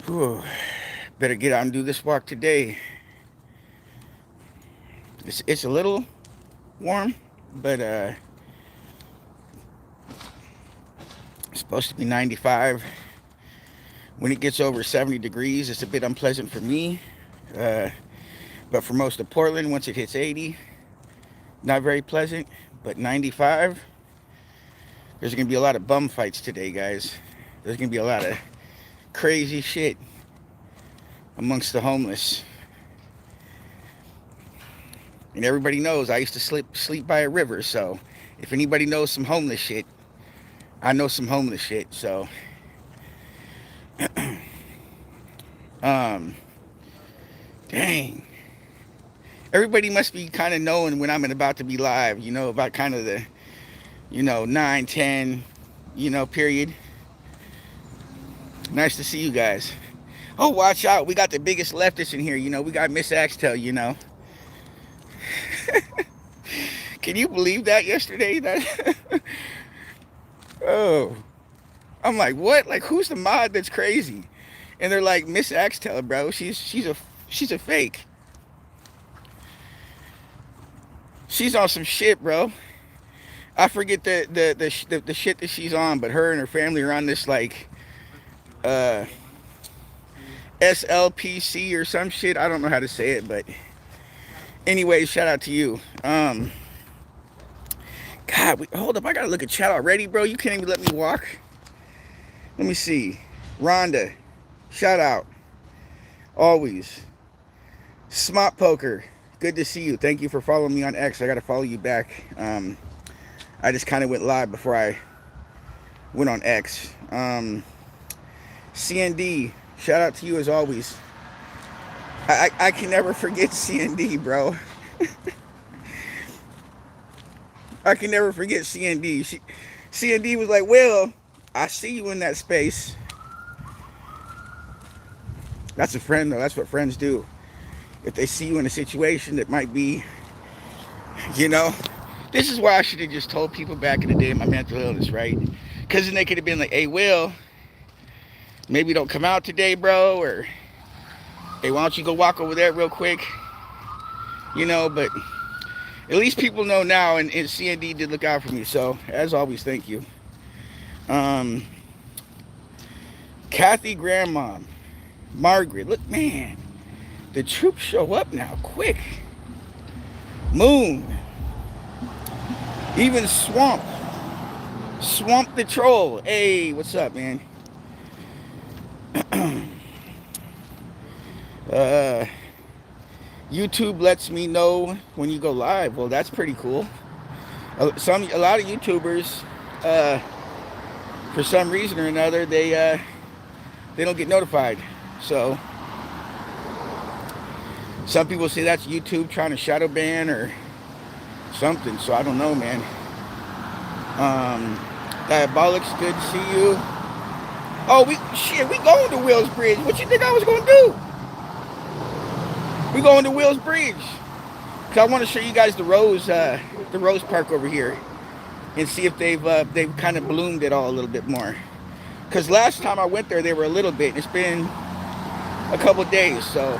Whew. Better get out and do this walk today. It's a little warm, but it's supposed to be 95. When it gets over 70 degrees, it's a bit unpleasant for me. Uh, but for most of Portland, once it hits 80, not very pleasant. But 95, there's going to be a lot of bum fights today, guys. There's going to be a lot of crazy shit amongst the homeless. And everybody knows I used to sleep by a river, so if anybody knows some homeless shit, I know some homeless shit. So um dang. Everybody must be kind of knowing when I'm about to be live, about kind of the 9, 10, period. Nice to see you guys. Oh, watch out. We got the biggest leftist in here, we got Miss Axtell. Can you believe that yesterday? That oh. I'm like, what? Like, who's the mod that's crazy? And they're like, Miss Axtell, bro. She's a fake. She's on some shit, bro. I forget the shit that she's on, but her and her family are on this like uh SLPC or some shit. I don't know how to say it, but anyway, shout out to you. God, hold up, I gotta look at chat already, bro. You can't even let me walk. Let me see. Rhonda, shout out. Always. Smart Poker, good to see you. Thank you for following me on X. I gotta follow you back. I just kind of went live before I went on X. CND, shout out to you as always. I can never forget CND, bro. I can never forget CND. CND was like, well, I see you in that space. That's a friend, though. That's what friends do. If they see you in a situation that might be, this is why I should have just told people back in the day my mental illness, right? Because then they could have been like, hey, Will, maybe don't come out today, bro, or hey, why don't you go walk over there real quick? But at least people know now, and CND did look out for me. So, as always, thank you. Kathy Grandma, Margaret, look, man, the troops show up now, quick. Moon, even Swamp the Troll. Hey, what's up, man? YouTube lets me know when you go live. Well, that's pretty cool. A lot of YouTubers, for some reason or another, they don't get notified. So some people say that's YouTube trying to shadow ban or something. So I don't know, man. Diabolics, good to see you. Oh, we going to Will's Bridge. What you think I was gonna do? We going to Will's Bridge. Cause I want to show you guys the rose park over here, and see if they've kind of bloomed it all a little bit more. Cause last time I went there, they were a little bit. It's been a couple days, so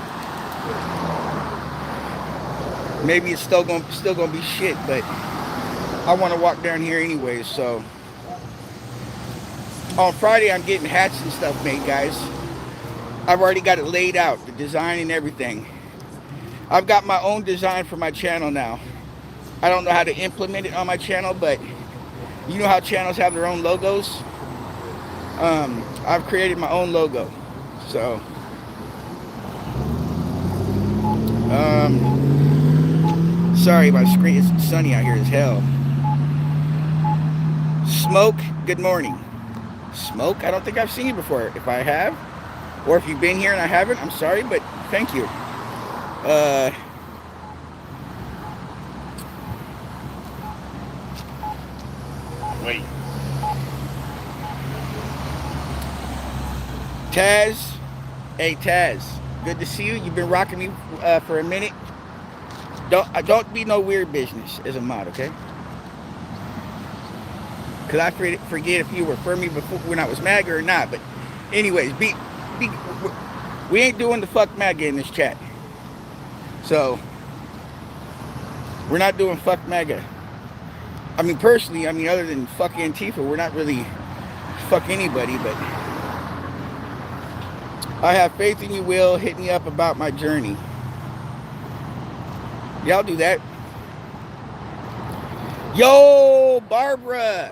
maybe it's still gonna be shit. But I want to walk down here anyways. So on Friday, I'm getting hats and stuff made, guys. I've already got it laid out, the design and everything. I've got my own design for my channel now. I don't know how to implement it on my channel, but you know how channels have their own logos? I've created my own logo. So, sorry, my screen is sunny out here as hell. Smoke, good morning. Smoke, I don't think I've seen you before. If I have, or if you've been here and I haven't, I'm sorry, but thank you. Wait. Taz, hey Taz, good to see you. You've been rocking me for a minute. Don't be no weird business as a mod, okay? Because I forget if you were for me before when I was MAGA or not. But anyways, we ain't doing the fuck MAGA in this chat. So we're not doing fuck MAGA. I mean, personally, other than fuck Antifa, we're not really fuck anybody, but I have faith in you, Will. Hit me up about my journey. Yeah, I'll do that. Yo, Barbara.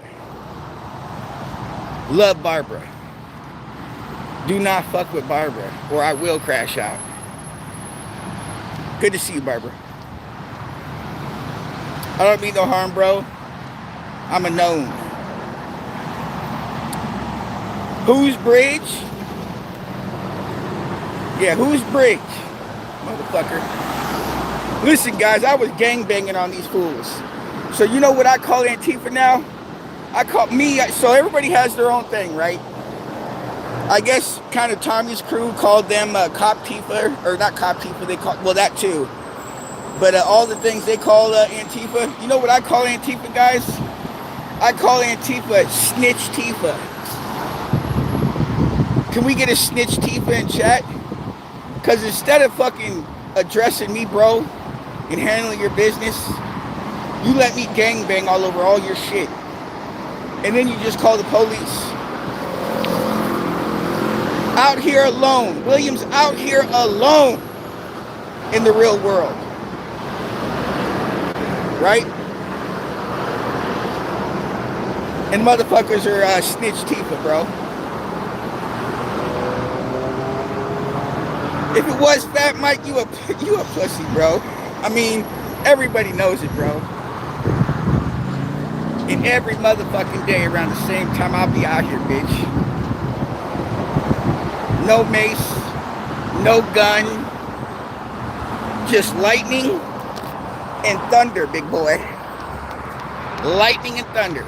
Love Barbara. Do not fuck with Barbara, or I will crash out. Good to see you, Barbara. I don't mean no harm, bro. I'm a gnome. Whose bridge? Yeah, whose bridge? Motherfucker. Listen, guys, I was gangbanging on these fools. So you know what I call Antifa now? I call me, so everybody has their own thing, right? I guess kind of Tommy's crew called them Cop Tifa, or not Cop Tifa, they call, well, that too. But all the things they call Antifa, you know what I call Antifa, guys? I call Antifa Snitch Tifa. Can we get a Snitch Tifa in chat? Because instead of fucking addressing me, bro, and handling your business, you let me gangbang all over all your shit. And then you just call the police. Out here alone. William's out here alone in the real world. Right? And motherfuckers are Snitch Tifa, bro. If it was Fat Mike, you a pussy, bro. I mean, everybody knows it, bro. And every motherfucking day around the same time, I'll be out here, bitch. No mace, no gun, just lightning and thunder, big boy. Lightning and thunder.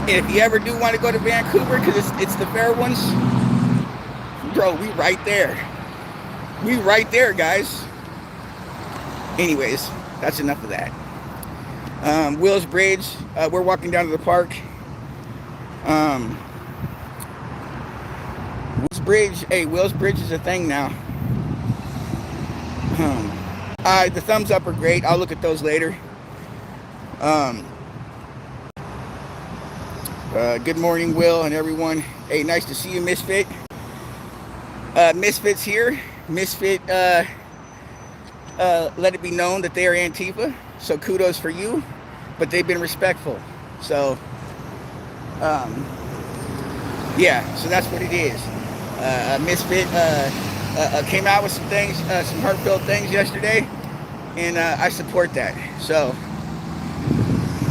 And if you ever do want to go to Vancouver, because it's the fair ones, bro, we right there. We right there, guys. Anyways, that's enough of that. Will's Bridge, we're walking down to the park. Will's Bridge, hey, Will's Bridge is a thing now. The thumbs up are great. I'll look at those later. Good morning, Will and everyone. Hey, nice to see you, Misfit. Misfit's here. Misfit, let it be known that they are Antifa. So kudos for you. But they've been respectful. So, yeah, so that's what it is. Misfit came out with some things, some heartfelt things yesterday. And I support that. So,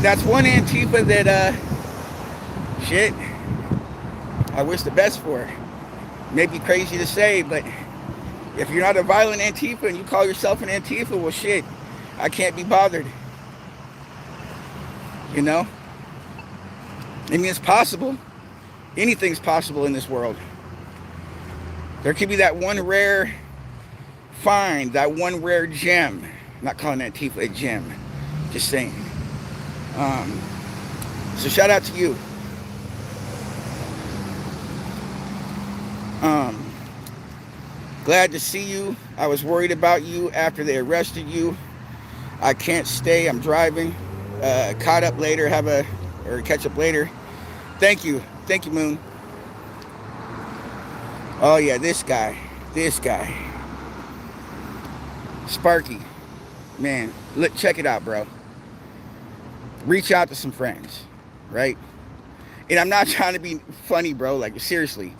that's one Antifa that, shit, I wish the best for. Maybe crazy to say, but if you're not a violent Antifa and you call yourself an Antifa, well, shit, I can't be bothered. You know? I mean, it's possible. Anything's possible in this world. There could be that one rare find, that one rare gem. I'm not calling Antifa a gem. Just saying. So shout out to you. Glad to see you. I was worried about you after they arrested you. I can't stay. I'm driving. Caught up later. Catch up later. Thank you. Thank you, Moon. Oh yeah, this guy. Sparky. Man, look, check it out, bro. Reach out to some friends, right? And I'm not trying to be funny, bro. Like, seriously.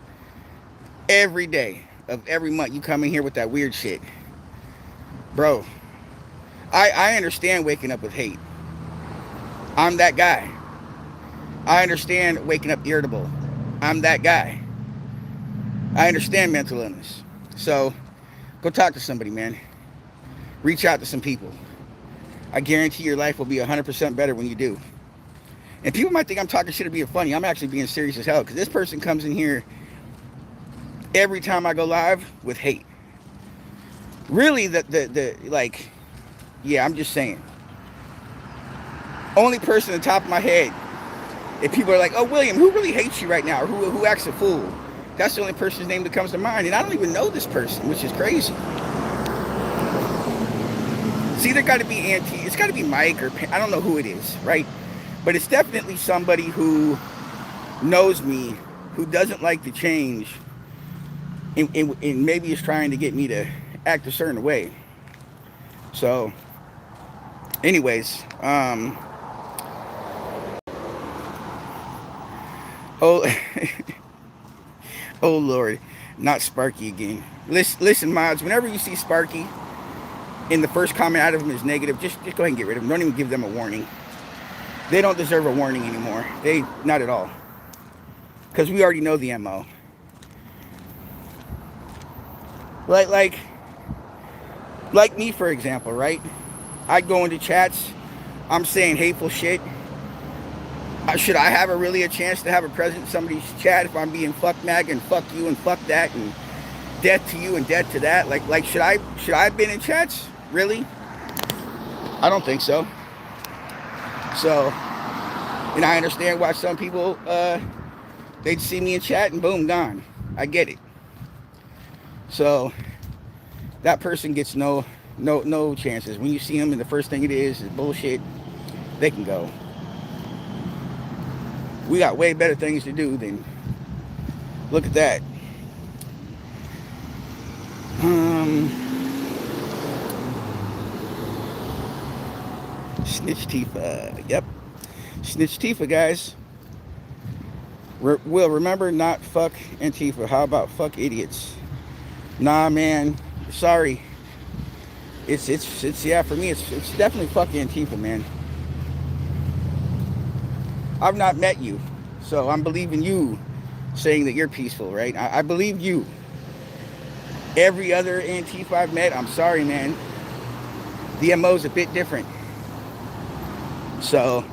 Every day of every month you come in here with that weird shit. Bro, I understand waking up with hate. I'm that guy. I understand waking up irritable. I'm that guy. I understand mental illness. So, go talk to somebody, man. Reach out to some people. I guarantee your life will be 100% better when you do. And people might think I'm talking shit or being funny. I'm actually being serious as hell, because this person comes in here every time I go live with hate. Really, like, yeah, I'm just saying. Only person on the top of my head, if people are like, oh, William, who really hates you right now? Or who acts a fool? That's the only person's name that comes to mind, and I don't even know this person, which is crazy. It's either got to be Auntie, it's got to be Mike or I don't know who it is, right? But it's definitely somebody who knows me, who doesn't like to change, and maybe is trying to get me to act a certain way. So, anyways, oh, oh Lord, not Sparky again. Listen, mods. Whenever you see Sparky, and the first comment out of him is negative, just go ahead and get rid of them. Don't even give them a warning. They don't deserve a warning anymore. They not at all, because we already know the MO. Like me, for example, right? I go into chats, I'm saying hateful shit. Should I have really a chance to have a presence in somebody's chat if I'm being fuck mag and fuck you and fuck that and death to you and death to that? Like should I have been in chats? Really? I don't think so. So, and I understand why some people they'd see me in chat and boom, gone. I get it. So that person gets no chances. When you see them and the first thing it is bullshit, they can go. We got way better things to do than look at that. Snitch Tifa. Yep. Snitch Tifa, guys. Will remember not fuck Antifa. How about fuck idiots? Nah, man. Sorry. It's yeah, for me it's definitely fuck Antifa, man. I've not met you, so I'm believing you saying that you're peaceful, right? I believe you. Every other Antifa I've met, I'm sorry, man. The MO's a bit different. So,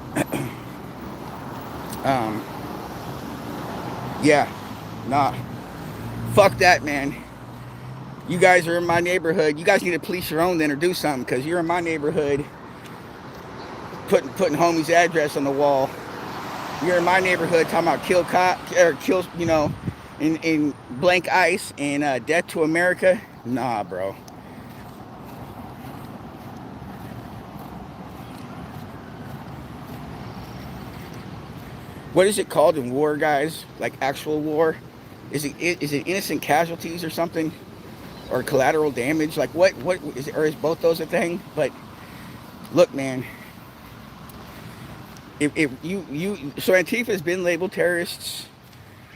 yeah, nah. Fuck that, man. You guys are in my neighborhood. You guys need to police your own then or do something, because you're in my neighborhood putting homie's address on the wall. You're in my neighborhood talking about kill cop or kill, in blank ice and death to America. Nah, bro. What is it called in war, guys? Like actual war? Is it innocent casualties or something? Or collateral damage? Like what is it, or is both those a thing? But look, man. If you so Antifa has been labeled terrorists.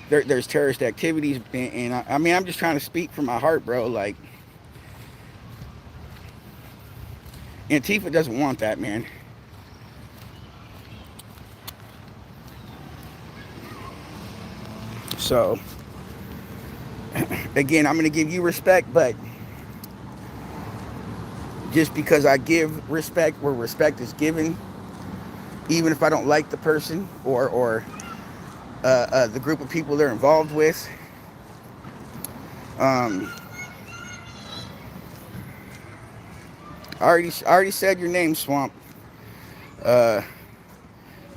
There's terrorist activities, and I mean, I'm just trying to speak from my heart, bro. Like, Antifa doesn't want that, man. So, again, I'm going to give you respect, but just because I give respect where respect is given, even if I don't like the person or the group of people they're involved with, I already said your name, Swamp.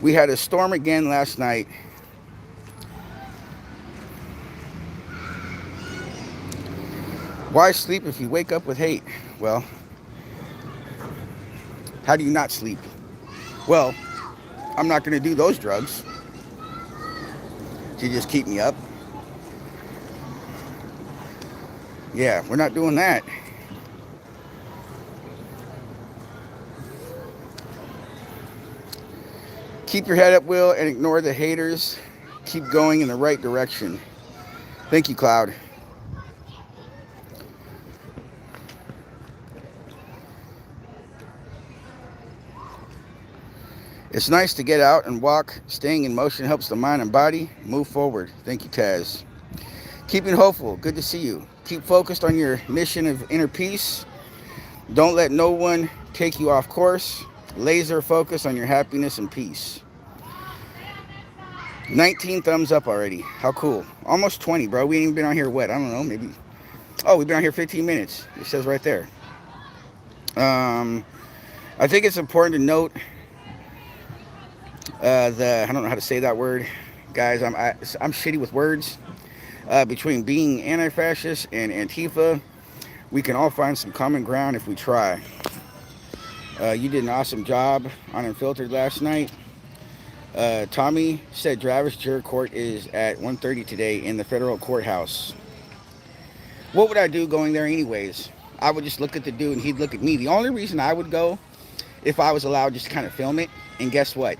We had a storm again last night. Why sleep if you wake up with hate? Well, how do you not sleep? Well, I'm not going to do those drugs to just keep me up. Yeah, we're not doing that. Keep your head up, Will, and ignore the haters. Keep going in the right direction. Thank you, Cloud. It's nice to get out and walk. Staying in motion helps the mind and body move forward. Thank you, Taz. Keeping hopeful. Good to see you. Keep focused on your mission of inner peace. Don't let no one take you off course. Laser focus on your happiness and peace. 19 thumbs up already. How cool. Almost 20, bro. We ain't even been on here, what? I don't know, maybe. Oh, we've been on here 15 minutes. It says right there. I think it's important to note I don't know how to say that word. Guys, I'm shitty with words. Between being anti-fascist and Antifa, we can all find some common ground if we try. You did an awesome job on Unfiltered last night. Tommy said Travis Juror Court is at 1:30 today in the federal courthouse. What would I do going there anyways? I would just look at the dude and he'd look at me. The only reason I would go, if I was allowed just to kind of film it, and guess what?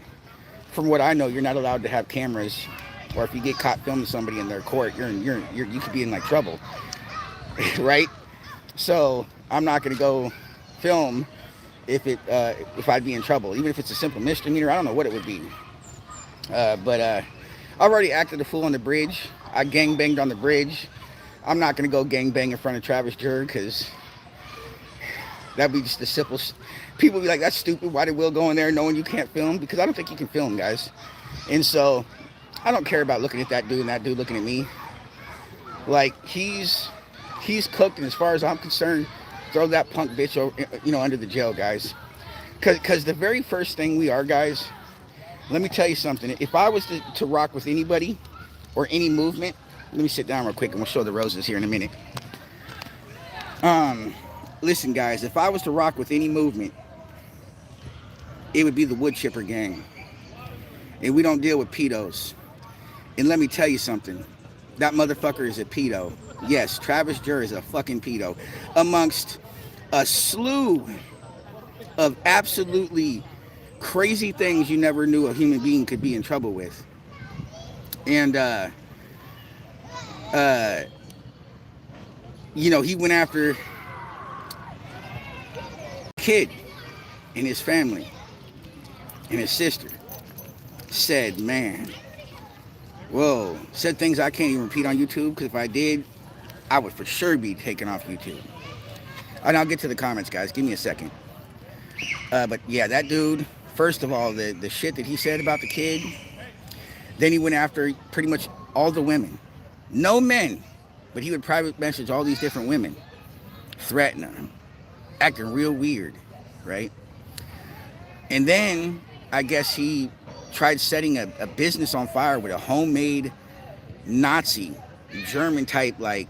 From what I know, you're not allowed to have cameras, or if you get caught filming somebody in their court, you could be in like trouble, right? So I'm not gonna go film if I'd be in trouble, even if it's a simple misdemeanor. I don't know what it would be, but I've already acted a fool on the bridge. I gangbanged on the bridge. I'm not gonna go gangbang in front of Travis Juror because that'd be just the simple. People be like, "That's stupid. Why did Will go in there knowing you can't film?" Because I don't think you can film, guys. And so I don't care about looking at that dude and that dude looking at me. Like he's cooked, and as far as I'm concerned, throw that punk bitch over, under the jail, guys. Because the very first thing we are, guys, let me tell you something. If I was to rock with anybody or any movement, let me sit down real quick and we'll show the roses here in a minute. Listen, guys, if I was to rock with any movement, it would be the wood chipper gang. And we don't deal with pedos. And let me tell you something. That motherfucker is a pedo. Yes, Travis Juror is a fucking pedo. Amongst a slew of absolutely crazy things you never knew a human being could be in trouble with. And, he went after a kid and his family and his sister. Said, man, whoa, said things I can't even repeat on YouTube, because if I did, I would for sure be taken off YouTube. And I'll get to the comments, guys. Give me a second. But yeah, that dude, first of all, the shit that he said about the kid, then he went after pretty much all the women. No men, but he would private message all these different women, threatening them, acting real weird, right? And then I guess he tried setting a business on fire with a homemade Nazi, German type, like,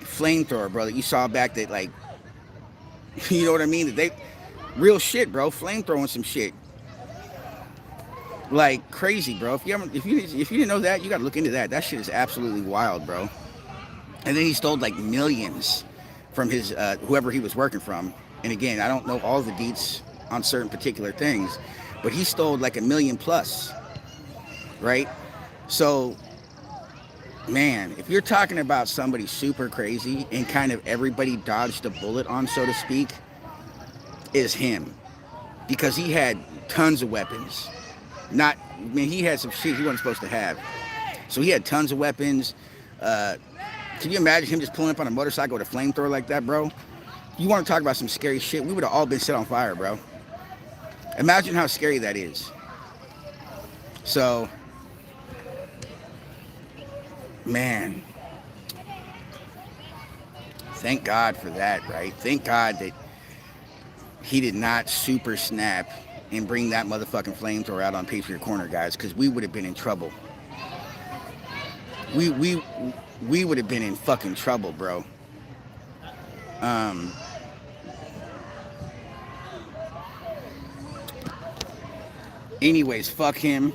flamethrower, bro, that you saw back that, like, you know what I mean? That they, real shit, bro, flamethrowing some shit. Like, crazy, bro. If you didn't know that, you gotta look into that. That shit is absolutely wild, bro. And then he stole, like, millions from his, whoever he was working from. And again, I don't know all the deets on certain particular things, but he stole like $1 million plus, right? So, man, if you're talking about somebody super crazy and kind of everybody dodged a bullet on, so to speak, is him. Because he had tons of weapons. He had some shit he wasn't supposed to have. So he had tons of weapons. Can you imagine him just pulling up on a motorcycle with a flamethrower like that, bro? You want to talk about some scary shit? We would have all been set on fire, bro. Imagine how scary that is. So, man, thank God for that, right? Thank God that he did not super snap and bring that motherfucking flamethrower out on Patriot Corner, guys, because we would have been in trouble. We would have been in fucking trouble, bro. Anyways, fuck him.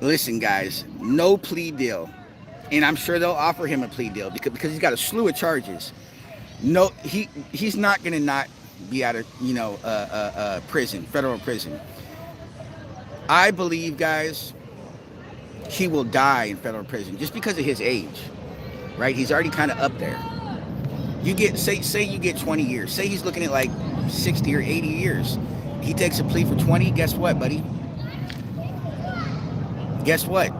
Listen, guys, no plea deal. And I'm sure they'll offer him a plea deal because he's got a slew of charges. No, he's not going to not be out of, prison, federal prison. I believe, guys, he will die in federal prison just because of his age, right? He's already kind of up there. You get, say you get 20 years. Say he's looking at like 60 or 80 years. He takes a plea for 20. Guess what, buddy? Guess what?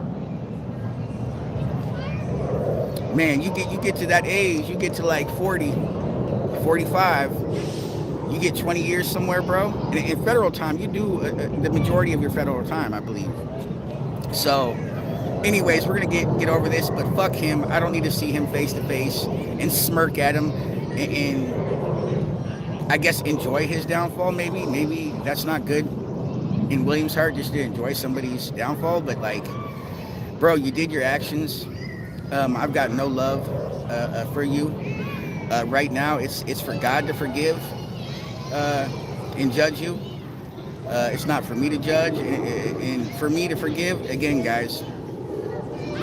Man, you get to that age, you get to like 40, 45, you get 20 years somewhere, bro. And in federal time, you do the majority of your federal time, I believe. So, anyways, we're gonna get over this, but fuck him. I don't need to see him face to face and smirk at him and I guess enjoy his downfall. Maybe that's not good in William's heart, just to enjoy somebody's downfall. But like, bro, you did your actions. I've got no love for you. Right now, it's for God to forgive uh, and judge you. It's not for me to judge and for me to forgive. Again, guys,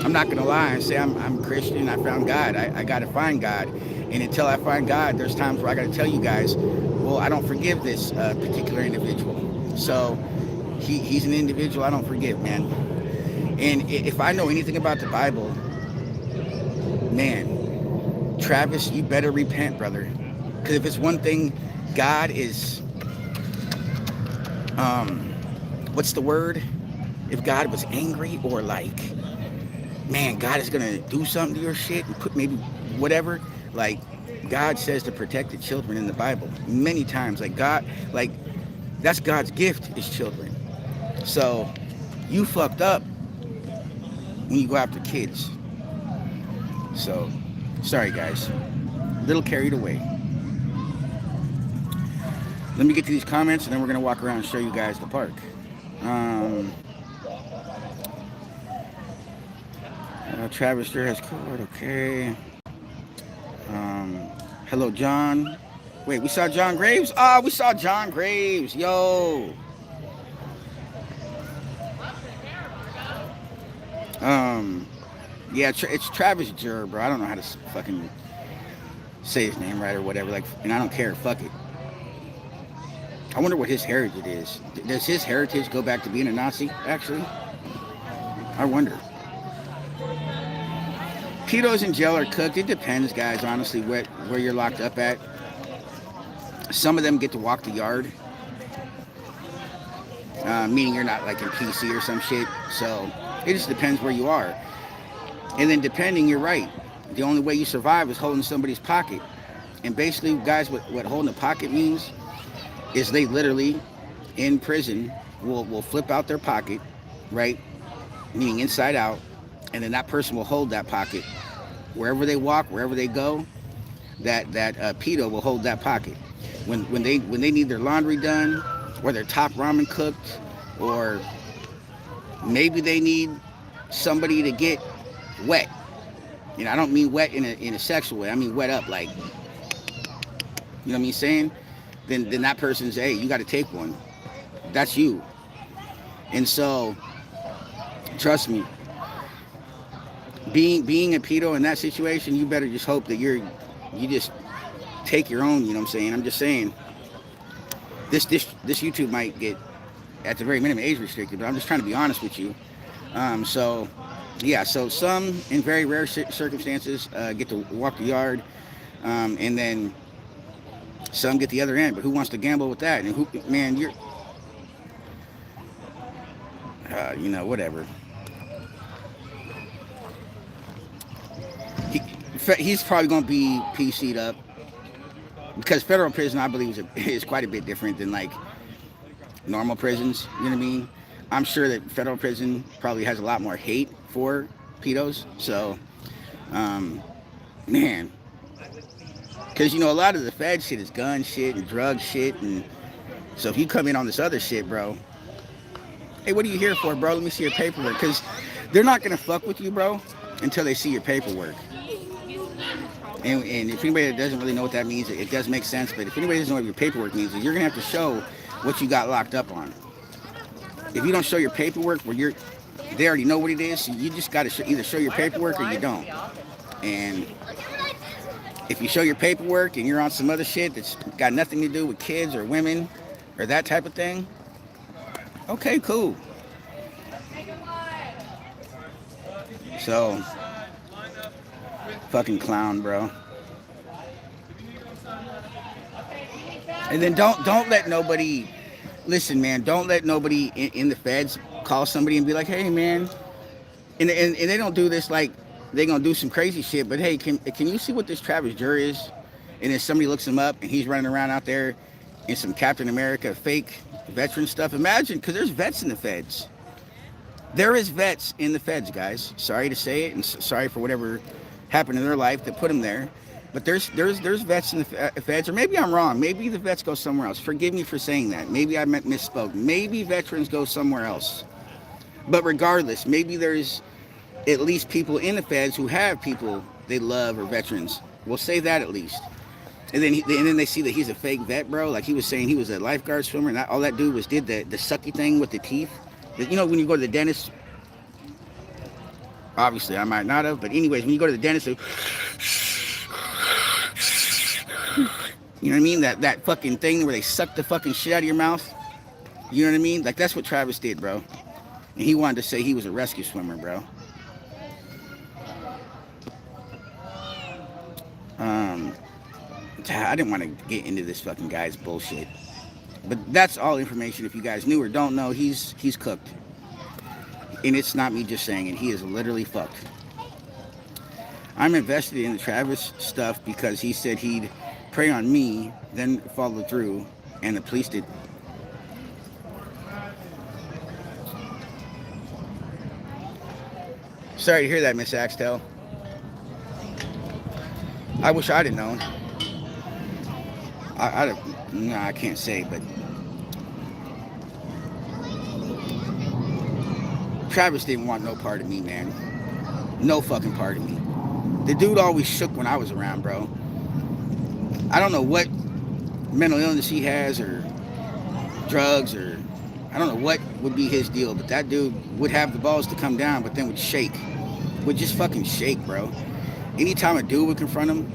I'm not gonna lie and say I'm a Christian. I found God. I gotta find God, and until I find God, there's times where I gotta tell you guys, well, I don't forgive this particular individual. So he's an individual I don't forgive, man. And if I know anything about the Bible, man, Travis, you better repent, brother. Because if it's one thing, God is, um, what's the word? If God was angry or like, man, God is gonna do something to your shit and put maybe whatever. Like, God says to protect the children in the Bible many times. Like God, like that's God's gift is children. So you fucked up when you go after kids. So sorry, guys, a little carried away. Let me get to these comments and then we're gonna walk around and show you guys the park. Um, Travis there has code. Okay. Hello, John. Wait, we saw John Graves? Ah, we saw John Graves. Yo. Yeah, it's Travis Jur, bro. I don't know how to fucking say his name right or whatever. Like, and I don't care. Fuck it. I wonder what his heritage is. Does his heritage go back to being a Nazi, actually? I wonder. Pedos in jail are cooked. It depends, guys, honestly, where you're locked up at. Some of them get to walk the yard, meaning you're not like in PC or some shit. So it just depends where you are. And then depending, you're right. The only way you survive is holding somebody's pocket. And basically, guys, what holding a pocket means is they literally, in prison, will flip out their pocket, right? Meaning inside out. And then that person will hold that pocket. Wherever they walk, wherever they go, that pedo will hold that pocket. When they need their laundry done, or their top ramen cooked, or maybe they need somebody to get wet. You know, I don't mean wet in a sexual way. I mean wet up, like, you know what I mean saying? Then that person's, hey, you got to take one. That's you. And so, trust me, being a pedo in that situation, you better just hope that you just take your own. You know what I'm saying? I'm just saying. This YouTube might get, at the very minimum, age restricted, but I'm just trying to be honest with you. So, yeah, so some, in very rare circumstances, get to walk the yard, and then some get the other end, but who wants to gamble with that? And who, man, you're, you know, whatever. He's probably going to be PC'd up, because federal prison, I believe, is quite a bit different than, like, normal prisons, you know what I mean? I'm sure that federal prison probably has a lot more hate for pedos, so, man, because, you know, a lot of the Fed shit is gun shit and drug shit, and so if you come in on this other shit, bro, hey, what are you here for, bro? Let me see your paperwork, because they're not going to fuck with you, bro, until they see your paperwork. And if anybody that doesn't really know what that means, it does make sense, but if anybody doesn't know what your paperwork means, you're going to have to show what you got locked up on. If you don't show your paperwork, they already know what it is, so you just got to either show your paperwork or you don't. And if you show your paperwork and you're on some other shit that's got nothing to do with kids or women or that type of thing, okay, cool. So, fucking clown, bro. And then don't let nobody, listen, man, don't let nobody in the feds call somebody and be like, hey, man, and they don't do this like they're gonna do some crazy shit, but hey, can you see what this Travis Jur is? And then somebody looks him up and he's running around out there in some Captain America fake veteran stuff. Imagine, because there's vets in the feds. There is vets in the feds, guys. Sorry to say it, and sorry for whatever happened in their life that put them there. But there's vets in the feds, or maybe I'm wrong. Maybe the vets go somewhere else. Forgive me for saying that. Maybe I misspoke. Maybe veterans go somewhere else. But regardless, maybe there's at least people in the feds who have people they love or veterans will say that at least. And then they see that he's a fake vet, bro. Like he was saying he was a lifeguard swimmer, and all that dude was did the sucky thing with the teeth. You know when you go to the dentist. Obviously, I might not have, but anyways, when you go to the dentist, you know what I mean? That fucking thing where they suck the fucking shit out of your mouth. You know what I mean? Like that's what Travis did, bro. And he wanted to say he was a rescue swimmer, bro. Um, I didn't want to get into this fucking guy's bullshit. But that's all information. If you guys knew or don't know, he's cooked. And it's not me just saying it. He is literally fucked. I'm invested in the Travis stuff because he said he'd prey on me, then follow through, and the police did. Sorry to hear that, Miss Axtell. I wish I'd have known. I can't say, but Travis didn't want no part of me, man. No fucking part of me. The dude always shook when I was around, bro. I don't know what mental illness he has or drugs or I don't know what would be his deal, but that dude would have the balls to come down, but then would shake. Would just fucking shake, bro. Anytime a dude would confront him,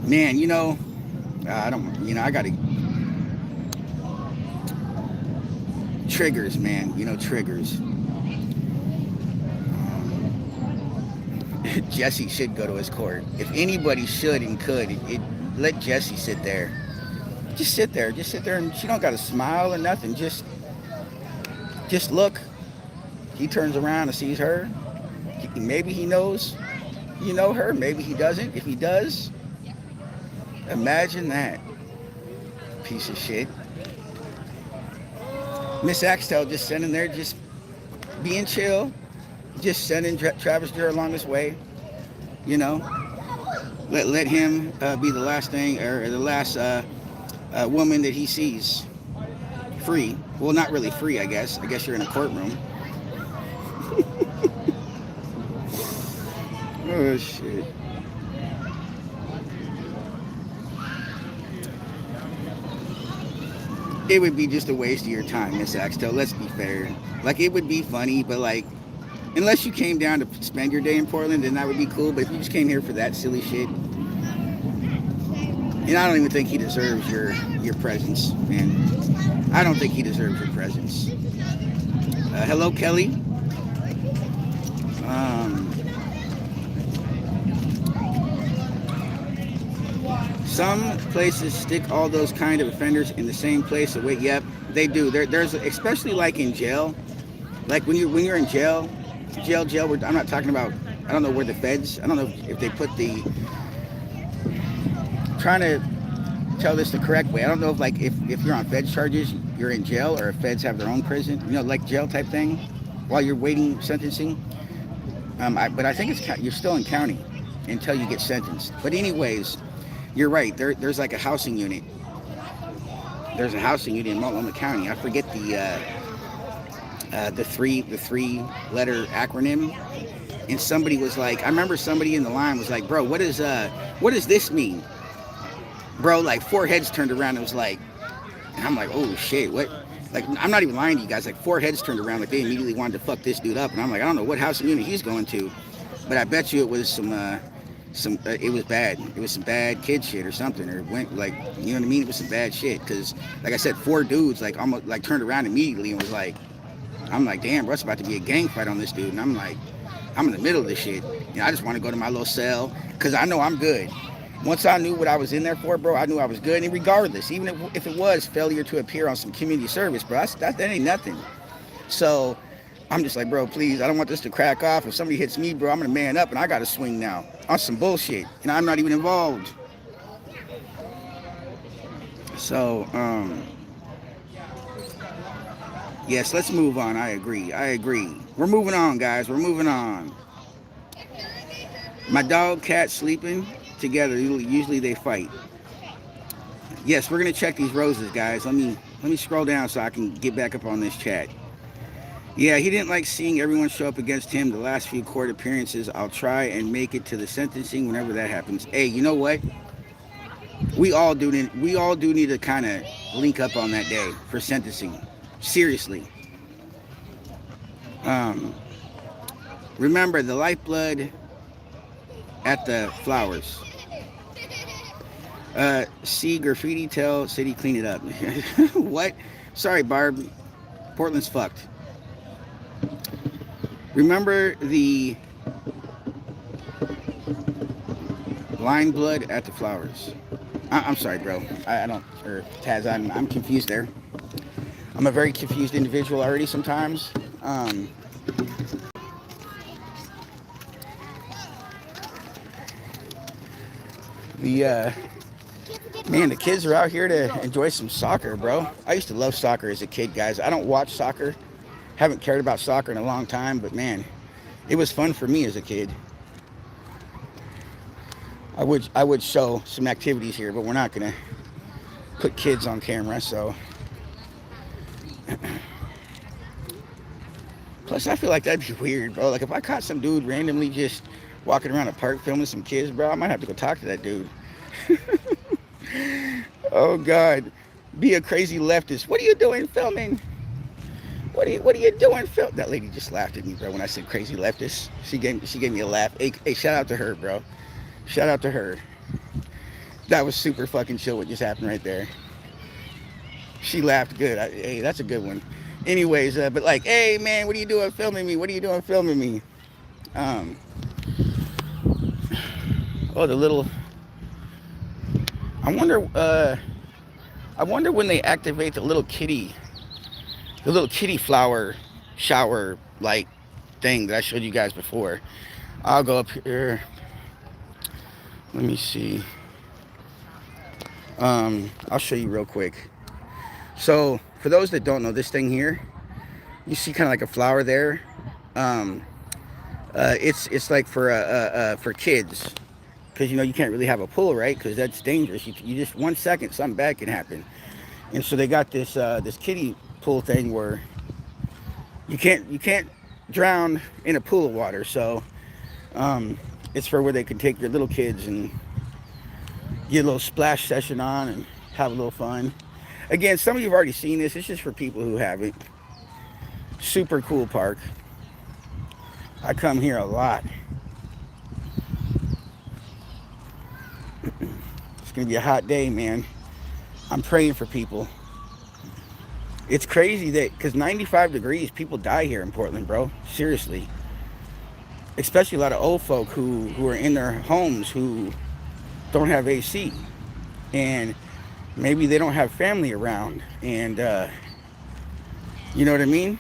man, I gotta triggers, man. Triggers. Jesse should go to his court. If anybody should and could, let Jesse sit there. Just sit there. Just sit there, and she don't gotta smile or nothing. Just look. He turns around and sees her. Maybe he knows you know her. Maybe he doesn't. If he does, imagine that. Piece of shit. Miss Axtell just sitting there, just being chill, just sending Travis Durr along his way. Let him be the last thing or the last woman that he sees free. Well, not really free, I guess. I guess you're in a courtroom. Oh shit. It would be just a waste of your time, Miss Axtell. Let's be fair. Like, it would be funny, but like, unless you came down to spend your day in Portland, then that would be cool. But if you just came here for that silly shit, and I don't even think he deserves your presence, man. I don't think he deserves your presence. Hello, Kelly. Some places stick all those kind of offenders in the same place. Yep, they do. There's especially like in jail. Like when you're in jail. I'm not talking about. I don't know where the feds. I don't know if they put the. Trying to tell this the correct way. I don't know if you're on feds charges, you're in jail, or if feds have their own prison. Like jail type thing, while you're waiting sentencing. But I think you're still in county until you get sentenced. But anyways. You're right. There's like a housing unit. There's a housing unit in Multnomah County. I forget the three-letter acronym. And somebody was like, I remember somebody in the line was like, bro, what does this mean? Bro, like 4 heads turned around and was like, and I'm like, oh shit, what? Like, I'm not even lying to you guys. Like 4 heads turned around, like they immediately wanted to fuck this dude up. And I'm like, I don't know what housing unit he's going to, but I bet you it was it was bad. It was some bad kid shit or something, or went like, you know what I mean? It was some bad shit. Cause like I said, 4 dudes like almost like turned around immediately and was like, I'm like, damn, bro, it's about to be a gang fight on this dude. And I'm like, I'm in the middle of this shit. I just want to go to my little cell cause I know I'm good. Once I knew what I was in there for, bro, I knew I was good. And regardless, even if it was failure to appear on some community service, bro, that ain't nothing. So I'm just like, bro, please, I don't want this to crack off. If somebody hits me, bro, I'm gonna man up and I gotta swing now on some bullshit, and I'm not even involved. So, yes, let's move on. I agree. We're moving on, guys. We're moving on. My dog, cat sleeping together. Usually they fight. Yes, we're gonna check these roses, guys. Let me Let me scroll down so I can get back up on this chat. Yeah, he didn't like seeing everyone show up against him the last few court appearances. I'll try and make it to the sentencing whenever that happens. Hey, you know what? We all do need to kind of link up on that day for sentencing. Seriously. Um, Remember the lifeblood at the flowers. See graffiti, tell city clean it up. What? Sorry, Barb. Portland's fucked. Remember the line blood at the flowers. I'm sorry, bro. I don't, or Taz, I'm confused there. I'm a very confused individual already sometimes. The Man, the kids are out here to enjoy some soccer, bro. I used to love soccer as a kid, guys. I don't watch soccer. Haven't cared about soccer in a long time, but man, it was fun for me as a kid. I would show some activities here, but we're not gonna put kids on camera, so. Plus, I feel like that'd be weird, bro. Like if I caught some dude randomly just walking around a park filming some kids, bro, I might have to go talk to that dude. Oh God, be a crazy leftist. What are you doing filming? What are you doing film? That lady just laughed at me, bro, when I said crazy leftist. She gave me a laugh. Hey, shout out to her, bro. Shout out to her. That was super fucking chill what just happened right there. She laughed good. Hey, that's a good one. Anyways, but like, hey man, what are you doing filming me? What are you doing filming me? Oh, the little. I wonder when they activate the little kitty flower shower like thing that I showed you guys before. I'll go up here. Let me see. I'll show you real quick. So for those that don't know, this thing here, you see kind of like a flower there. It's like for kids, because you can't really have a pool, right? Because that's dangerous. You just 1 second something bad can happen. And so they got this kiddie pool thing where you can't drown in a pool of water. So it's for where they can take their little kids and get a little splash session on and have a little fun. Again, some of you have already seen this. It's just for people who haven't. Super cool park. I come here a lot. It's gonna be a hot day, man. I'm praying for people. It's crazy that because 95 degrees, people die here in Portland, bro. Seriously. Especially a lot of old folk who are in their homes who don't have AC. And maybe they don't have family around. And you know what I mean?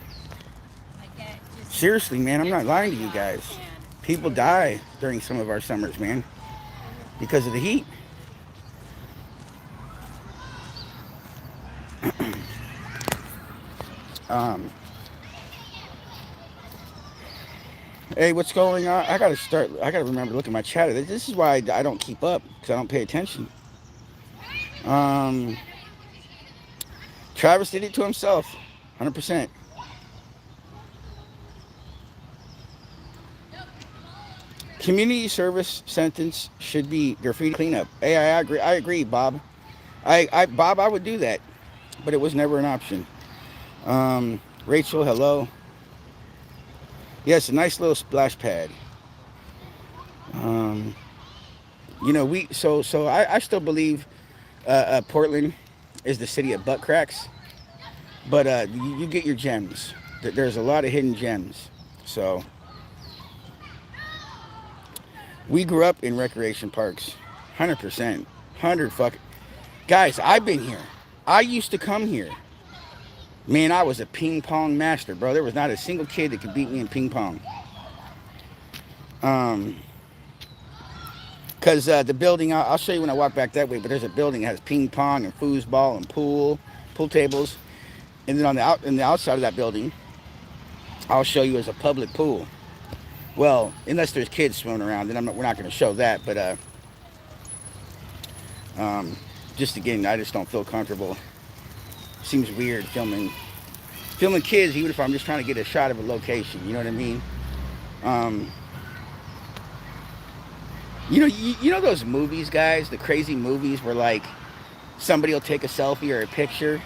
Seriously, man, I'm not lying to you guys. People die during some of our summers, man, because of the heat. Hey, what's going on? I gotta remember to look at my chat. This is why I don't keep up, because I don't pay attention. Travis did it to himself, 100%. Community service sentence should be graffiti cleanup. Hey, I agree, Bob. Bob, I would do that, but it was never an option. Rachel, hello. Yes, a nice little splash pad. I still believe Portland is the city of butt cracks, but you get your gems. There's a lot of hidden gems. So we grew up in recreation parks, 100%, 100 fucking. Guys, I've been here. I used to come here. Man, I was a ping pong master, bro. There was not a single kid that could beat me in ping pong. Because the building, I'll show you when I walk back that way, but there's a building that has ping pong and foosball and pool tables. And then on the outside of that building, I'll show you as a public pool. Well, unless there's kids swimming around, then we're not going to show that. But just again, I just don't feel comfortable Seems weird filming kids, even if I'm just trying to get a shot of a location. You know what I mean? Um, you know those movies, guys, the crazy movies where like somebody will take a selfie or a picture,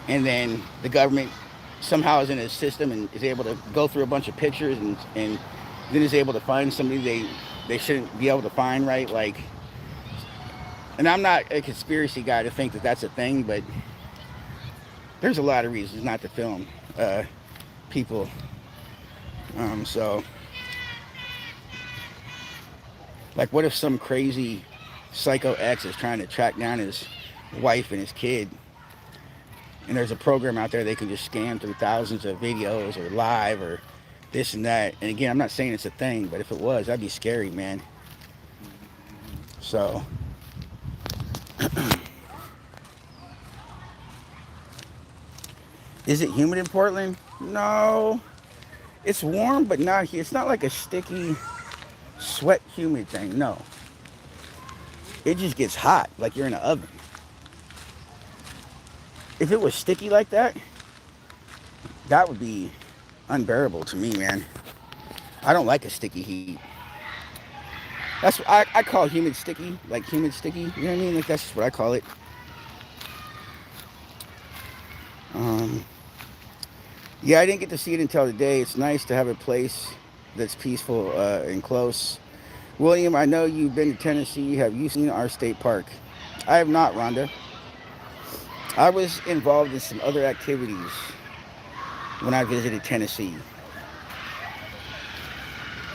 and then the government somehow is in a system and is able to go through a bunch of pictures and then is able to find somebody they shouldn't be able to find, right? Like, and I'm not a conspiracy guy to think that that's a thing, but there's a lot of reasons not to film people. So, like, what if some crazy psycho ex is trying to track down his wife and his kid, and there's a program out there they can just scan through thousands of videos or live or this and that. And again, I'm not saying it's a thing, but if it was, that'd be scary, man. So, is it humid in Portland? No. It's warm, but not. It's not like a sticky, sweat, humid thing. No. It just gets hot, like you're in an oven. If it was sticky like that, that would be unbearable to me, man. I don't like a sticky heat. That's what I call humid sticky, like humid sticky. You know what I mean? Like that's just what I call it. Um, yeah, I didn't get to see it until today. It's nice to have a place that's peaceful and close. William, I know you've been to Tennessee. Have you seen our state park? I have not, Rhonda. I was involved in some other activities when I visited Tennessee.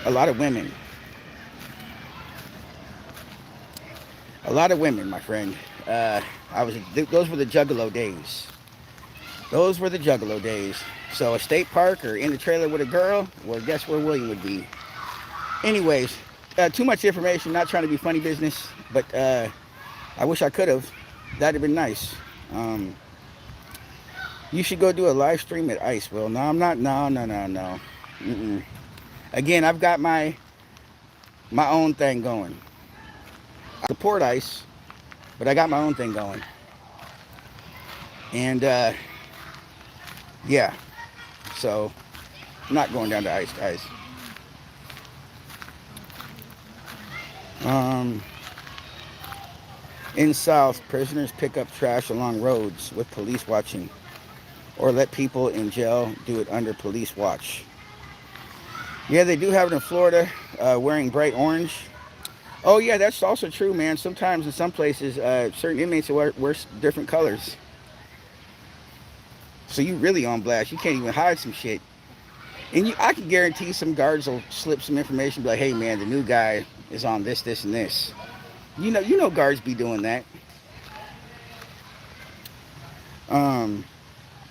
A lot of women. A lot of women, my friend. Those were the Juggalo days. Those were the Juggalo days. So a state park or in the trailer with a girl, well, guess where William would be. Anyways, too much information. Not trying to be funny business, but I wish I could have. That'd have been nice. You should go do a live stream at ICE. Well, no, I'm not. No. Mm-mm. Again, I've got my own thing going. I support ICE, but I got my own thing going. And yeah, so I'm not going down to ICE, guys. In South, prisoners pick up trash along roads with police watching, or let people in jail do it under police watch. Yeah, they do have it in Florida, wearing bright orange. Oh yeah, that's also true, man. Sometimes in some places, certain inmates wear different colors. So you really on blast. You can't even hide some shit. And I can guarantee some guards will slip some information, be like, "Hey, man, the new guy is on this, this, and this." You know, guards be doing that.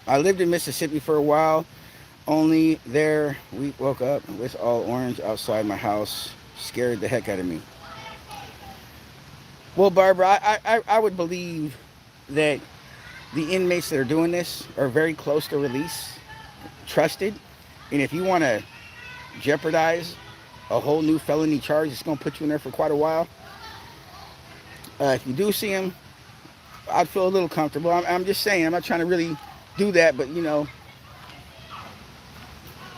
I lived in Mississippi for a while. Only there, we woke up with all orange outside my house. Scared the heck out of me. Well, Barbara, I would believe that the inmates that are doing this are very close to release, trusted, and if you want to jeopardize a whole new felony charge, it's going to put you in there for quite a while. If you do see him, I'd feel a little comfortable. I'm just saying, I'm not trying to really do that, but and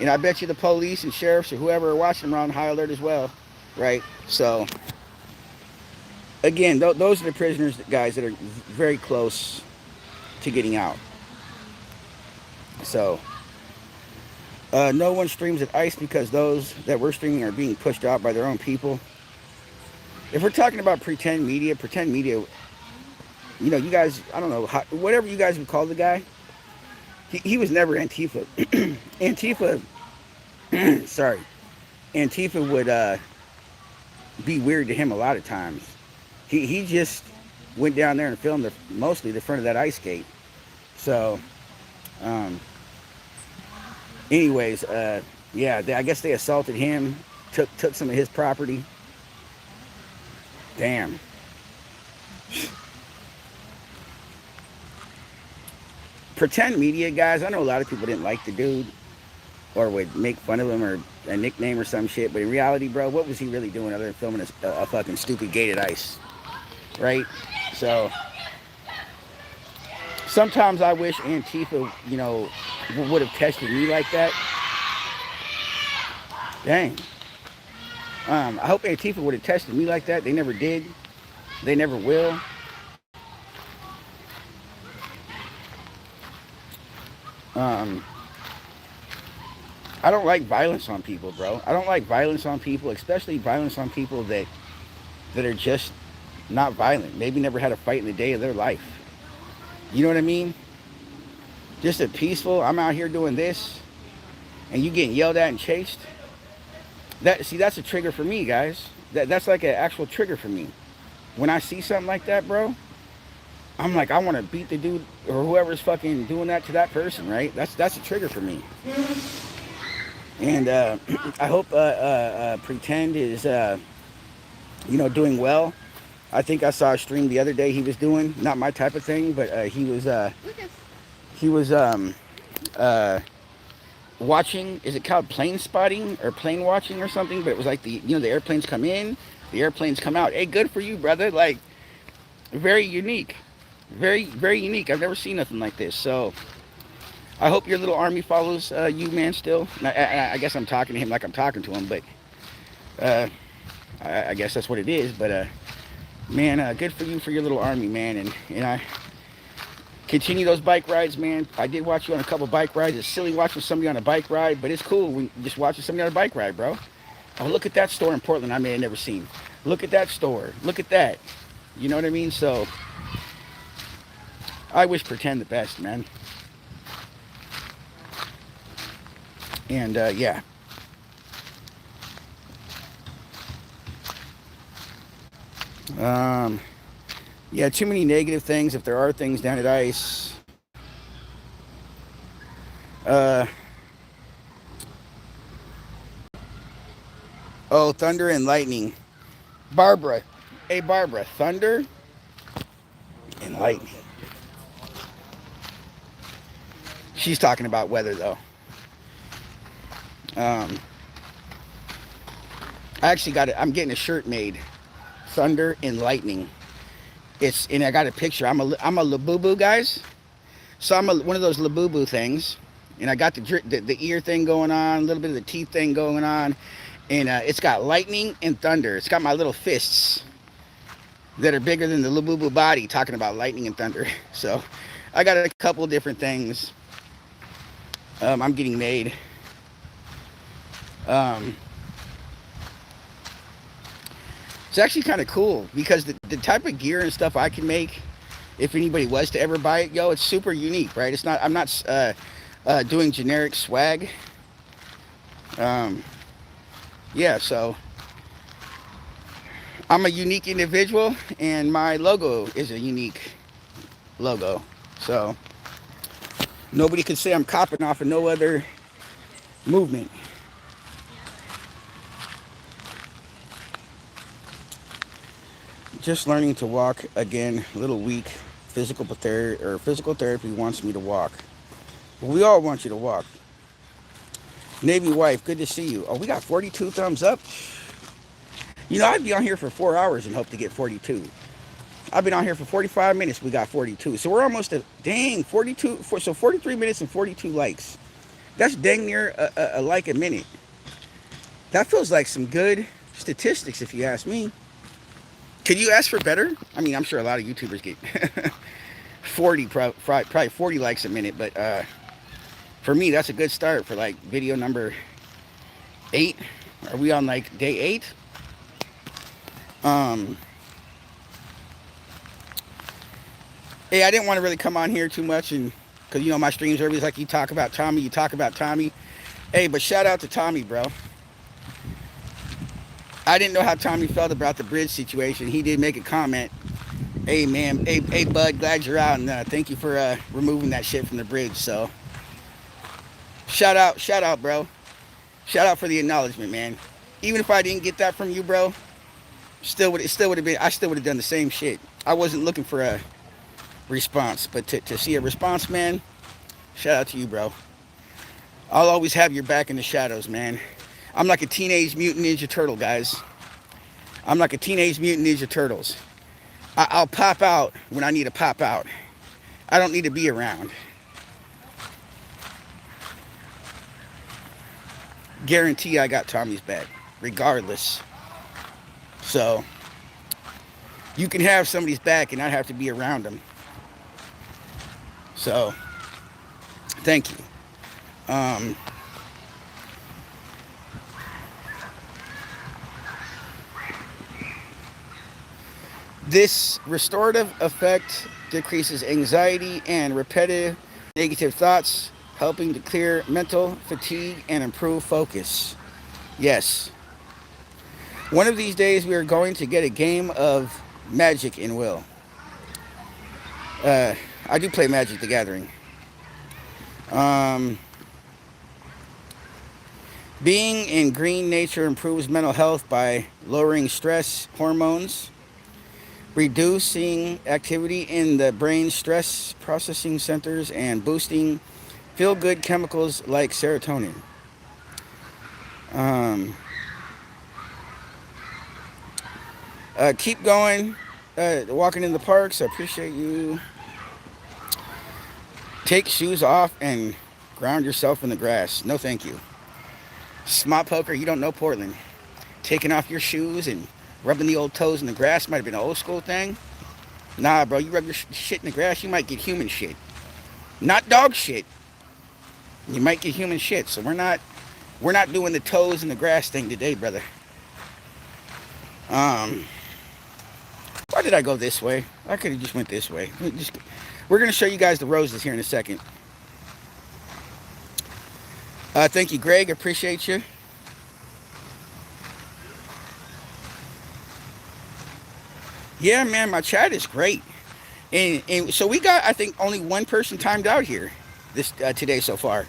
I bet you the police and sheriffs or whoever are watching them are on high alert as well, right? So, again, those are the prisoners, guys, that are very close to getting out. So, no one streams at ICE because those that we're streaming are being pushed out by their own people. If we're talking about pretend media, you guys, I don't know, whatever you guys would call the guy, he was never Antifa. Sorry. Antifa would be weird to him a lot of times. He just went down there and filmed mostly the front of that ice skate. So, anyways, yeah, I guess they assaulted him, took some of his property. Damn. Pretend media, guys. I know a lot of people didn't like the dude or would make fun of him or a nickname or some shit. But in reality, bro, what was he really doing other than filming a fucking stupid gated ice? Right? So, Sometimes I wish Antifa, would have tested me like that. Dang. I hope Antifa would have tested me like that. They never did. They never will. Um, I don't like violence on people, bro. I don't like violence on people, especially violence on people that are just not violent. Maybe never had a fight in the day of their life. You know what I mean? Just a peaceful. I'm out here doing this, and you getting yelled at and chased. That's a trigger for me, guys. That's like an actual trigger for me. When I see something like that, bro, I'm like, I want to beat the dude or whoever's fucking doing that to that person, right? That's a trigger for me. And I hope Pretend is, doing well. I think I saw a stream the other day he was doing, not my type of thing, but he was watching. Is it called plane spotting or plane watching or something? But it was like the airplanes come in, the airplanes come out. Hey, good for you, brother. Like, very unique, very very unique. I've never seen nothing like this. So I hope your little army follows you, man. Still, I guess I'm talking to him like I'm talking to him, but uh, I guess that's what it is. But man, good for you for your little army, man. And I continue those bike rides, man. I did watch you on a couple bike rides. It's silly watching somebody on a bike ride, but it's cool when you just watching somebody on a bike ride, bro. Oh, look at that store in Portland I may have never seen. Look at that store. Look at that. You know what I mean? So I wish Pretend the best, man. And yeah. Yeah, too many negative things. If there are things down at ICE, uh, oh, thunder and lightning. Barbara, hey Barbara, thunder and lightning. She's talking about weather though. Um, I actually got it. I'm getting a shirt made. Thunder and lightning. And I got a picture. I'm a Labubu, guys. So I'm one of those Labubu things, and I got the ear thing going on, a little bit of the teeth thing going on, and it's got lightning and thunder. It's got my little fists that are bigger than the Labubu body, talking about lightning and thunder. So I got a couple of different things I'm getting made. It's actually kind of cool because the type of gear and stuff I can make, if anybody was to ever buy it, it's super unique, right? It's not. I'm not doing generic swag. Yeah, so I'm a unique individual, and my logo is a unique logo. So nobody could say I'm copping off of no other movement. Just learning to walk again, a little weak. Physical therapy wants me to walk. Well, we all want you to walk. Navy wife, good to see you. Oh, we got 42 thumbs up. I'd be on here for 4 hours and hope to get 42. I've been on here for 45 minutes. We got 42. So we're almost at, 42. So 43 minutes and 42 likes. That's dang near a like a minute. That feels like some good statistics, if you ask me. Could you ask for better? I mean, I'm sure a lot of YouTubers get probably 40 likes a minute, but for me, that's a good start for like video number 8. Are we on like day 8? Hey, I didn't want to really come on here too much, and because my streams, everybody's like, you talk about Tommy. Hey, but shout out to Tommy, bro. I didn't know how Tommy felt about the bridge situation. He did make a comment. Hey, man. Hey, bud. Glad you're out, and thank you for removing that shit from the bridge. So, shout out, bro. Shout out for the acknowledgement, man. Even if I didn't get that from you, bro, I still would have done the same shit. I wasn't looking for a response, but to see a response, man, shout out to you, bro. I'll always have your back in the shadows, man. I'm like a Teenage Mutant Ninja Turtle, guys. I'm like a Teenage Mutant Ninja Turtles. I'll pop out when I need to pop out. I don't need to be around. Guarantee I got Tommy's back, regardless. So you can have somebody's back and not have to be around them. So thank you. Um, this restorative effect decreases anxiety and repetitive negative thoughts, helping to clear mental fatigue and improve focus. Yes. One of these days we are going to get a game of Magic in Will. Uh, I do play Magic the Gathering. Um, Being in green nature improves mental health by lowering stress hormones, reducing activity in the brain stress processing centers, and boosting feel good chemicals like serotonin. Um, Keep going, walking in the parks. I appreciate you. Take shoes off and ground yourself in the grass. No, thank you. Smart poker, you don't know Portland. Taking off your shoes and rubbing the old toes in the grass might have been an old school thing. Nah, bro, you rub your shit in the grass, you might get human shit. Not dog shit. You might get human shit. So we're not doing the toes in the grass thing today, brother. Why did I go this way? I could have just went this way. We're gonna show you guys the roses here in a second. Thank you, Greg. Appreciate you. Yeah, man, my chat is great. And so we got, I think, only one person timed out here this today so far.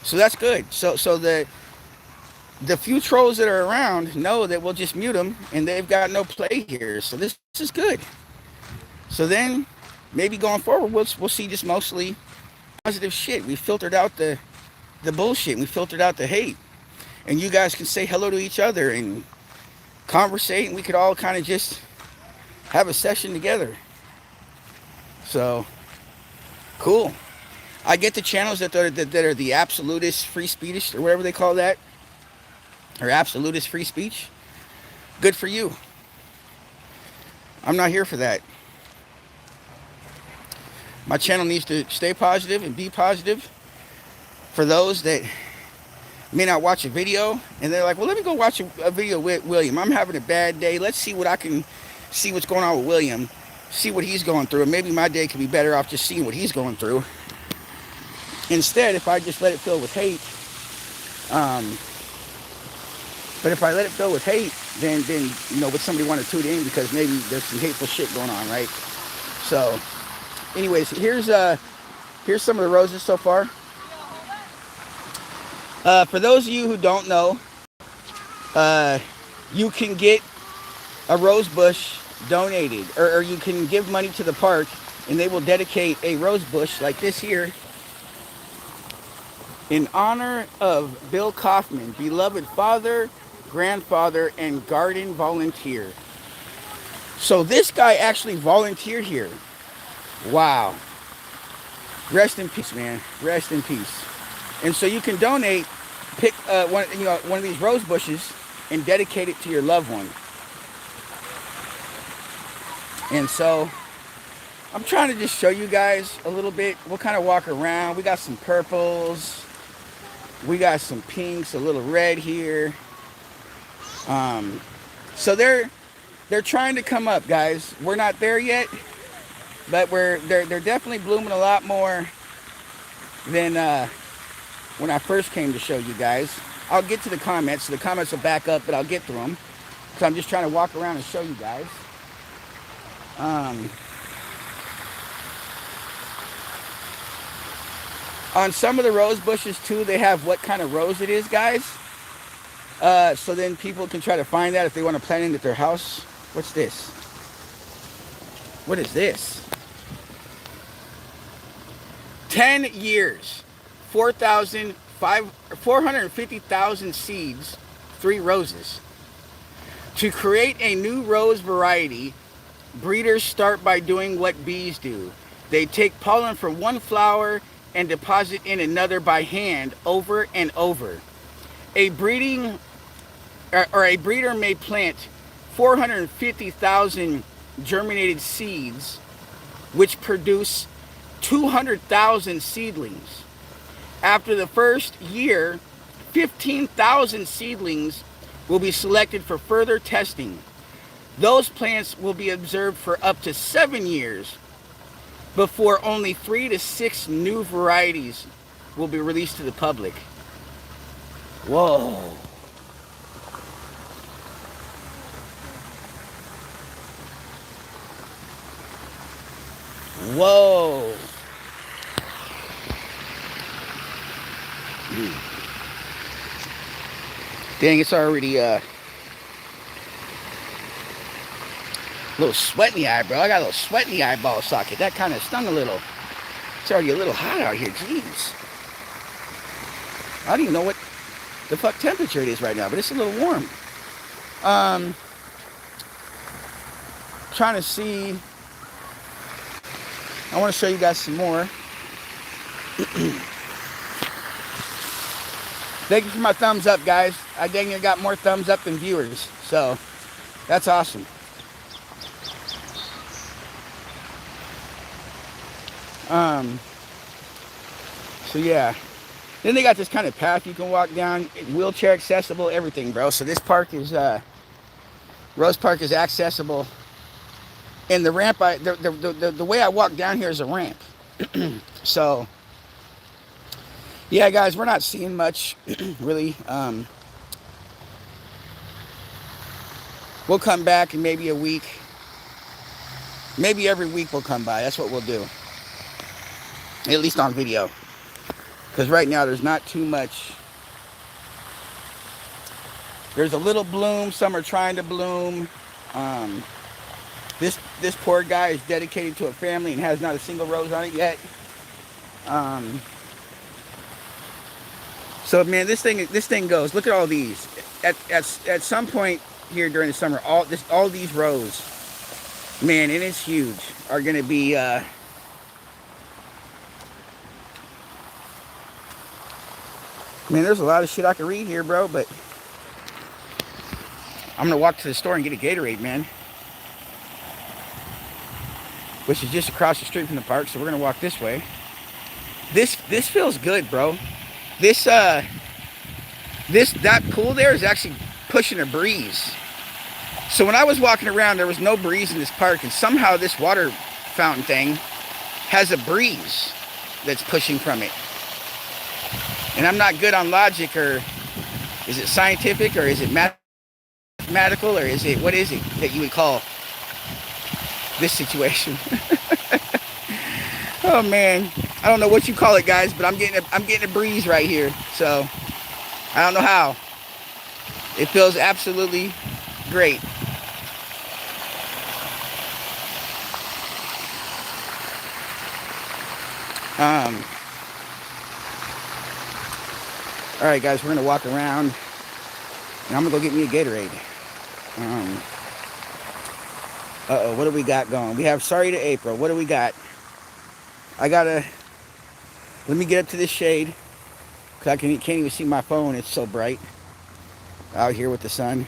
So that's good. So the few trolls that are around know that we'll just mute them, and they've got no play here. So this is good. So then maybe going forward, we'll see just mostly positive shit. We filtered out the bullshit. We filtered out the hate. And you guys can say hello to each other and conversate, and we could all kind of just have a session together. So, cool. I get the channels that are the absolutist free speech, or whatever they call that, or absolutist free speech. Good for you. I'm not here for that. My channel needs to stay positive and be positive. For those that may not watch a video and they're like, well, let me go watch a video with William. I'm having a bad day. Let's see what I can see what's going on with William. See what he's going through. And maybe my day could be better off just seeing what he's going through. Instead, if I just let it fill with hate, but if I let it fill with hate, then you know, would somebody want to tune in because maybe there's some hateful shit going on, right? So, anyways, here's some of the roses so far. For those of you who don't know, you can get a rose bush donated, or you can give money to the park, and they will dedicate a rose bush like this here in honor of Bill Kaufman, beloved father, grandfather, and garden volunteer. So this guy actually volunteered here. Wow. Rest in peace, man. Rest in peace. And so you can donate, pick one of these rose bushes and dedicate it to your loved one. And so I'm trying to just show you guys a little bit. We'll kind of walk around. We got some purples. We got some pinks, a little red here. So they're trying to come up, guys. We're not there yet, but they're definitely blooming a lot more than when I first came to show you guys. I'll get to the comments. So the comments will back up, but I'll get through them. So I'm just trying to walk around and show you guys. On some of the rose bushes too, they have what kind of rose it is, guys. So then people can try to find that if they want to plant it at their house. What's this? What is this? 10 years, 450,000 seeds, 3 roses. To create a new rose variety, breeders start by doing what bees do. They take pollen from one flower and deposit in another by hand over and over. A breeding or a breeder may plant 450,000 germinated seeds, which produce 200,000 seedlings. After the first year, 15,000 seedlings will be selected for further testing. Those plants will be observed for up to 7 years before only 3 to 6 new varieties will be released to the public. Whoa. Whoa. Dang, it's already a little sweat in the eye, bro. I got a little sweat in the eyeball socket. That kind of stung a little. It's already a little hot out here. Jeez. I don't even know what the fuck temperature it is right now, but it's a little warm. Trying to see. I want to show you guys some more. Thank you for my thumbs up, guys. I dang near got more thumbs up than viewers, so that's awesome. So yeah. Then they got this kind of path you can walk down, wheelchair accessible, everything, bro. So this park is Rose Park is accessible, and the ramp, the way I walk down here is a ramp. So yeah, guys, we're not seeing much really. We'll come back in maybe a week, maybe every week we'll come by. That's what we'll do, at least on video. Because right now there's not too much. There's a little bloom. Some are trying to bloom. This poor guy is dedicated to a family and has not a single rose on it yet. So man, this thing goes. Look at all these. At some point here during the summer, all these rows, man, and it's huge, are gonna be. Man, there's a lot of shit I could read here, bro, but I'm gonna walk to the store and get a Gatorade, man. Which is just across the street from the park, so we're gonna walk this way. This feels good, bro. That pool there is actually pushing a breeze. So when I was walking around, there was no breeze in this park, and somehow this water fountain thing has a breeze that's pushing from it. And I'm not good on logic, or is it scientific, or is it mathematical, or is it, what is it that you would call this situation? Oh man, I don't know what you call it, guys, but I'm getting a breeze right here. So I don't know how. It feels absolutely great. All right, guys, we're gonna walk around, and I'm gonna go get me a Gatorade. What do we got going? We have Sorry to April. What do we got? Let me get up to this shade, because I can't even see my phone. It's so bright out here with the sun.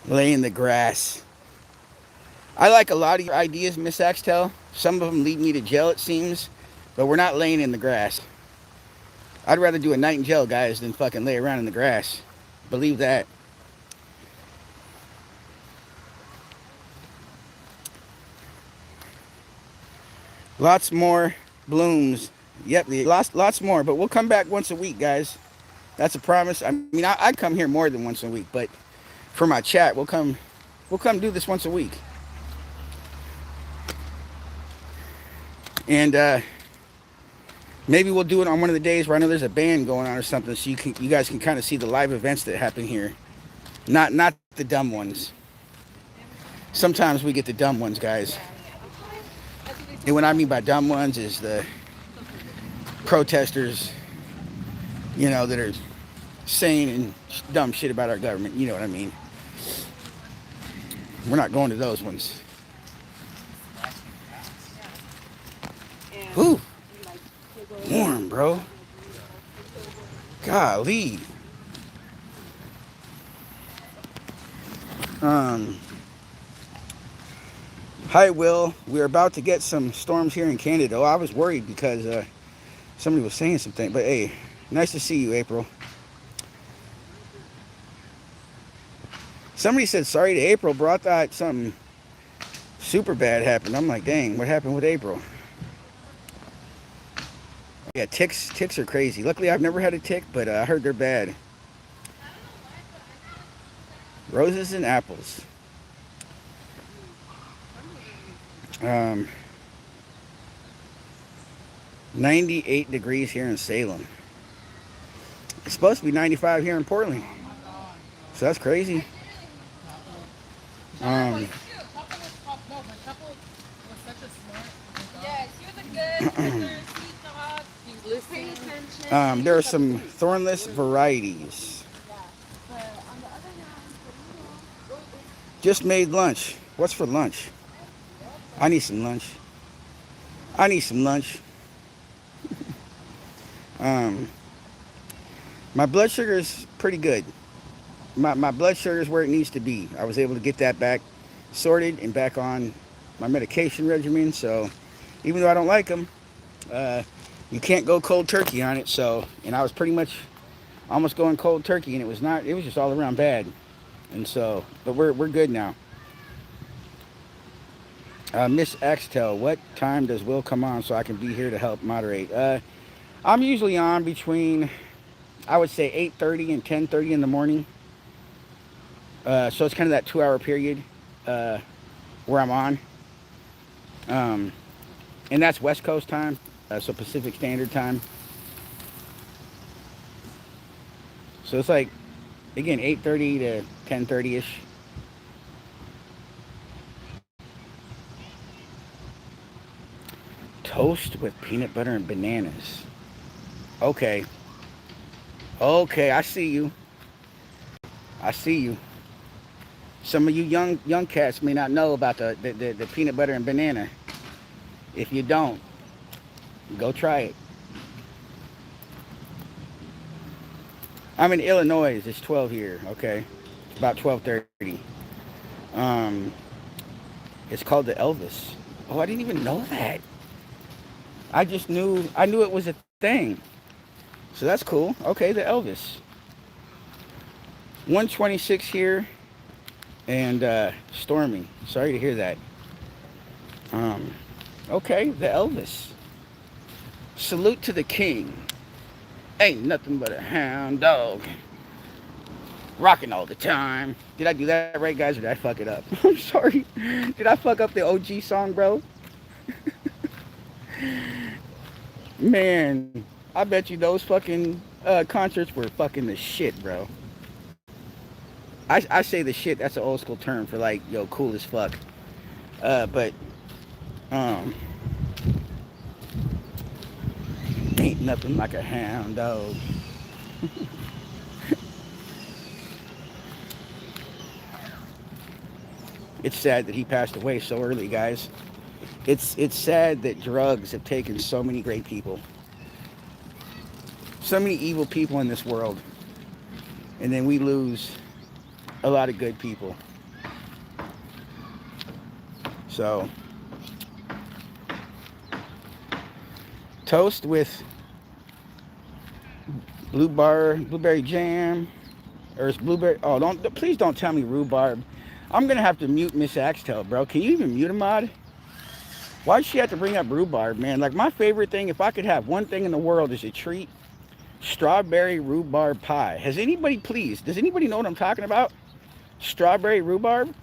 Lay in the grass. I like a lot of your ideas, Miss Axtel. Some of them lead me to jail, it seems. But we're not laying in the grass. I'd rather do a night in jail, guys, than fucking lay around in the grass. Believe that. Lots more blooms. Yep, lots more. But we'll come back once a week, guys. That's a promise. I mean, I come here more than once a week, but for my chat, we'll come do this once a week. And maybe we'll do it on one of the days where I know there's a band going on or something, so you guys can kind of see the live events that happen here. Not the dumb ones. Sometimes we get the dumb ones, guys. And what I mean by dumb ones is the protesters, that are saying and dumb shit about our government. You know what I mean? We're not going to those ones. Whew, warm, bro. Golly. Um, Hi, Will. We're about to get some storms here in Canada. Oh, I was worried because somebody was saying something. But hey, nice to see you, April. Somebody said sorry to April, bro. I thought something super bad happened. I'm like, dang, what happened with April? Yeah, ticks are crazy. Luckily, I've never had a tick, but I heard they're bad. Roses and apples. Um, 98 degrees here in Salem. It's supposed to be 95 here in Portland. So that's crazy. Um, there are some thornless varieties. Just made lunch. What's for lunch? I need some lunch. I need some lunch. Um, my blood sugar is pretty good. My blood sugar is where it needs to be. I was able to get that back sorted and back on my medication regimen. So even though I don't like them, you can't go cold turkey on it. So, and I was pretty much almost going cold turkey, and it was not. It was just all around bad. And so, but we're good now. Miss Axtel, what time does Will come on so I can be here to help moderate? I'm usually on between, I would say 8:30 and 10:30 in the morning. So it's kind of that 2 hour period where I'm on. Um, and that's West Coast time, so Pacific Standard Time. So it's like, again, 8:30 to 10:30-ish. Toast with peanut butter and bananas. Okay. Okay, I see you. I see you. Some of you young cats may not know about the peanut butter and banana. If you don't, go try it. I'm in Illinois. It's 12 here. Okay, it's about 12:30. Um, it's called the Elvis. Oh, I didn't even know that. I knew it was a thing. So that's cool. Okay, the Elvis. 126 here and stormy. Sorry to hear that. Um, okay, the Elvis. Salute to the king. Ain't nothing but a hound dog. Rocking all the time. Did I do that right, guys, or did I fuck it up? I'm sorry. Did I fuck up the OG song, bro? Man, I bet you those fucking concerts were fucking the shit, bro. I say the shit, that's an old school term for like, yo, cool as fuck. But, um, ain't nothing like a hound dog. It's sad that he passed away so early, guys. It's sad that drugs have taken so many great people. So many evil people in this world. And then we lose a lot of good people. So, toast with blueberry jam, or it's blueberry. Oh, please don't tell me rhubarb. I'm gonna have to mute Miss Axtel, bro. Can you even mute a mod? Why'd she have to bring up rhubarb, man? Like, my favorite thing, if I could have one thing in the world as a treat, strawberry rhubarb pie. Does anybody know what I'm talking about? Strawberry rhubarb?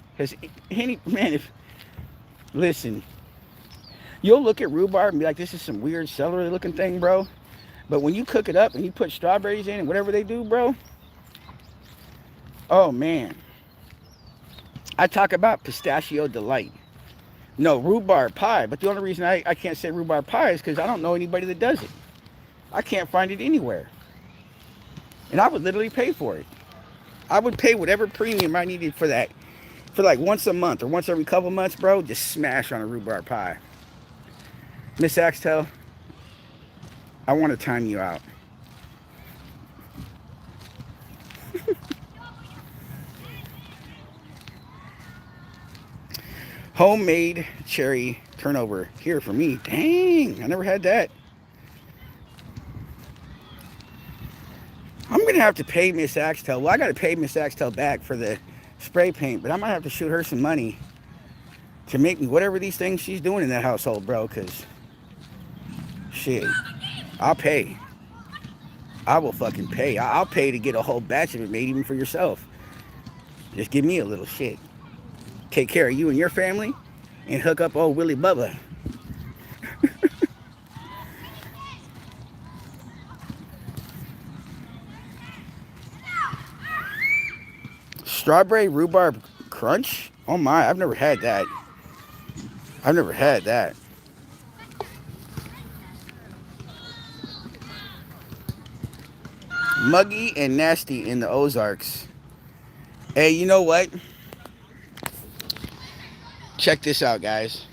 Listen, you'll look at rhubarb and be like, this is some weird celery looking thing, bro. But when you cook it up and you put strawberries in and whatever they do, bro, oh man. I talk about pistachio delight. No, rhubarb pie. But the only reason I can't say rhubarb pie is because I don't know anybody that does it. I can't find it anywhere. And I would literally pay for it. I would pay whatever premium I needed for that. For like once a month or once every couple months, bro, just smash on a rhubarb pie. Miss Axtell, I want to time you out. Homemade cherry turnover here for me. Dang, I never had that. I'm gonna have to pay Miss Axtell. Well, I gotta pay Miss Axtell back for the spray paint, but I might have to shoot her some money to make me whatever these things she's doing in that household, bro. Cause shit, I'll pay. I will fucking pay. I'll pay to get a whole batch of it made, even for yourself. Just give me a little shit. Take care of you and your family, and hook up old Willie Bubba. Strawberry rhubarb crunch? Oh my, I've never had that. I've never had that. Muggy and nasty in the Ozarks. Hey, you know what? Check this out, guys.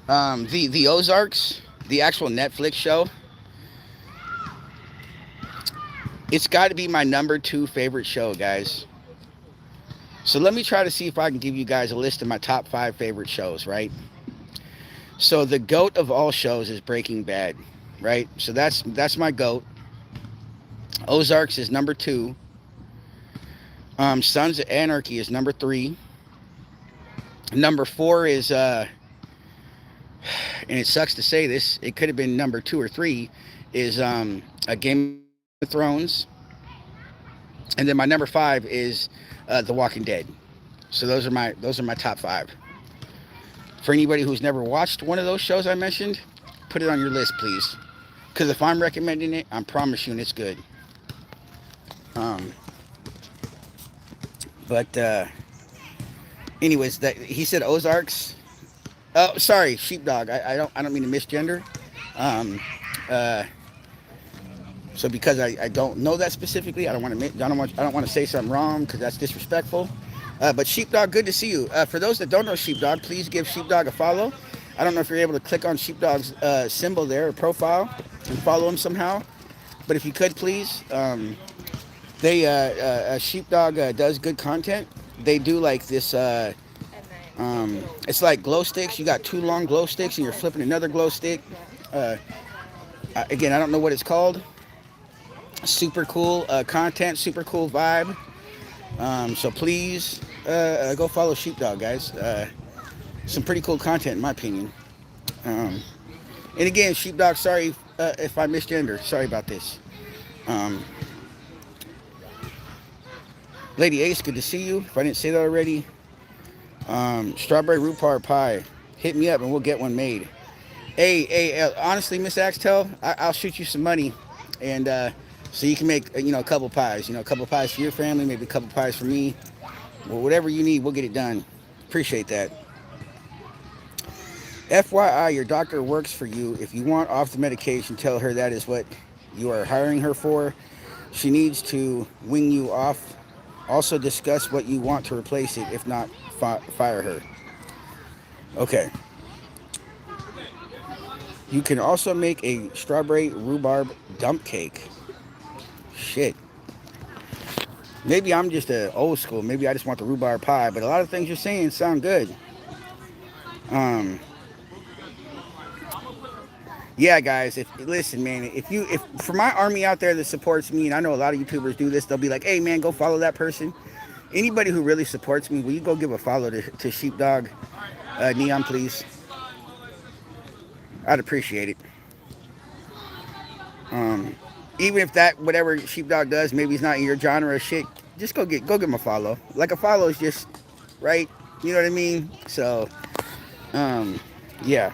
The Ozarks, the actual Netflix show, it's got to be my number 2 favorite show, guys. So let me try to see if I can give you guys a list of my top 5 favorite shows, right? So the GOAT of all shows is Breaking Bad, right? So that's my GOAT. Ozarks is number 2. Sons of Anarchy is number 3. Number 4 is and it sucks to say this, it could have been number 2 or 3, is a Game of Thrones. And then my number 5 is The Walking Dead. So those are my top 5. For anybody who's never watched one of those shows I mentioned, put it on your list, please. Because if I'm recommending it, I promise you it's good. But anyways, that he said Ozarks. Oh, sorry, Sheepdog. I don't mean to misgender. Um, uh, so because I don't know that specifically, I don't want to say something wrong because that's disrespectful. But Sheepdog, good to see you. For those that don't know Sheepdog, please give Sheepdog a follow. I don't know if you're able to click on Sheepdog's symbol there, or profile, and follow him somehow. But if you could, please. Sheepdog does good content. They do like this. It's like glow sticks. You got 2 long glow sticks, and you're flipping another glow stick. Again, I don't know what it's called. Super cool content, super cool vibe. So please go follow Sheepdog, guys. Some pretty cool content, in my opinion. And again, Sheepdog, sorry if I misgender. Sorry about this. Lady Ace, good to see you. If I didn't say that already. Strawberry rhubarb pie. Hit me up and we'll get one made. Hey, honestly, Miss Axtell, I'll shoot you some money, and so you can make a couple pies. A couple pies for your family, maybe a couple pies for me. Well, whatever you need, we'll get it done. Appreciate that. FYI, your doctor works for you. If you want off the medication, tell her that is what you are hiring her for. She needs to wing you off. Also discuss what you want to replace it. If not, fire her. Okay. You can also make a strawberry rhubarb dump cake. Shit. Maybe I'm just a old school. Maybe I just want the rhubarb pie. But a lot of things you're saying sound good. Yeah, guys. Listen, man. If for my army out there that supports me, and I know a lot of YouTubers do this, they'll be like, "Hey, man, go follow that person." Anybody who really supports me, will you go give a follow to Sheepdog Neon, please? I'd appreciate it. Even if that whatever Sheepdog does, maybe it's not in your genre of shit, just go give him a follow. Like a follow is just right. You know what I mean? So, yeah.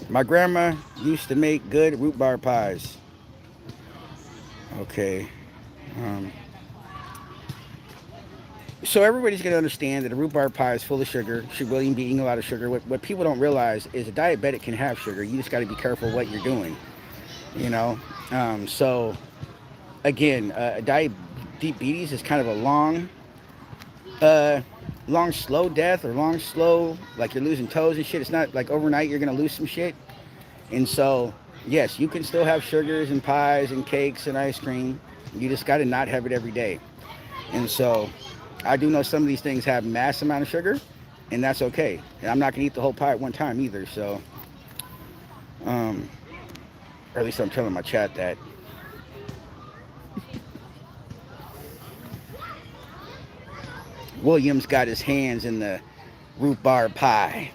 My grandma used to make good rhubarb pies. Okay. So everybody's going to understand that a rhubarb pie is full of sugar. Should William be eating a lot of sugar? What people don't realize is a diabetic can have sugar. You just got to be careful what you're doing. you know. So again, diabetes is kind of a uh, long slow death, or long slow, like you're losing toes and shit. It's not like overnight you're gonna lose some shit. And so, yes, you can still have sugars and pies and cakes and ice cream. You just got to not have it every day. And so, I do know some of these things have mass amount of sugar, and that's okay. And I'm not gonna eat the whole pie at one time either. So, um, or at least I'm telling my chat that. Williams got his hands in the root bar pie.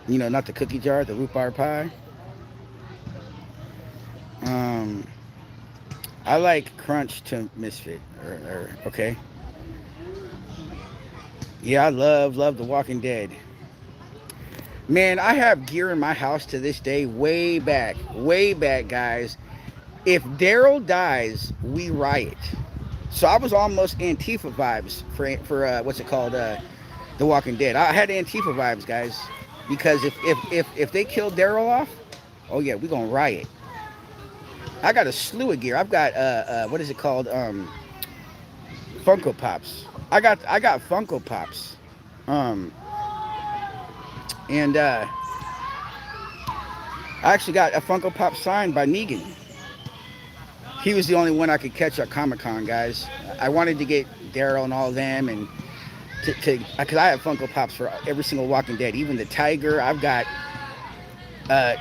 You know, not the cookie jar, the root bar pie. Um, I like Crunch to Misfit. Okay. Yeah, I love The Walking Dead. Man, I have gear in my house to this day, way back, guys. If Daryl dies, we riot. So I was almost Antifa vibes for what's it called, The Walking Dead. I had Antifa vibes, guys, because if they kill Daryl off, oh yeah, we gonna riot. I got a slew of gear. I've got what is it called, Funko Pops. I got Funko Pops, um, and I actually got a Funko Pop signed by Negan. He was the only one I could catch at Comic Con, guys. I wanted to get Daryl and all of them, and because I have Funko Pops for every single Walking Dead, even the Tiger. I've got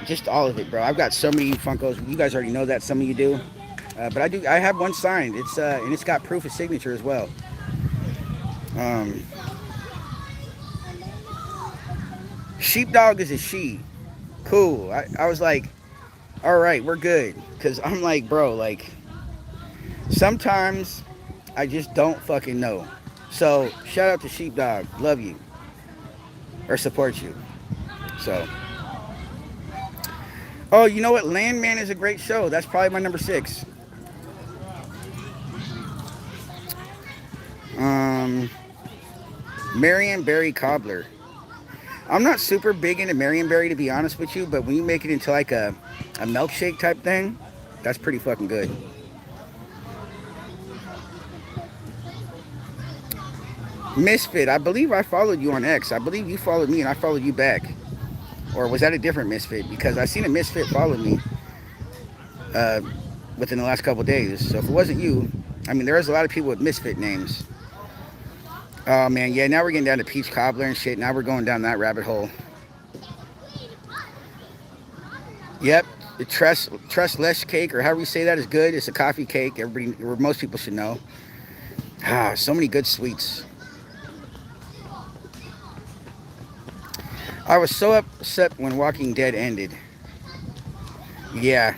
just all of it, bro. I've got so many Funkos. You guys already know that. Some of you do, but I do. I have one signed. It's and it's got proof of signature as well. Um, Sheepdog is a she. Cool. I was like, all right, we're good. Because I'm like, bro, like, sometimes I just don't fucking know. So, shout out to Sheepdog. Love you. Or support you. So. Oh, you know what? Landman is a great show. That's probably my number 6. Um, Marion Berry Cobbler. I'm not super big into Marionberry, to be honest with you, but when you make it into like a milkshake type thing, that's pretty fucking good. Misfit, I believe I followed you on X. I believe you followed me and I followed you back. Or was that a different Misfit? Because I seen a Misfit follow me uh, within the last couple days. So if it wasn't you, I mean, there's a lot of people with Misfit names. Oh man, yeah, now we're getting down to peach cobbler and shit. Now we're going down that rabbit hole. Yep, the Tress cake, or however you say that, is good. It's a coffee cake. Everybody, or most people should know. Ah, so many good sweets. I was so upset when Walking Dead ended. Yeah.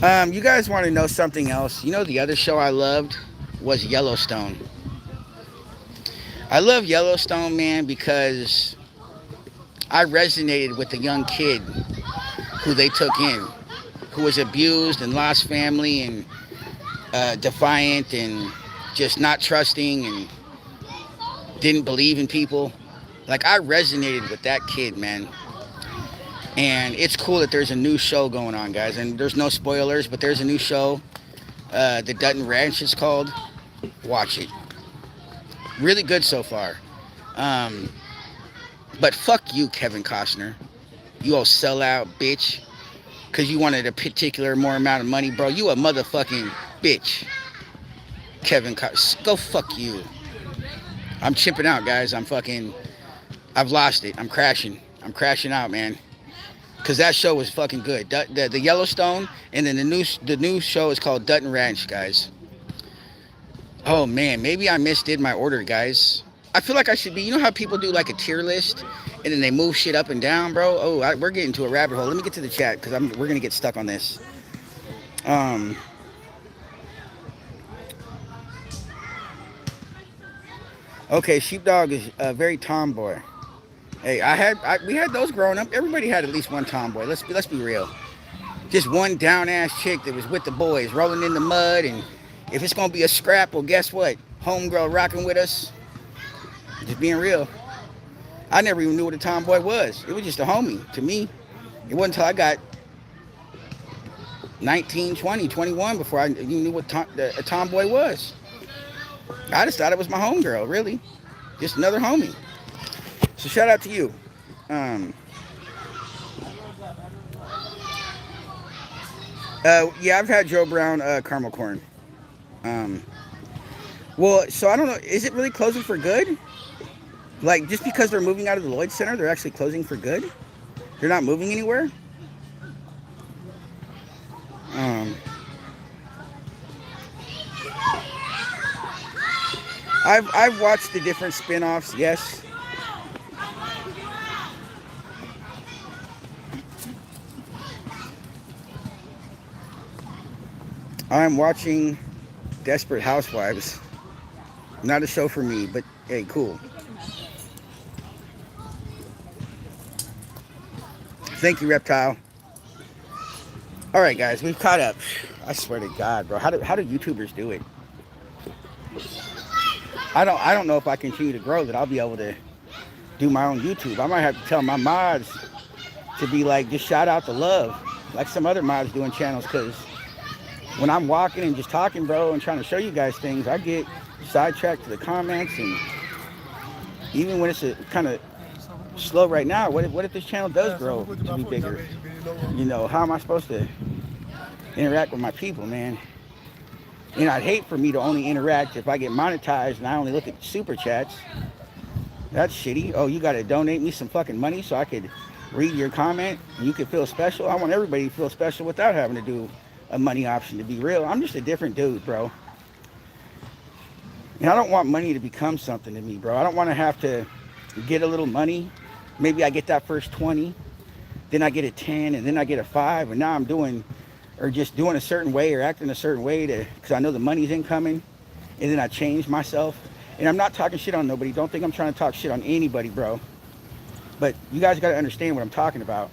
You guys want to know something else? You know, the other show I loved was Yellowstone. I love Yellowstone, man, because I resonated with the young kid who they took in, who was abused and lost family and defiant and just not trusting and didn't believe in people. Like, I resonated with that kid, man. And it's cool that there's a new show going on, guys. And there's no spoilers, but there's a new show. The Dutton Ranch is called. Watch it. Really good so far. But fuck you, Kevin Costner. You old sellout bitch. Because you wanted a particular more amount of money, bro. You a motherfucking bitch. Kevin Costner. Go fuck you. I'm chipping out, guys. I've lost it. I'm crashing. I'm crashing out, man. Because that show was fucking good. The Yellowstone, and then the new show is called Dutton Ranch, guys. Oh man, maybe I misdid my order, guys. I feel like I should be. You know how people do like a tier list, and then they move shit up and down, bro. Oh, we're getting to a rabbit hole. Let me get to the chat because we're gonna get stuck on this. Okay, Sheepdog is a very tomboy. Hey, we had those growing up. Everybody had at least one tomboy. Let's be real. Just one down ass chick that was with the boys, rolling in the mud, and if it's gonna be a scrap, well, guess what? Homegirl rocking with us. Just being real. I never even knew what a tomboy was. It was just a homie to me. It wasn't until I got 19, 20, 21 before I even knew what a tomboy was. I just thought it was my homegirl, really. Just another homie. So shout out to you. Um, yeah, I've had Joe Brown caramel corn. Um, well, so I don't know. Is it really closing for good? Like, just because they're moving out of the Lloyd Center, they're actually closing for good? They're not moving anywhere? Um, I've watched the different spin-offs, yes. I'm watching Desperate Housewives. Not a show for me, but hey, cool. Thank you, Reptile. All right, guys, we've caught up. I swear to God, bro. How do YouTubers do it? I don't know if I continue to grow that I'll be able to do my own YouTube. I might have to tell my mods to be like, just shout out the love, like some other mods doing channels, because when I'm walking and just talking, bro, and trying to show you guys things, I get sidetracked to the comments, and even when it's a kind of slow right now, what if this channel does grow to be bigger? You know, how am I supposed to interact with my people, man? You know, I'd hate for me to only interact if I get monetized and I only look at super chats. That's shitty. Oh, you gotta donate me some fucking money so I could read your comment and you could feel special. I want everybody to feel special without having to do a money option, to be real. I'm just a different dude, bro. And I don't want money to become something to me, bro. I don't want to have to get a little money. Maybe I get that first 20, then I get a 10, and then I get a 5, and now I'm doing, or just doing a certain way or acting a certain way because I know the money's incoming, and then I change myself. And I'm not talking shit on nobody. Don't think I'm trying to talk shit on anybody, bro. But you guys got to understand what I'm talking about,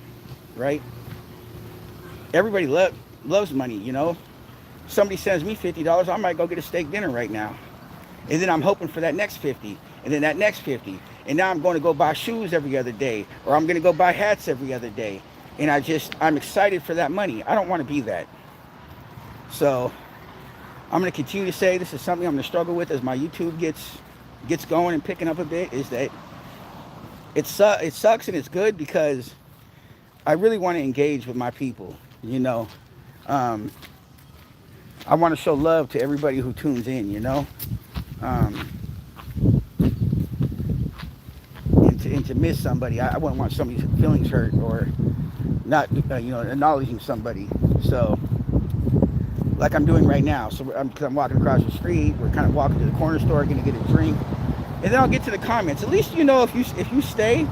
right? Everybody loves money, you know? Somebody sends me $50, I might go get a steak dinner right now. And then I'm hoping for that next 50, and then that next 50. And now I'm going to go buy shoes every other day, or I'm going to go buy hats every other day. And I'm excited for that money. I don't want to be that. So I'm going to continue to say this is something I'm going to struggle with as my YouTube gets going and picking up a bit, is that it sucks and it's good because I really want to engage with my people, you know. I want to show love to everybody who tunes in, you know. And to miss somebody, I wouldn't want somebody's feelings hurt or not, acknowledging somebody. So, like I'm doing right now. So I'm walking across the street. We're kind of walking to the corner store, going to get a drink, and then I'll get to the comments. At least you know if you stay,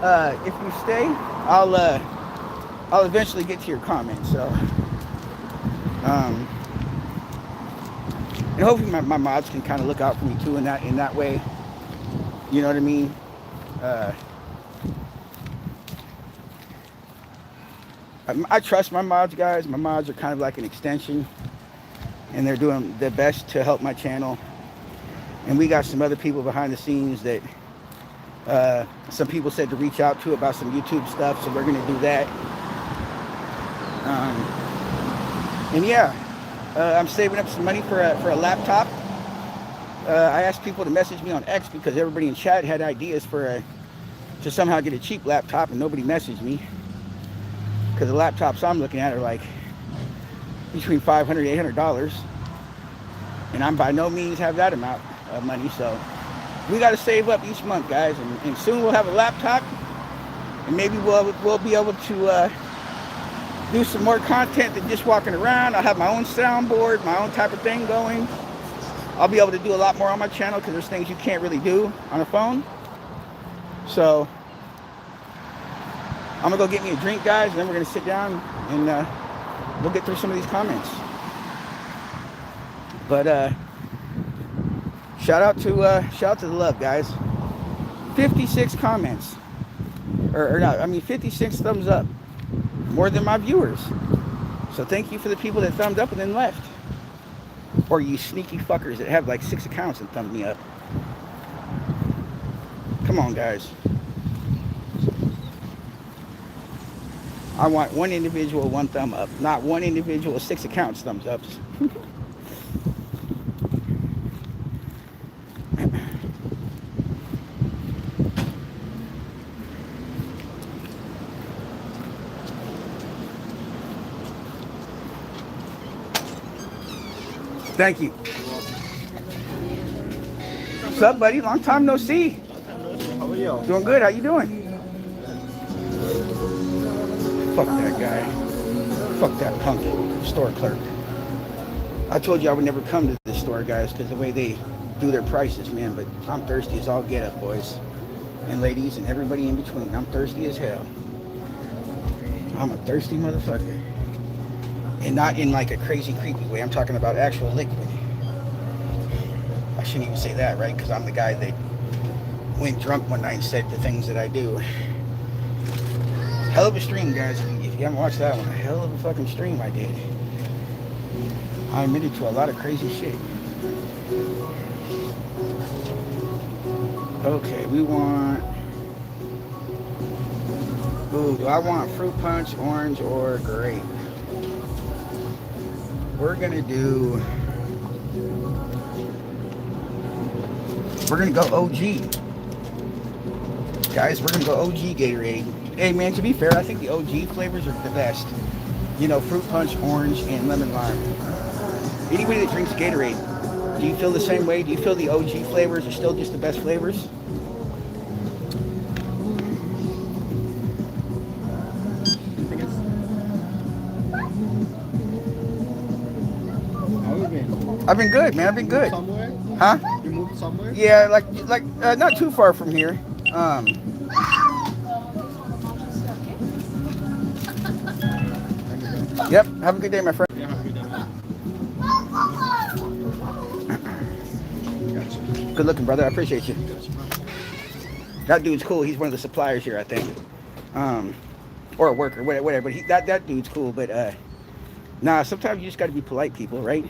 I'll eventually get to your comments. So, and hopefully my mods can kind of look out for me too in that way. You know what I mean? I trust my mods, guys. My mods are kind of like an extension, and they're doing their best to help my channel. And we got some other people behind the scenes that some people said to reach out to about some YouTube stuff, so we're going to do that. And yeah, I'm saving up some money for a laptop. I asked people to message me on X because everybody in chat had ideas to somehow get a cheap laptop, and nobody messaged me. Because the laptops I'm looking at are like between $500 and $800, and I'm by no means have that amount of money. So we got to save up each month, guys, and soon we'll have a laptop, and maybe we'll be able to do some more content than just walking around. I'll have my own soundboard, my own type of thing going. I'll be able to do a lot more on my channel because there's things you can't really do on a phone. So I'm gonna go get me a drink, guys, and then we're gonna sit down and we'll get through some of these comments. But shout out to the love, guys. 56 comments, or not? I mean, 56 thumbs up, more than my viewers. So thank you for the people that thumbed up and then left, or you sneaky fuckers that have like 6 accounts and thumbed me up. Come on, guys. I want one individual, one thumb up. Not one individual, 6 accounts, thumbs ups. Thank you. What's up, buddy? Long time no see. How are you? Doing good. How you doing? Fuck that guy. Fuck that punk store clerk. I told you I would never come to this store, guys, because the way they do their prices, man. But I'm thirsty as all get up, boys and ladies and everybody in between. I'm thirsty as hell. I'm a thirsty motherfucker. And not in like a crazy, creepy way. I'm talking about actual liquid. I shouldn't even say that, right? Because I'm the guy that went drunk one night and said the things that I do. Hell of a stream, guys. If you haven't watched that one, a hell of a fucking stream I did. I admitted to a lot of crazy shit. Okay, we want... Ooh, do I want fruit punch, orange, or grape? We're gonna do... We're gonna go OG. Guys, we're gonna go OG Gatorade. Hey man, to be fair, I think the OG flavors are the best. You know, fruit punch, orange, and lemon lime. Anybody that drinks Gatorade, do you feel the same way? Do you feel the OG flavors are still just the best flavors? I've been good, man. I've been good. Somewhere? Huh? You moved somewhere? Yeah, like not too far from here. Yep. Have a good day, my friend. Yeah, have a good day. Gotcha. Good looking, brother. I appreciate you. Gotcha, bro. That dude's cool. He's one of the suppliers here, I think. Or a worker, whatever. But that dude's cool. But nah, sometimes you just got to be polite, people, right?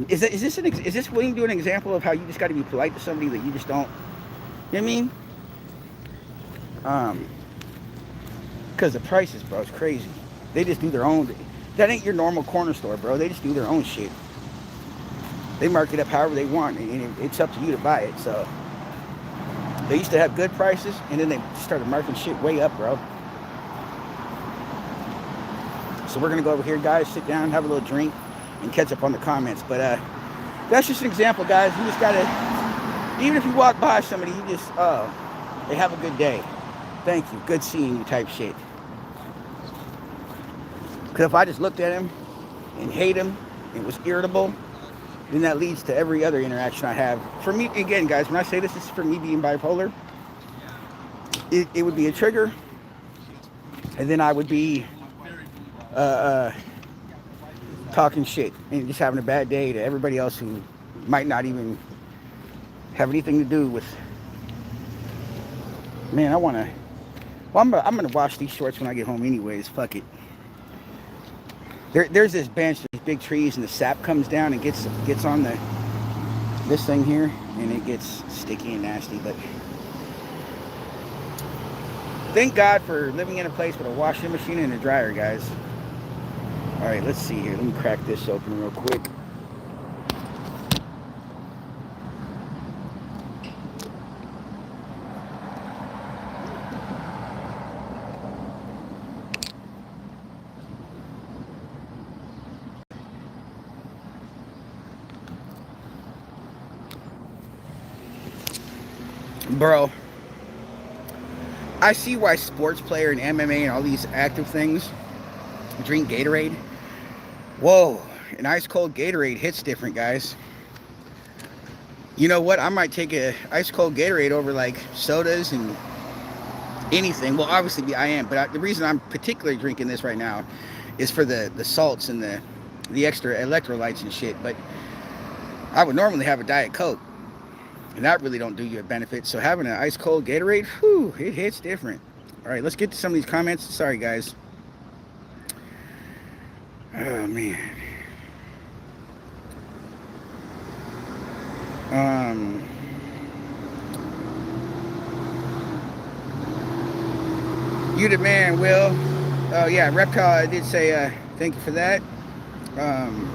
Is this William doing an example of how you just got to be polite to somebody that you just don't? You know what I mean? Because the prices, bro, it's crazy. They just do their own. That ain't your normal corner store, bro. They just do their own shit. They mark it up however they want, and it's up to you to buy it. So they used to have good prices, and then they started marking shit way up, bro. So we're gonna go over here, guys, sit down, have a little drink, and catch up on the comments. But that's just an example, guys. You just gotta, even if you walk by somebody, you just, they have a good day. Thank you, good seeing you type shit. Because if I just looked at him and hate him and was irritable, then that leads to every other interaction I have. For me, again, guys, when I say this is for me being bipolar, it would be a trigger, and then I would be talking shit and just having a bad day to everybody else who might not even have anything to do with. Man, I want to. Well, I'm gonna wash these shorts when I get home, anyways. Fuck it. There's this bench, there's big trees, and the sap comes down and gets on this thing here, and it gets sticky and nasty. But thank God for living in a place with a washing machine and a dryer, guys. All right, let's see here. Let me crack this open real quick. Bro, I see why sports player and MMA and all these active things drink Gatorade. Whoa, an ice cold Gatorade hits different, guys. You know what? I might take a ice cold Gatorade over like sodas and anything. Well, obviously I am, but the reason I'm particularly drinking this right now is for the salts and the extra electrolytes and shit. But I would normally have a Diet Coke, and that really don't do you a benefit. So having an ice cold Gatorade, whew, it hits different. All right, let's get to some of these comments. Sorry, guys. Oh, man. You the man, Will. Oh yeah, Reptile. I did say thank you for that. Um,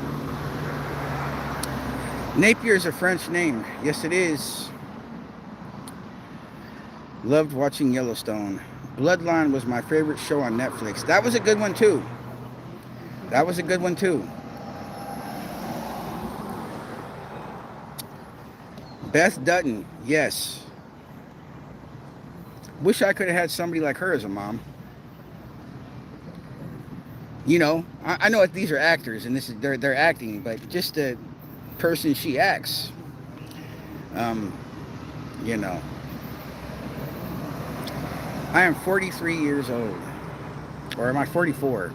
Napier is a French name. Yes, it is. Loved watching Yellowstone. Bloodline was my favorite show on Netflix. That was a good one too. That was a good one too. Beth Dutton. Yes. Wish I could have had somebody like her as a mom. You know, I know that these are actors and this is they're acting, but just the person she acts. Um, you know, I am 43 years old, or am I 44?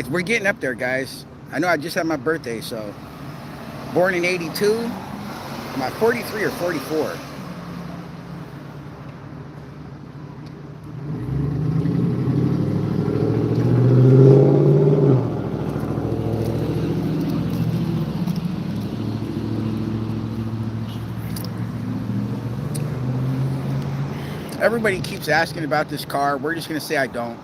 We're getting up there, guys. I know I just had my birthday, so born in '82. Am I 43 or 44? Everybody keeps asking about this car. We're just gonna say I don't.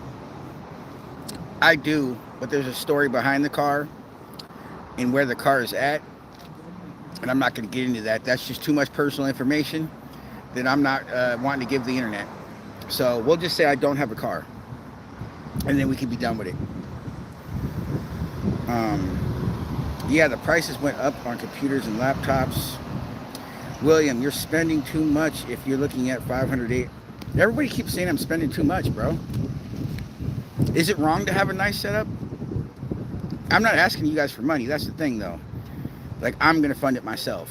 I do, but there's a story behind the car and where the car is at, and I'm not gonna get into that. That's just too much personal information that I'm not wanting to give the internet. So we'll just say I don't have a car, and then we can be done with it. Yeah, the prices went up on computers and laptops. William, you're spending too much if you're looking at 508. Everybody keeps saying I'm spending too much, bro. Is it wrong to have a nice setup? I'm not asking you guys for money. That's the thing, though. Like, I'm gonna fund it myself.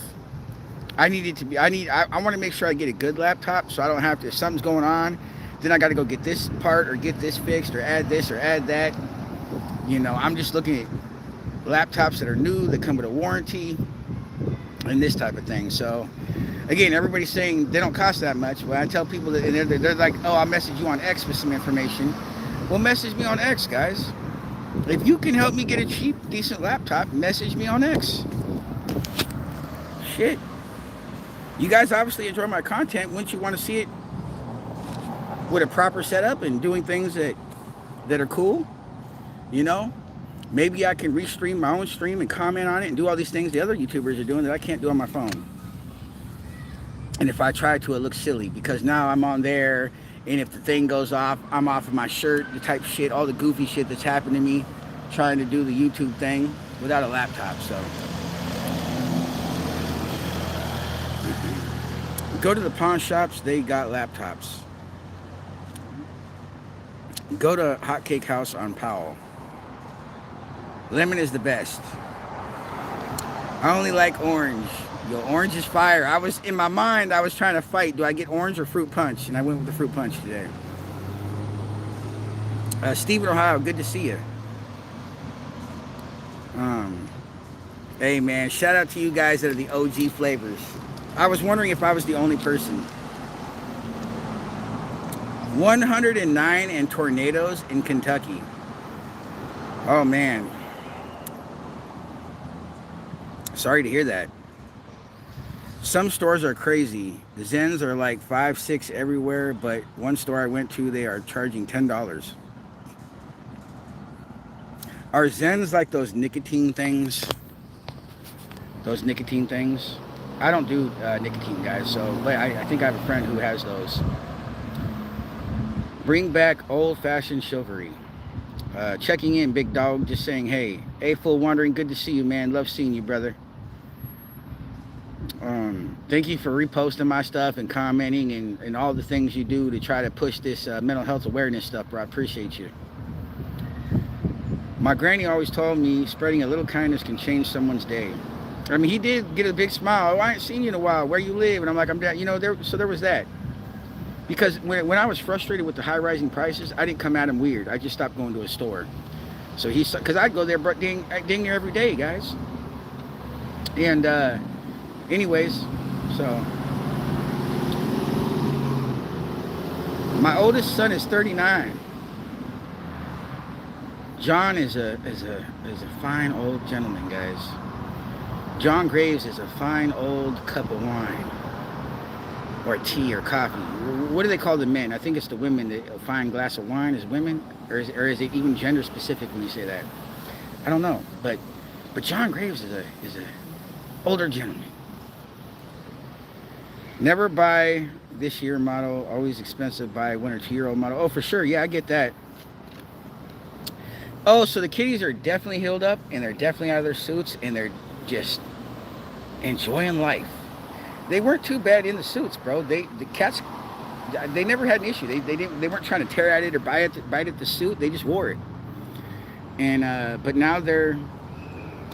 I need it to be. I want to make sure I get a good laptop, so I don't have to. If something's going on, then I got to go get this part or get this fixed or add this or add that. You know, I'm just looking at laptops that are new, that come with a warranty, and this type of thing. So, again, everybody's saying they don't cost that much. Well, I tell people that they're like, oh, I'll message you on X with some information. Well, message me on X, guys. If you can help me get a cheap, decent laptop, message me on X. Shit. You guys obviously enjoy my content. Wouldn't you want to see it with a proper setup and doing things that are cool? You know? Maybe I can restream my own stream and comment on it and do all these things the other YouTubers are doing that I can't do on my phone. And if I try to, it looks silly because now I'm on there, and if the thing goes off, I'm off of my shirt, the type of shit, all the goofy shit that's happened to me trying to do the YouTube thing without a laptop. So go to the pawn shops, they got laptops. Go to Hotcake House on Powell. Lemon is the best. I only like orange. Yo, orange is fire. In my mind, I was trying to fight. Do I get orange or fruit punch? And I went with the fruit punch today. Steve in Ohio, good to see you. Hey man, shout out to you guys that are the OG flavors. I was wondering if I was the only person. 109 and tornadoes in Kentucky. Oh man. Sorry to hear that. Some stores are crazy. The Zens are like 5, 6 everywhere, but one store I went to, they are charging $10. Are Zens like those nicotine things? Those nicotine things? I don't do nicotine, guys, so but I think I have a friend who has those. Bring back old-fashioned chivalry. Checking in, big dog, just saying, hey. Hey, Full Wandering, good to see you, man. Love seeing you, brother. Thank you for reposting my stuff and commenting and all the things you do to try to push this mental health awareness stuff, bro. I appreciate you. My granny always told me spreading a little kindness can change someone's day. I mean, he did get a big smile. Oh, I ain't seen you in a while. Where you live? And I'm like, I'm down. You know, so there was that. Because when I was frustrated with the high rising prices, I didn't come at him weird. I just stopped going to a store. So because I'd go there dang near every day, guys. And anyways, so my oldest son is 39. John is a fine old gentleman, guys. John Graves is a fine old cup of wine. or tea or coffee. What do they call the men? I think it's the women that a fine glass of wine is women, or is it even gender specific when you say that? I don't know, but John Graves is a older gentleman. Never buy this year model, always expensive. Buy 1 or 2 year old model. Oh, for sure, yeah, I get that. Oh, so the kitties are definitely healed up and they're definitely out of their suits and they're just enjoying life. They weren't too bad in the suits, bro. The cats, they never had an issue. They weren't trying to tear at it or bite at the suit. They just wore it. And but now they're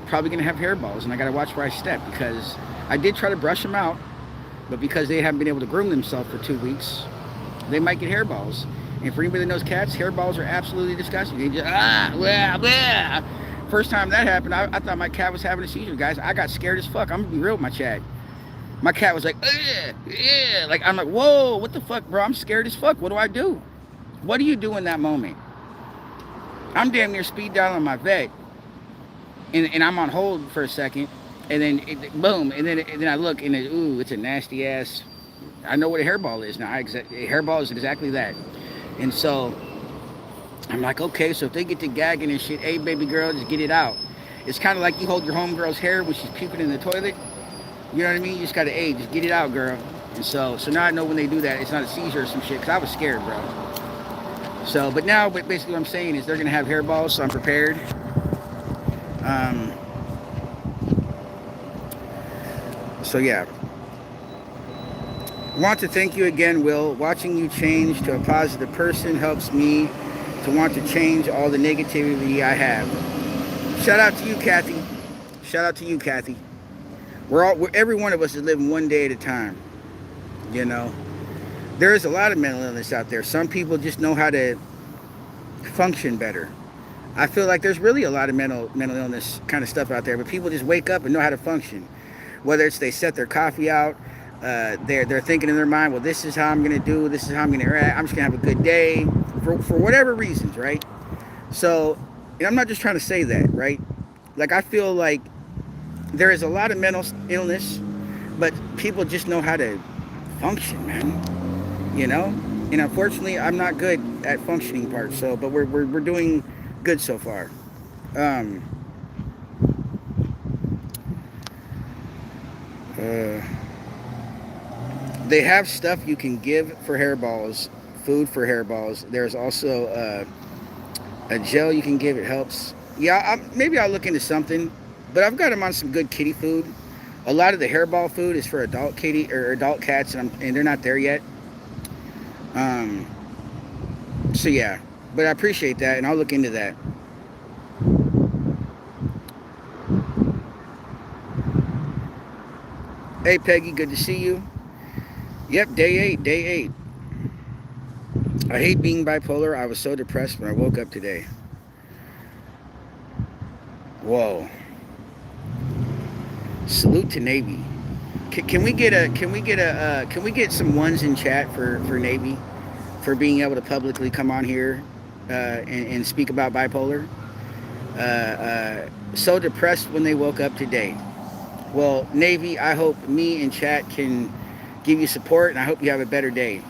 probably gonna have hairballs, and I gotta watch where I step because I did try to brush them out, but because they haven't been able to groom themselves for 2 weeks, they might get hairballs. And for anybody that knows cats, hairballs are absolutely disgusting. They just blah blah. First time that happened, I thought my cat was having a seizure, guys. I got scared as fuck. I'm gonna be real with my chat. My cat was like, ugh. Like I'm like, whoa, what the fuck, bro? I'm scared as fuck. What do I do? What do you do in that moment? I'm damn near speed dialing my vet, and I'm on hold for a second, and then boom, and then I look and ooh, it's a nasty ass. I know what a hairball is now. A hairball is exactly that, and so I'm like, okay, so if they get to gagging and shit, hey baby girl, just get it out. It's kind of like you hold your homegirl's hair when she's puking in the toilet. You know what I mean? You just gotta, hey, just get it out, girl. And so now I know when they do that, it's not a seizure or some shit, because I was scared, bro. So, but now, basically what I'm saying is they're gonna have hairballs, so I'm prepared. Um, so yeah. Want to thank you again, Will. Watching you change to a positive person helps me to want to change all the negativity I have. Shout out to you, Kathy. Shout out to you, Kathy. Every one of us is living one day at a time. You know, there is a lot of mental illness out there. Some people just know how to function better. I feel like there's really a lot of mental illness kind of stuff out there, but people just wake up and know how to function. Whether it's they set their coffee out, they're thinking in their mind, well, this is how I'm gonna do, this is how I'm gonna react. I'm just gonna have a good day for whatever reasons, right? So, and I'm not just trying to say that, right? Like I feel like there is a lot of mental illness, but people just know how to function, man. You know, and unfortunately, I'm not good at functioning parts. So, but we're doing good so far. Um, uh, they have stuff you can give for hairballs, food for hairballs. There's also a gel you can give. It helps. Yeah, maybe I'll look into something. But I've got them on some good kitty food. A lot of the hairball food is for adult kitty or adult cats, and they're not there yet. So yeah, but I appreciate that, and I'll look into that. Hey Peggy, good to see you. Yep, day 8, day 8. I hate being bipolar. I was so depressed when I woke up today. Whoa. Salute to Navy. Can we get some ones in chat for Navy for being able to publicly come on here and speak about bipolar? So depressed when they woke up today. Well, Navy, I hope me and chat can give you support, and I hope you have a better day.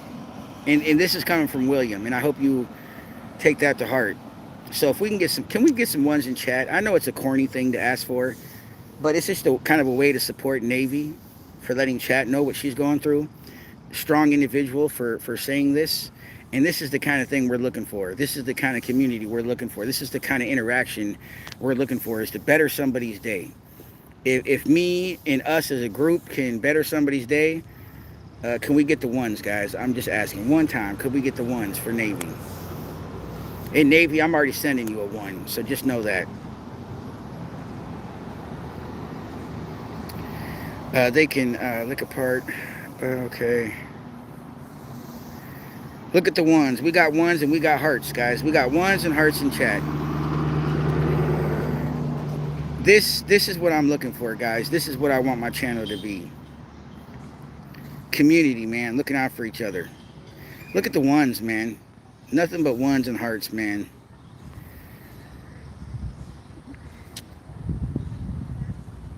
And this is coming from William, and I hope you take that to heart. So if we can we get some ones in chat? I know it's a corny thing to ask for, but it's just kind of a way to support Navy for letting chat know what she's going through. Strong individual for saying this. And this is the kind of thing we're looking for. This is the kind of community we're looking for. This is the kind of interaction we're looking for, is to better somebody's day. If me and us as a group can better somebody's day, can we get the ones, guys? I'm just asking. One time, could we get the ones for Navy? In Navy, I'm already sending you a 1, so just know that. They can look apart. Okay. Look at the ones. We got ones and we got hearts, guys. We got ones and hearts in chat. This is what I'm looking for, guys. This is what I want my channel to be. Community, man. Looking out for each other. Look at the ones, man. Nothing but ones and hearts, man.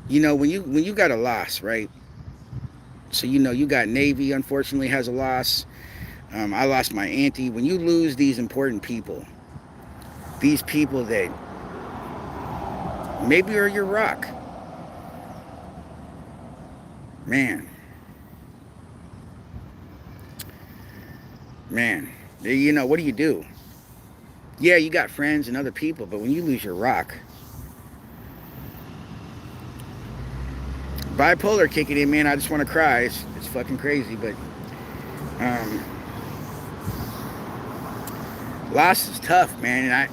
You know, when you got a loss, right? So you got Navy. Unfortunately, has a loss. I lost my auntie. When you lose these important people, these people that maybe are your rock, man, man. What do you do? Yeah, you got friends and other people, but when you lose your rock, bipolar kicking in, man. I just want to cry. It's fucking crazy, but um, loss is tough, man.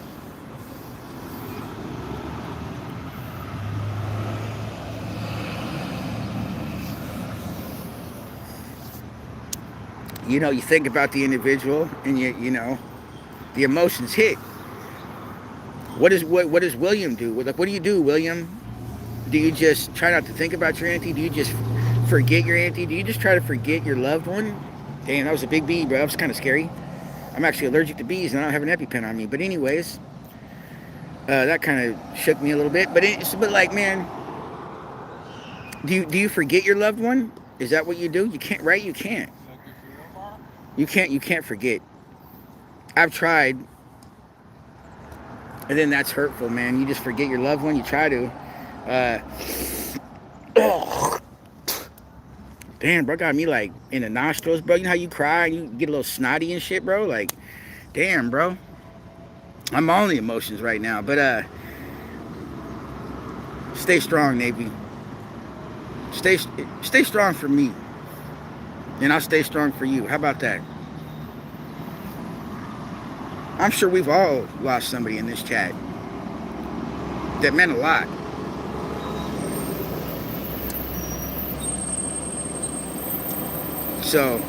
And you think about the individual, and the emotions hit. What does William do? Like, what do you do, William? Do you just try not to think about your auntie? Do you just forget your auntie? Do you just try to forget your loved one? Damn, that was a big bee, bro. That was kind of scary. I'm actually allergic to bees, and I don't have an EpiPen on me. But anyways, that kind of shook me a little bit. But like, man, do you forget your loved one? Is that what you do? You can't, right? You can't. You can't forget. I've tried, and then that's hurtful, man. You just forget your loved one. You try to. Uh, oh, damn, bro, got me like in the nostrils, bro. You know how you cry and you get a little snotty and shit, bro? Like, damn, bro. I'm all the emotions right now, but stay strong, Navy. Stay stay strong for me, and I'll stay strong for you. How about that? I'm sure we've all lost somebody in this chat that meant a lot. So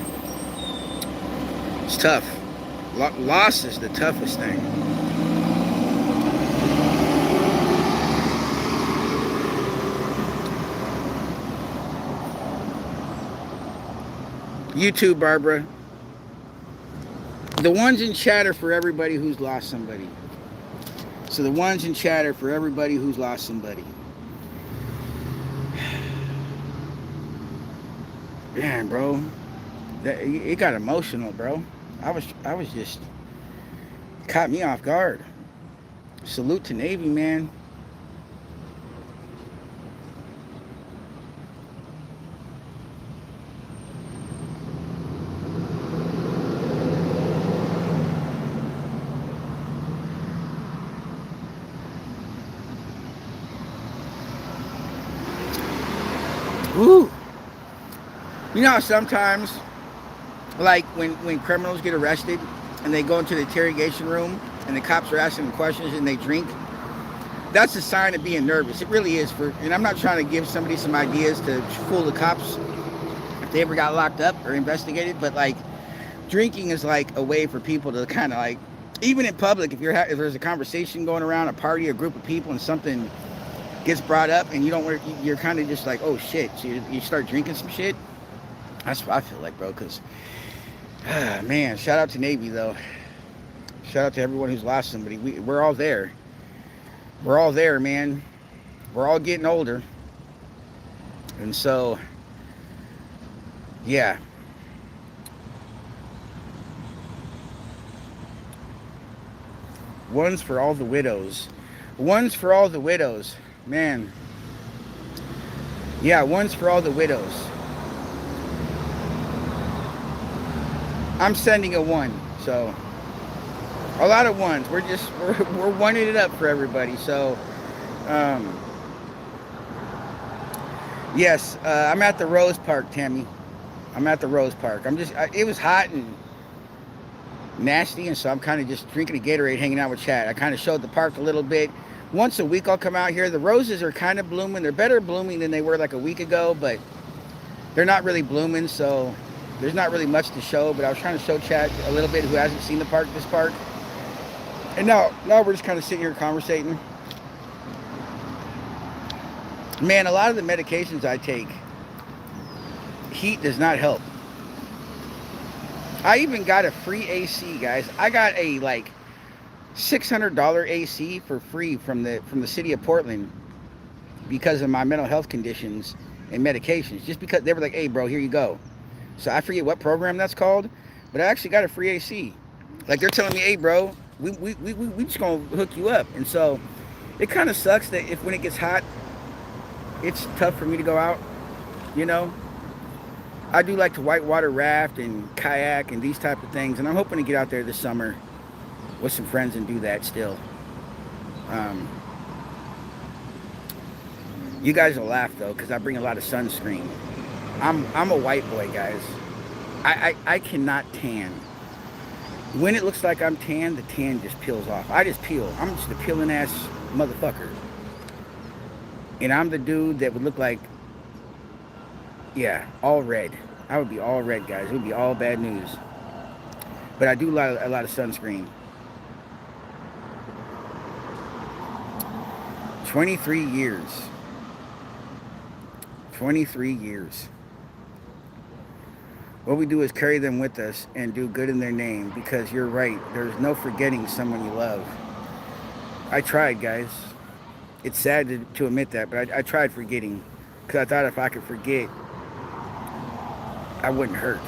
it's tough. Loss is the toughest thing. You too, Barbara. The ones in chat are for everybody who's lost somebody. So the ones in chat are for everybody who's lost somebody. Damn, bro. It got emotional, bro. I was just caught me off guard. Salute to Navy, man. Ooh. You know how sometimes, like when criminals get arrested and they go into the interrogation room and the cops are asking them questions and they drink, that's a sign of being nervous. It really is. And I'm not trying to give somebody some ideas to fool the cops if they ever got locked up or investigated, but like drinking is like a way for people to kind of like, even in public, if there's a conversation going around, a party, a group of people, and something gets brought up and you're kind of just like, oh shit, so you start drinking some shit. That's what I feel like, bro. Because man, shout out to Navy though. Shout out to everyone who's lost somebody. We're all there. We're all there, man. We're all getting older, and so yeah. One's for all the widows. One's for all the widows. Man. Yeah, one's for all the widows. I'm sending a one, so a lot of ones. We're oneing it up for everybody. So, yes, I'm at the Rose Park, Tammy. I'm at the Rose Park. It was hot and nasty, and so I'm kind of just drinking a Gatorade, hanging out with Chad. I kind of showed the park a little bit. Once a week I'll come out here. The roses are kind of blooming. They're better blooming than they were like a week ago, but they're not really blooming, so there's not really much to show. But I was trying to show Chad a little bit who hasn't seen this park. And now we're just kind of sitting here conversating. Man, a lot of the medications I take, heat does not help. I even got a free AC, guys. I got a like $600 AC for free from the city of Portland because of my mental health conditions, and medications just because they were like, hey, bro, here you go. So I forget what program that's called, but I actually got a free AC. Like they're telling me, hey, bro, we just gonna hook you up. And so it kind of sucks that if when it gets hot, it's tough for me to go out. You know, I do like to whitewater raft and kayak and these type of things, and I'm hoping to get out there this summer with some friends and do that still. Um, you guys will laugh though, because I bring a lot of sunscreen. I'm a white boy, guys. I cannot tan. When it looks like I'm tan, the tan just peels off. I just peel. I'm just a peeling ass motherfucker. And I'm the dude that would look like, yeah, all red. I would be all red, guys. It would be all bad news. But I do a lot of sunscreen. 23 years. 23 years. What we do is carry them with us and do good in their name, because you're right. There's no forgetting someone you love. I tried, guys. It's sad to admit that, but I tried forgetting, because I thought if I could forget, I wouldn't hurt.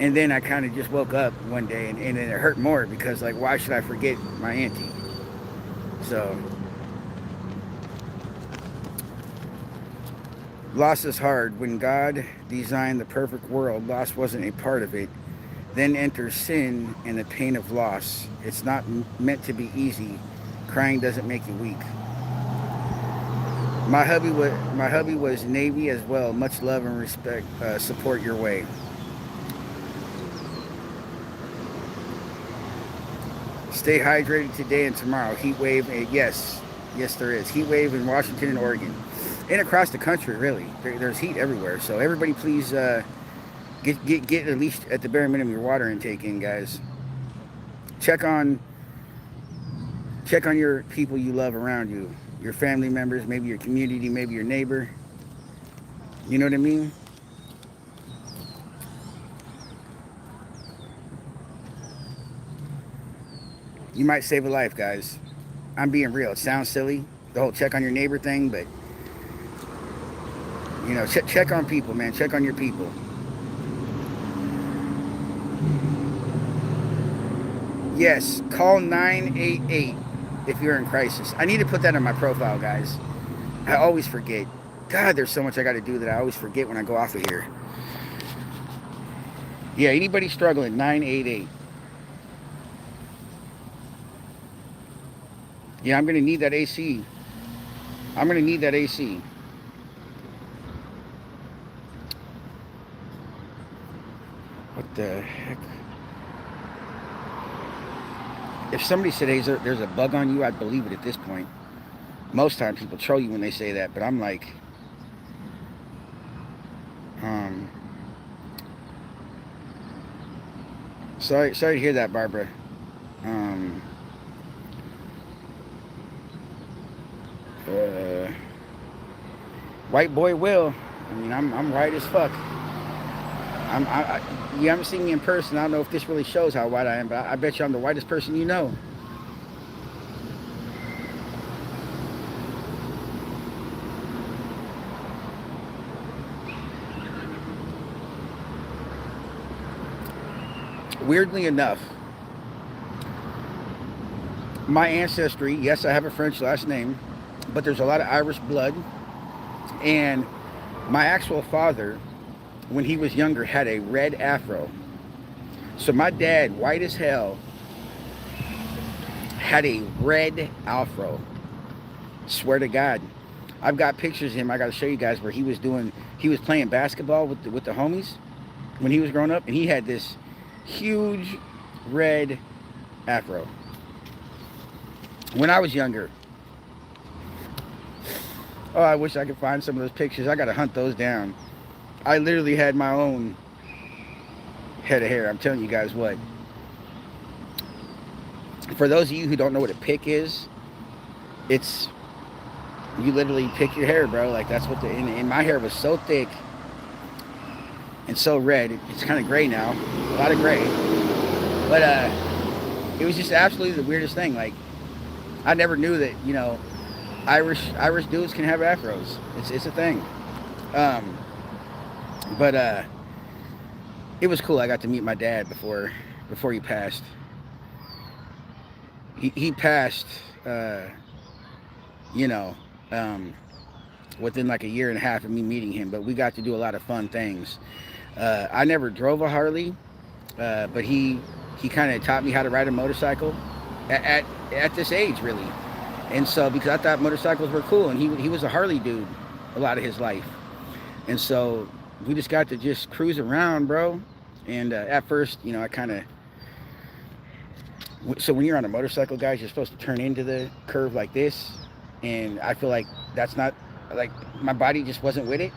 And then I kind of just woke up one day and it hurt more, because, like, why should I forget my auntie? So, loss is hard. When God designed the perfect world, loss wasn't a part of it. Then enters sin and the pain of loss. It's not meant to be easy. Crying doesn't make you weak. My hubby was Navy as well. Much love and respect. Support your way. Stay hydrated today and tomorrow. Heat wave. Yes, yes, there is heat wave in Washington and Oregon, and across the country. Really, there's heat everywhere. So everybody, please get at least at the bare minimum your water intake in, guys. Check on your people you love around you, your family members, maybe your community, maybe your neighbor. You know what I mean? You might save a life, guys. I'm being real. It sounds silly, the whole check on your neighbor thing, but check on people, man. Check on your people. Yes, call 988 if you're in crisis. I need to put that on my profile, guys. I always forget. God, there's so much I got to do that I always forget when I go off of here. Yeah, anybody struggling, 988. Yeah, I'm going to need that AC. I'm going to need that AC. What the heck? If somebody said, hey, there's a bug on you, I'd believe it at this point. Most times people troll you when they say that, but I'm like, sorry to hear that, Barbara. White boy Will. I mean, I'm white as fuck. You haven't seen me in person. I don't know if this really shows how white I am, but I bet you I'm the whitest person you know. Weirdly enough, my ancestry, yes, I have a French last name, but there's a lot of Irish blood. And my actual father, when he was younger, had a red afro. So my dad, white as hell, had a red afro. Swear to God. I've got pictures of him. I got to show you guys where he was playing basketball with the homies when he was growing up, and he had this huge red afro. When I was younger. Oh, I wish I could find some of those pictures. I got to hunt those down. I literally had my own head of hair. I'm telling you guys what. For those of you who don't know what a pick is, it's, you literally pick your hair, bro. Like, that's what and my hair was so thick and so red. It's kind of gray now. A lot of gray. But it was just absolutely the weirdest thing. Like, I never knew that, Irish dudes can have afros. It's a thing. Um, but it was cool. I got to meet my dad before he passed. He passed, uh, you know, um, within like a year and a half of me meeting him. But we got to do a lot of fun things. I never drove a Harley, but he kind of taught me how to ride a motorcycle at this age, really. And so because I thought motorcycles were cool, and he was a Harley dude a lot of his life, and so we just got to just cruise around, bro. And at first, I kind of, so when you're on a motorcycle, guys, you're supposed to turn into the curve like this, and I feel like that's not, like, my body just wasn't with it.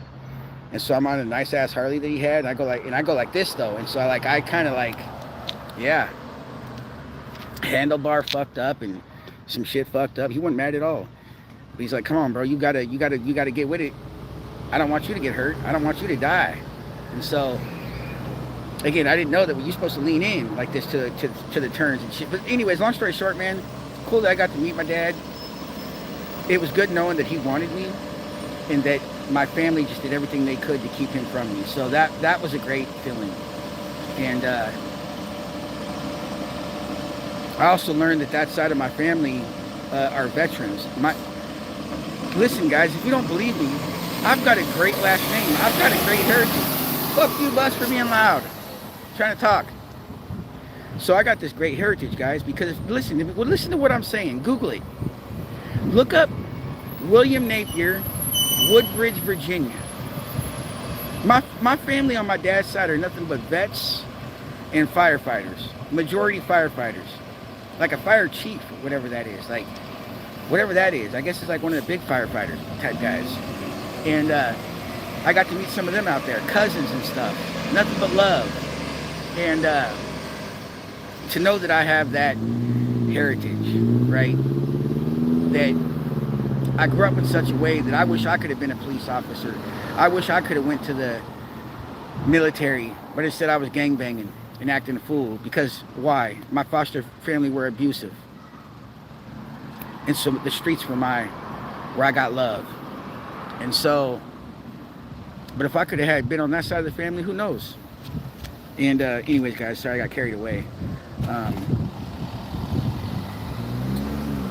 And so I'm on a nice ass Harley that he had, and I go like this though, and so I kind of like, yeah, handlebar fucked up and some shit fucked up. He wasn't mad at all, but he's like, come on, bro, you gotta get with it. I don't want you to get hurt. I don't want you to die. And so, again, I didn't know that you're supposed to lean in like this to the turns and shit. But anyways, long story short, man, cool that I got to meet my dad. It was good knowing that he wanted me, and that my family just did everything they could to keep him from me. So that was a great feeling. And I also learned that side of my family are veterans. Listen, guys, if you don't believe me, I've got a great last name. I've got a great heritage. Fuck you, Bus, for being loud. I'm trying to talk. So I got this great heritage, guys, because listen to what I'm saying. Google it. Look up William Napier, Woodbridge, Virginia. My family on my dad's side are nothing but vets and firefighters. Majority firefighters. Like a fire chief, whatever that is. Like, whatever that is. I guess it's like one of the big firefighter type guys. And I got to meet some of them out there. Cousins and stuff. Nothing but love. And to know that I have that heritage, right? That I grew up in such a way that I wish I could have been a police officer. I wish I could have went to the military, but instead I was gangbanging and acting a fool. Because why? My foster family were abusive, and so the streets were where I got love. And so, but if I could have been on that side of the family, who knows? And anyways, guys, sorry I got carried away.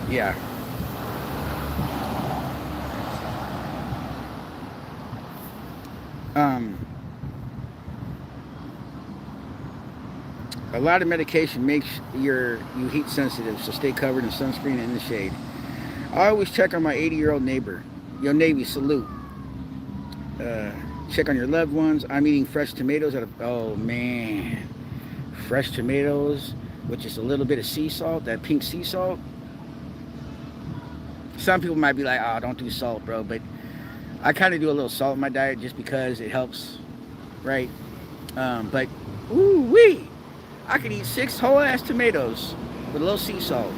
Yeah. A lot of medication makes you heat sensitive, so stay covered in sunscreen and in the shade. I always check on my 80-year-old neighbor. Yo, Navy, salute. Check on your loved ones. I'm eating fresh tomatoes oh man, fresh tomatoes with just a little bit of sea salt, that pink sea salt. Some people might be like, oh, don't do salt, bro, but I kind of do a little salt in my diet just because it helps, right? But ooh wee, I could eat 6 whole ass tomatoes with a little sea salt.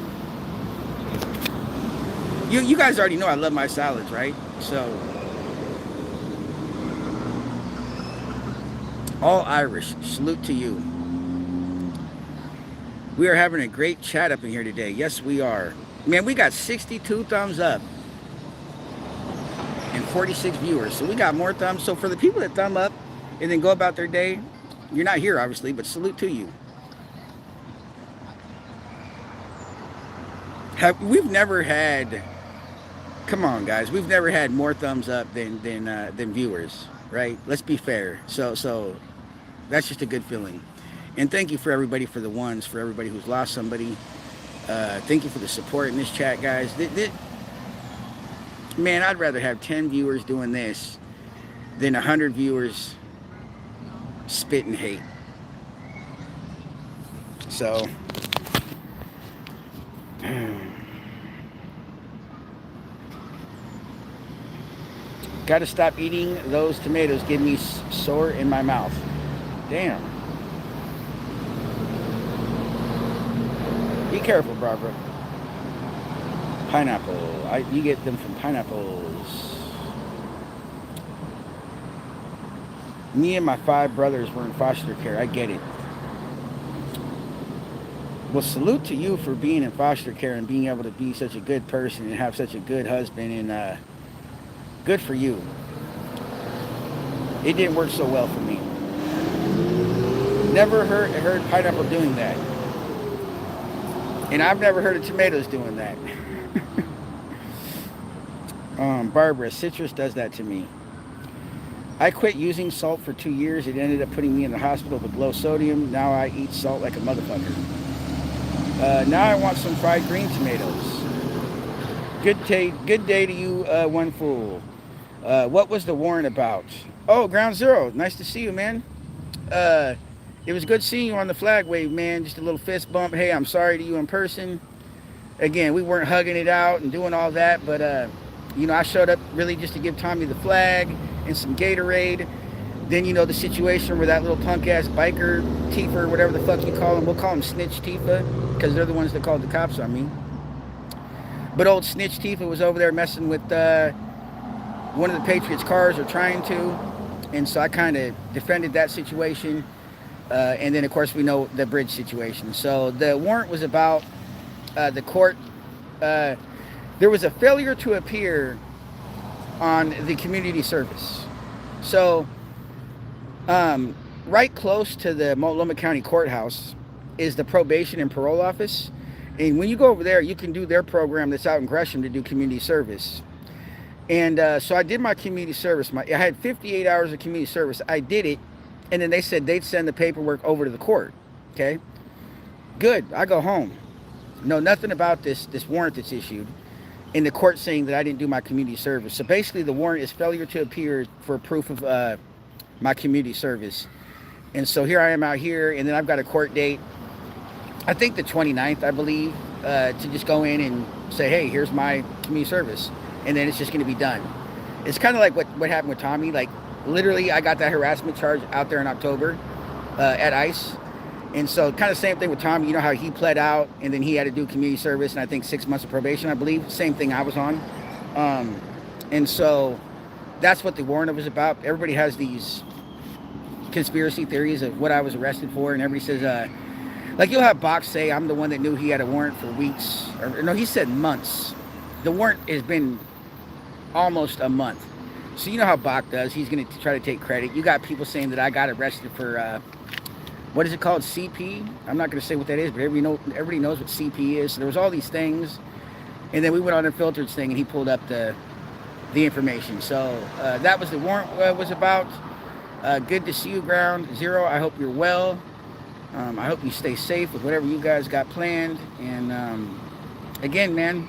You guys already know I love my salads, right? So all Irish, salute to you. We are having a great chat up in here today. Yes, we are. Man, we got 62 thumbs up and 46 viewers. So we got more thumbs. So for the people that thumb up and then go about their day, you're not here, obviously, but salute to you. We've never had, come on, guys, we've never had more thumbs up than viewers, right? Let's be fair. So that's just a good feeling. And thank you for everybody, for the ones, for everybody who's lost somebody. Thank you for the support in this chat, guys. Man, I'd rather have 10 viewers doing this than 100 viewers spit and hate. So, gotta stop eating those tomatoes. Give me sore in my mouth. Damn. Be careful, Barbara. Pineapple. You get them from pineapples. Me and my 5 brothers were in foster care. I get it. Well, salute to you for being in foster care and being able to be such a good person and have such a good husband. And good for you. It didn't work so well for me. Never heard pineapple doing that. And I've never heard of tomatoes doing that. Barbara, citrus does that to me. I quit using salt for 2 years. It ended up putting me in the hospital with low sodium. Now I eat salt like a motherfucker. Now I want some fried green tomatoes. Good day to you, one fool. What was the warrant about? Oh, Ground Zero. Nice to see you, man. Uh, it was good seeing you on the flag wave, man. Just a little fist bump. Hey, I'm sorry to you in person. Again, we weren't hugging it out and doing all that, but I showed up really just to give Tommy the flag and some Gatorade. Then the situation where that little punk ass biker Tifa, whatever the fuck you call him, we'll call him Snitch Tifa because they're the ones that called the cops on me. But old Snitch Tifa was over there messing with one of the Patriots' cars, or trying to, and so I kind of defended that situation. And then of course we know the bridge situation. So the warrant was about the court. There was a failure to appear on the community service. So right close to the Multnomah County Courthouse is the probation and parole office. And when you go over there, you can do their program that's out in Gresham to do community service. And so I did my community service. I had 58 hours of community service. I did it. And then they said they'd send the paperwork over to the court. Okay. Good. I go home. Know nothing about this warrant that's issued. And the court saying that I didn't do my community service. So basically the warrant is failure to appear for proof of my community service. And so here I am out here, and then I've got a court date, I think the 29th, I believe, to just go in and say, hey, here's my community service. And then it's just going to be done. It's kind of like what happened with Tommy. Like, literally, I got that harassment charge out there in October at ICE. And so kind of same thing with Tommy. You know how he pled out, and then he had to do community service, and I think 6 months of probation, I believe. Same thing I was on. And so that's what the warrant was about. Everybody has these conspiracy theories of what I was arrested for, and everybody says, like, you'll have Bach say, I'm the one that knew he had a warrant for weeks. Or no, he said months. The warrant has been almost a month. So you know how Bach does. He's going to try to take credit. You got people saying that I got arrested for, what is it called? CP? I'm not going to say what that is, but everybody knows what CP is. So there was all these things. And then we went on a filtered thing, and he pulled up the information. So that was the warrant was about. Good to see you, Ground Zero. I hope you're well. I hope you stay safe with whatever you guys got planned. And again, man,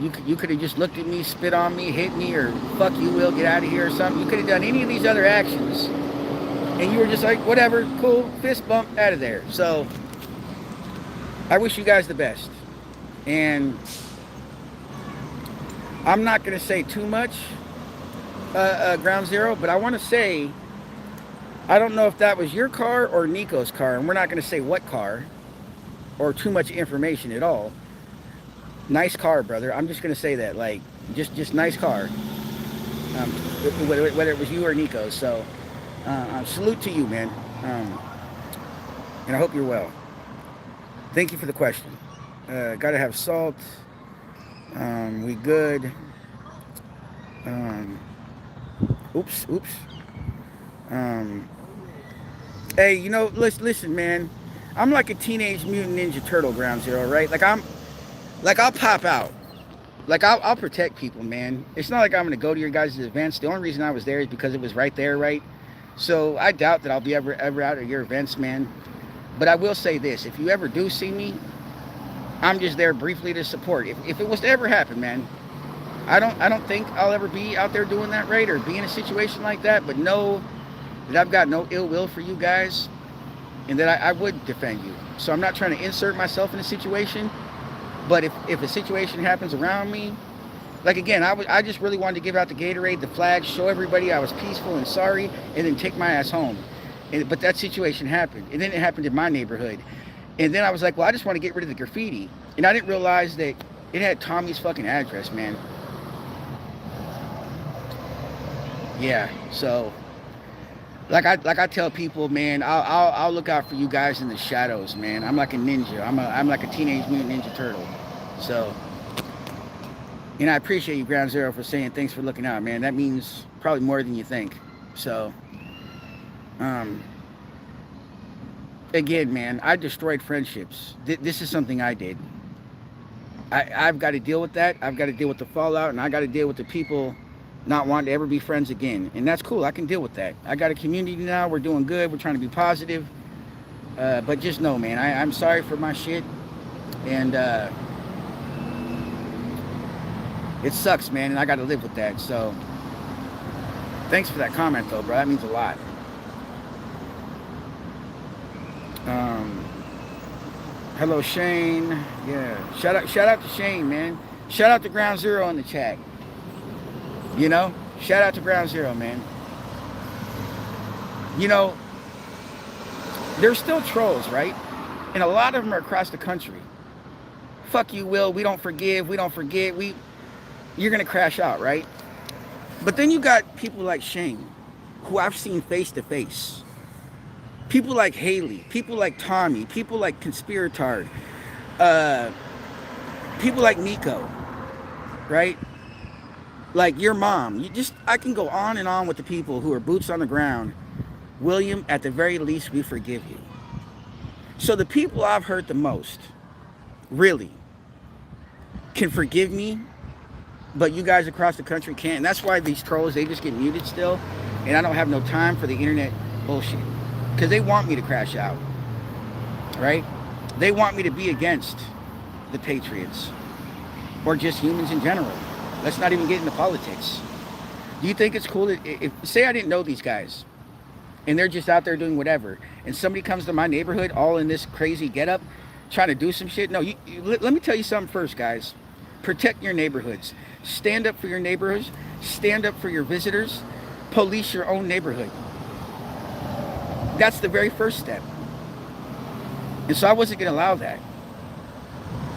you could have just looked at me, spit on me, hit me, or fuck you, Will, get out of here or something. You could have done any of these other actions, and you were just like, whatever, cool, fist bump, out of there. So I wish you guys the best. And I'm not going to say too much, Ground Zero, but I want to say, I don't know if that was your car or Nico's car, and we're not going to say what car or too much information at all. Nice car, brother. I'm just going to say that, like, just nice car, whether it was you or Nico's. So salute to you, man, and I hope you're well. Thank you for the question. Gotta have salt. We good. Oops. Hey, listen, man. I'm like a Teenage Mutant Ninja Turtle, Ground Zero, right? I'll pop out. I'll protect people, man. It's not like I'm gonna go to your guys' events. The only reason I was there is because it was right there, right? So I doubt that I'll be ever out at your events, man. But I will say this: if you ever do see me, I'm just there briefly to support. If it was to ever happen, man, I don't think I'll ever be out there doing that, right, or be in a situation like that. But know that I've got no ill will for you guys, and that I would defend you. So I'm not trying to insert myself in a situation. But if a situation happens around me, like, again, I just really wanted to give out the Gatorade, the flag, show everybody I was peaceful and sorry, and then take my ass home. But that situation happened, and then it happened in my neighborhood. And then I was like, well, I just want to get rid of the graffiti. And I didn't realize that it had Tommy's fucking address, man. Yeah, so Like I tell people, man, I'll look out for you guys in the shadows, man. I'm like a ninja. I'm like a teenage mutant ninja turtle. So, and I appreciate you, Ground Zero, for saying thanks for looking out, man. That means probably more than you think. So, um, again, man, I destroyed friendships. This is something I did. I've got to deal with that. I've got to deal with the fallout, and I got to deal with the people not wanting to ever be friends again. And that's cool. I can deal with that. I got a community now. We're doing good. We're trying to be positive. But just know, man, I'm sorry for my shit. And it sucks, man. And I got to live with that. So thanks for that comment, though, bro. That means a lot. Um, Hello, Shane. Yeah. Shout out to Shane, man. Shout out to Ground Zero in the chat. You know? Shout out to Ground Zero, man. You know, there's still trolls, right? And a lot of them are across the country. Fuck you, Will. We don't forgive. We don't forget. You're gonna crash out, right? But then you got people like Shane, who I've seen face to face. People like Haley, people like Tommy, people like Conspiratard, uh, people like Nico, right? Like your mom. I can go on and on with the people who are boots on the ground. William, at the very least, we forgive you. So the people I've hurt the most, really, can forgive me, but you guys across the country can't. And that's why these trolls, they just get muted still. And I don't have no time for the internet bullshit. Because they want me to crash out, right? They want me to be against the Patriots or just humans in general. Let's not even get into politics. Do you think it's cool if say I didn't know these guys and they're just out there doing whatever, and somebody comes to my neighborhood all in this crazy getup trying to do some shit? No, let me tell you something first, guys. Protect your neighborhoods. Stand up for your neighborhoods. Stand up for your visitors. Police your own neighborhood. That's the very first step. And so I wasn't going to allow that.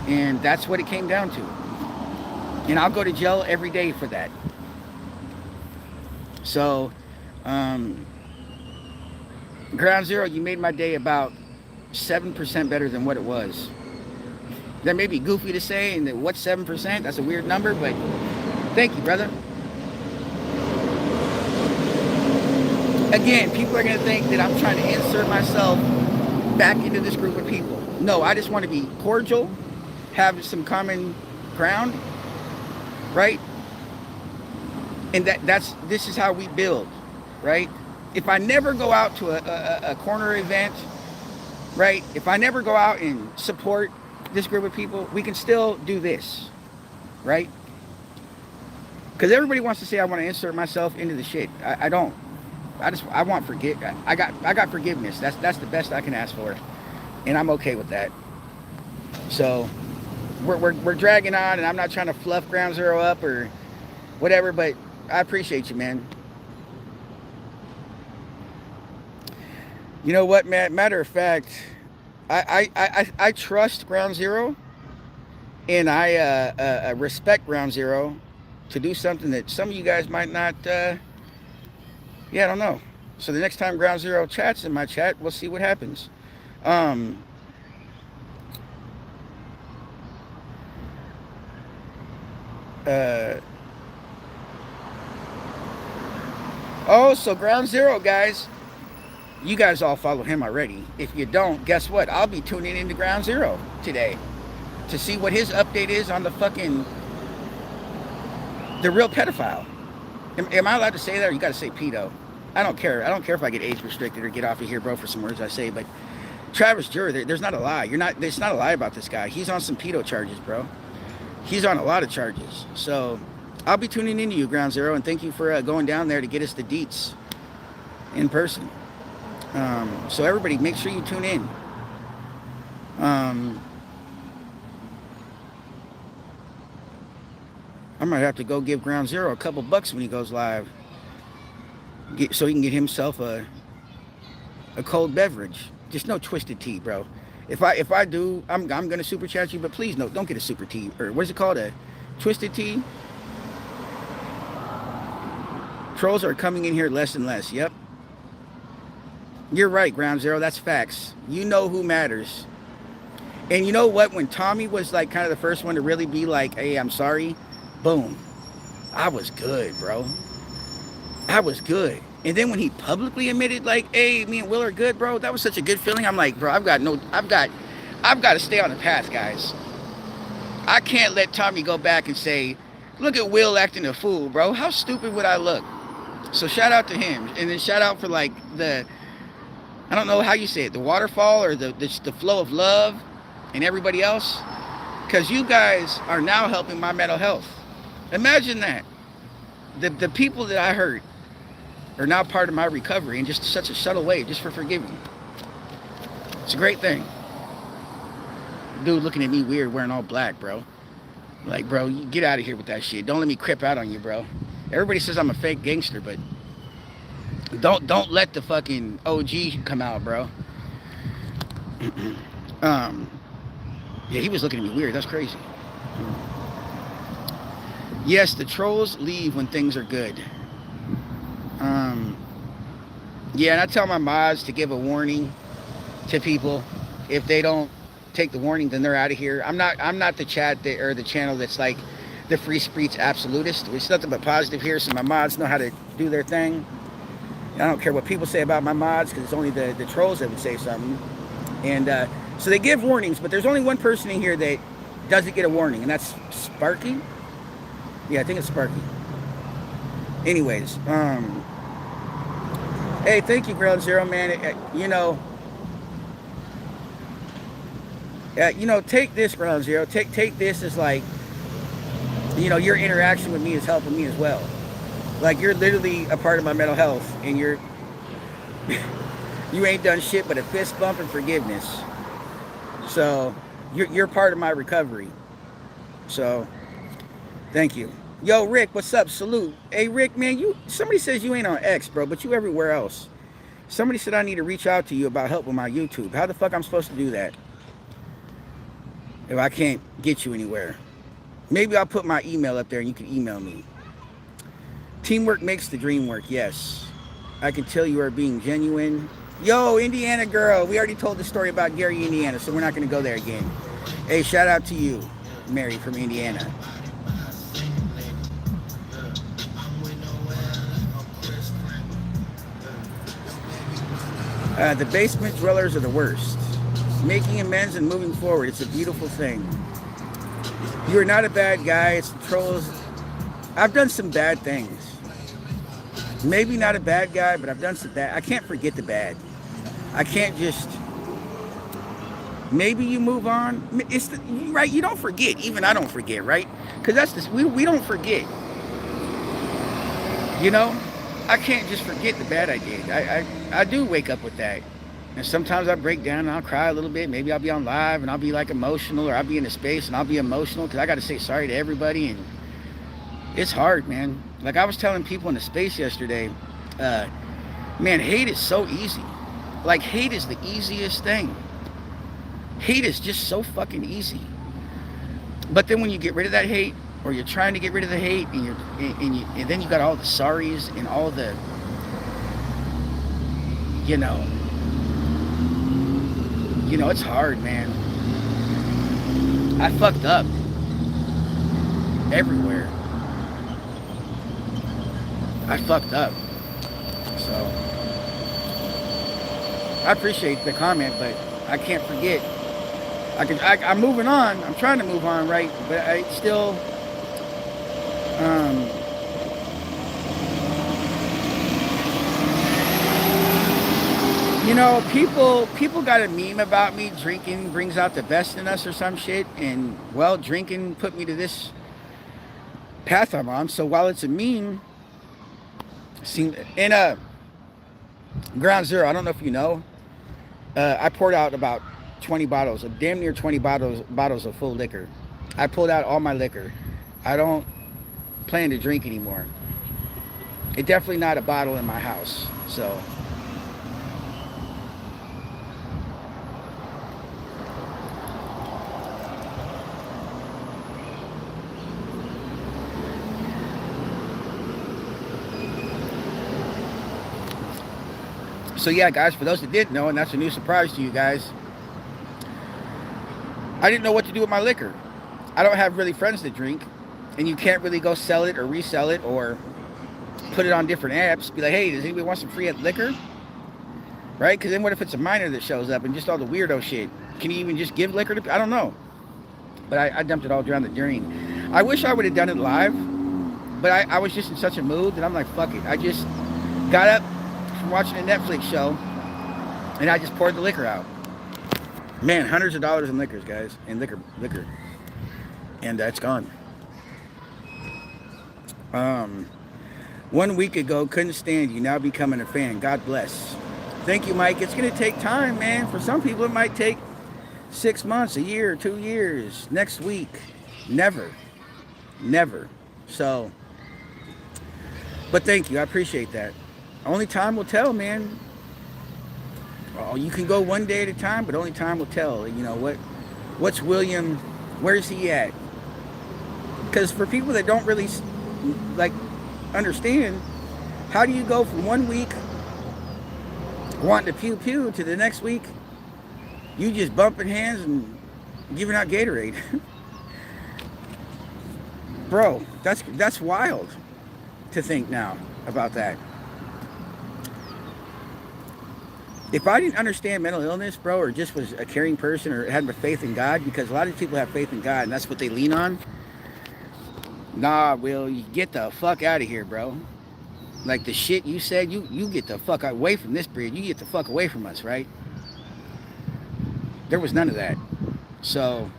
And that's what it came down to. And I'll go to jail every day for that. So, Ground Zero, you made my day about 7% better than what it was. That may be goofy to say, and what's 7%? That's a weird number, but thank you, brother. Again, people are going to think that I'm trying to insert myself back into this group of people. No, I just want to be cordial, have some common ground, right? And this is how we build, right? If I never go out to a corner event, right? If I never go out and support this group of people, we can still do this, right? Because everybody wants to say I want to insert myself into the shit. I don't. I want I got forgiveness. That's the best I can ask for, and I'm okay with that. So we're dragging on, and I'm not trying to fluff Ground Zero up or whatever, but I appreciate you, man. You know what, man? Matter of fact, I trust Ground Zero, and I respect Ground Zero to do something that some of you guys might not. Yeah, I don't know. So the next time Ground Zero chats in my chat, we'll see what happens. Oh, so Ground Zero, guys. You guys all follow him already. If you don't, guess what? I'll be tuning into Ground Zero today to see what his update is on the real pedophile. Am I allowed to say that, or you got to say pedo? I don't care. I don't care if I get age restricted or get off of here, bro, for some words I say. But Travis Jurr, there's not a lie. There's not a lie about this guy. He's on some pedo charges, bro. He's on a lot of charges. So I'll be tuning into you, Ground Zero, and thank you for going down there to get us the deets in person. So everybody, make sure you tune in. I might have to go give Ground Zero a couple bucks when he goes live, so he can get himself a cold beverage. Just no twisted tea, bro. If I do, I'm gonna super chat you, but please don't get a super tea, or what is it called, a twisted tea. Trolls are coming in here less and less. Yep. You're right, Ground Zero. That's facts. You know who matters. And you know what? When Tommy was like kind of the first one to really be like, "Hey, I'm sorry," boom, I was good, bro. I was good. And then when he publicly admitted, like, "Hey, me and Will are good, bro," that was such a good feeling. I'm like, bro, I've got to stay on the path, guys. I can't let Tommy go back and say, "Look at Will acting a fool, bro." How stupid would I look? So shout out to him, and then shout out for like the, I don't know how you say it, the waterfall or the flow of love, and everybody else, because you guys are now helping my mental health. Imagine that. The people that I hurt are now part of my recovery in just such a subtle way, just for forgiving. It's a great thing. Dude looking at me weird wearing all black, bro. Like, bro, you get out of here with that shit. Don't let me crip out on you, bro. Everybody says I'm a fake gangster, but don't let the fucking OG come out, bro. um, yeah, he was looking at me weird. That's crazy. Yes, the trolls leave when things are good. Um, yeah, and I tell my mods to give a warning to people. If they don't take the warning, then they're out of here. I'm not the chat that, or the channel that's like the free speech absolutist. It's nothing but positive here, so my mods know how to do their thing. I don't care what people say about my mods, because it's only the trolls that would say something. And so they give warnings, but there's only one person in here that doesn't get a warning, and that's Sparky. Yeah, I think it's Sparky. Anyways, hey, thank you, Ground Zero, man. Take this, Ground Zero. Take this as like, your interaction with me is helping me as well. Like, you're literally a part of my mental health, and you ain't done shit but a fist bump and forgiveness. So you're part of my recovery. So thank you. Yo, Rick, what's up? Salute. Hey, Rick, man, somebody says you ain't on X, bro, but you everywhere else. Somebody said I need to reach out to you about help with my YouTube. How the fuck I'm supposed to do that if I can't get you anywhere? Maybe I'll put my email up there and you can email me. Teamwork makes the dream work. Yes. I can tell you are being genuine. Yo, Indiana girl. We already told the story about Gary, Indiana, so we're not going to go there again. Hey, shout out to you, Mary from Indiana. The basement dwellers are the worst. Making amends and moving forward. It's a beautiful thing. You are not a bad guy. It's the trolls. I've done some bad things. Maybe not a bad guy, but I've done some bad. I can't forget the bad. I can't just. Maybe you move on. Right. You don't forget. Even I don't forget. Right? Because that's this. We don't forget. I can't just forget the bad I did. I do wake up with that. And sometimes I break down and I'll cry a little bit. Maybe I'll be on live and I'll be like emotional, or I'll be in a space and I'll be emotional because I got to say sorry to everybody. And it's hard, man. Like I was telling people in the space yesterday, man, hate is so easy. Like, hate is the easiest thing. Hate is just so fucking easy. But then when you get rid of that hate, or you're trying to get rid of the hate, and then you got all the sorries and all the, it's hard, man. I fucked up everywhere. I fucked up. So I appreciate the comment, but I can't forget. I'm moving on. I'm trying to move on, right? But I still, people got a meme about me. Drinking brings out the best in us or some shit. And, well, drinking put me to this path I'm on. So while it's a meme, in Ground Zero, I don't know if you know, I poured out about 20 bottles, damn near 20 bottles of full liquor. I pulled out all my liquor. I don't plan to drink anymore. It's definitely not a bottle in my house. So So yeah, guys, for those that didn't know, and that's a new surprise to you guys, I didn't know what to do with my liquor. I don't have really friends that drink, and you can't really go sell it or resell it or put it on different apps. Be like, hey, does anybody want some free liquor? Right? Because then what if it's a minor that shows up and just all the weirdo shit? Can you even just give liquor to? I don't know. But I dumped it all down the drain. I wish I would have done it live, but I was just in such a mood that I'm like, fuck it. I just got up from watching a Netflix show, and I just poured the liquor out. Man, hundreds of dollars in liquors, guys, and liquor, and that's gone. Um, 1 week ago, couldn't stand you. Now becoming a fan. God bless. Thank you, Mike. It's gonna take time, man. For some people, it might take 6 months, a year, 2 years, next week. Never, never. So, but thank you. I appreciate that. Only time will tell, man. Oh, you can go one day at a time, but only time will tell. You know what's William? Where's he at? Because for people that don't really like understand, how do you go from 1 week wanting to pew pew to the next week you just bumping hands and giving out Gatorade? Bro, that's wild to think now about that. If I didn't understand mental illness, bro, or just was a caring person or had faith in God, because a lot of people have faith in God and that's what they lean on. Nah, Will, you get the fuck out of here, bro. Like the shit you said, you get the fuck away from this bridge. You get the fuck away from us, right? There was none of that. So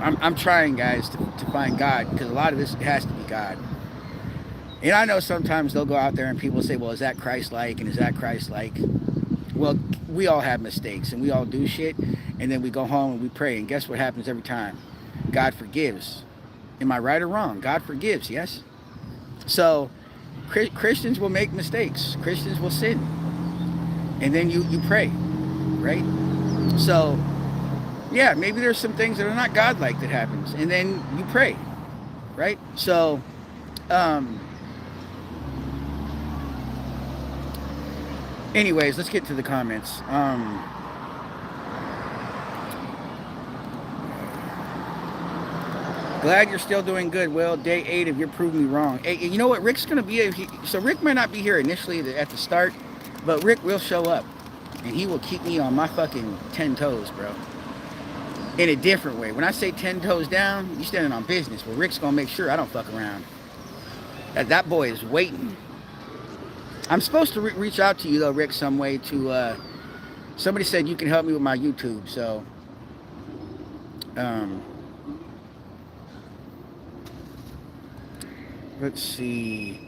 I'm trying, guys, to find God, because a lot of this has to be God. And I know sometimes they'll go out there and people say, well, is that Christ-like and is that Christ-like? Well, we all have mistakes and we all do shit, and then we go home and we pray, and guess what happens every time? God forgives. Am I right or wrong? God forgives, yes? So Christians will make mistakes. Christians will sin. And then you pray, right? So, yeah, maybe there's some things that are not God-like that happens, and then you pray, right? So, anyways, let's get to the comments. Glad you're still doing good, Will. Day 8 of You're Proving Me Wrong. Hey, you know what? Rick's going to be... So Rick might not be here initially at the start, but Rick will show up. And he will keep me on my fucking 10 toes, bro. In a different way. When I say 10 toes down, you're standing on business. Well, Rick's going to make sure I don't fuck around. That boy is waiting. I'm supposed to reach out to you, though, Rick, some way to... somebody said you can help me with my YouTube, so... let's see.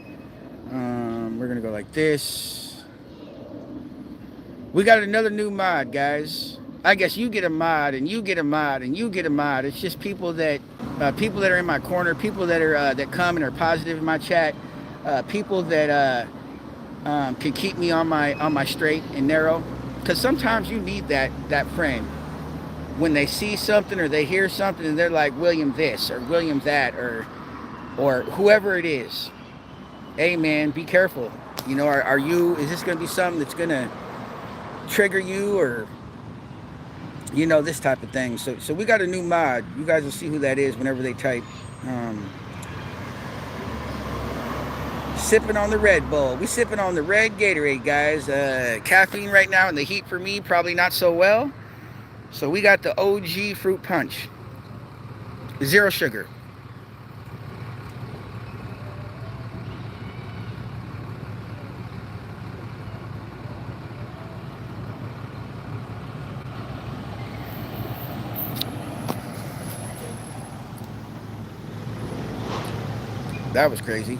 We're going to go like this. We got another new mod, guys. I guess you get a mod, and you get a mod, and you get a mod. It's just people that are in my corner, people that are that come and are positive in my chat, people that can keep me on my straight and narrow. Because sometimes you need that friend when they see something or they hear something and they're like, William this or William that or whoever it is. Hey man, be careful. You know, is this going to be something that's going to trigger you, or you know, this type of thing. So we got a new mod. You guys will see who that is whenever they type. Sipping on the Red Bull. We sipping on the red Gatorade, guys. Caffeine right now in the heat for me, probably not so well. So we got the OG fruit punch. 0 sugar. That was crazy.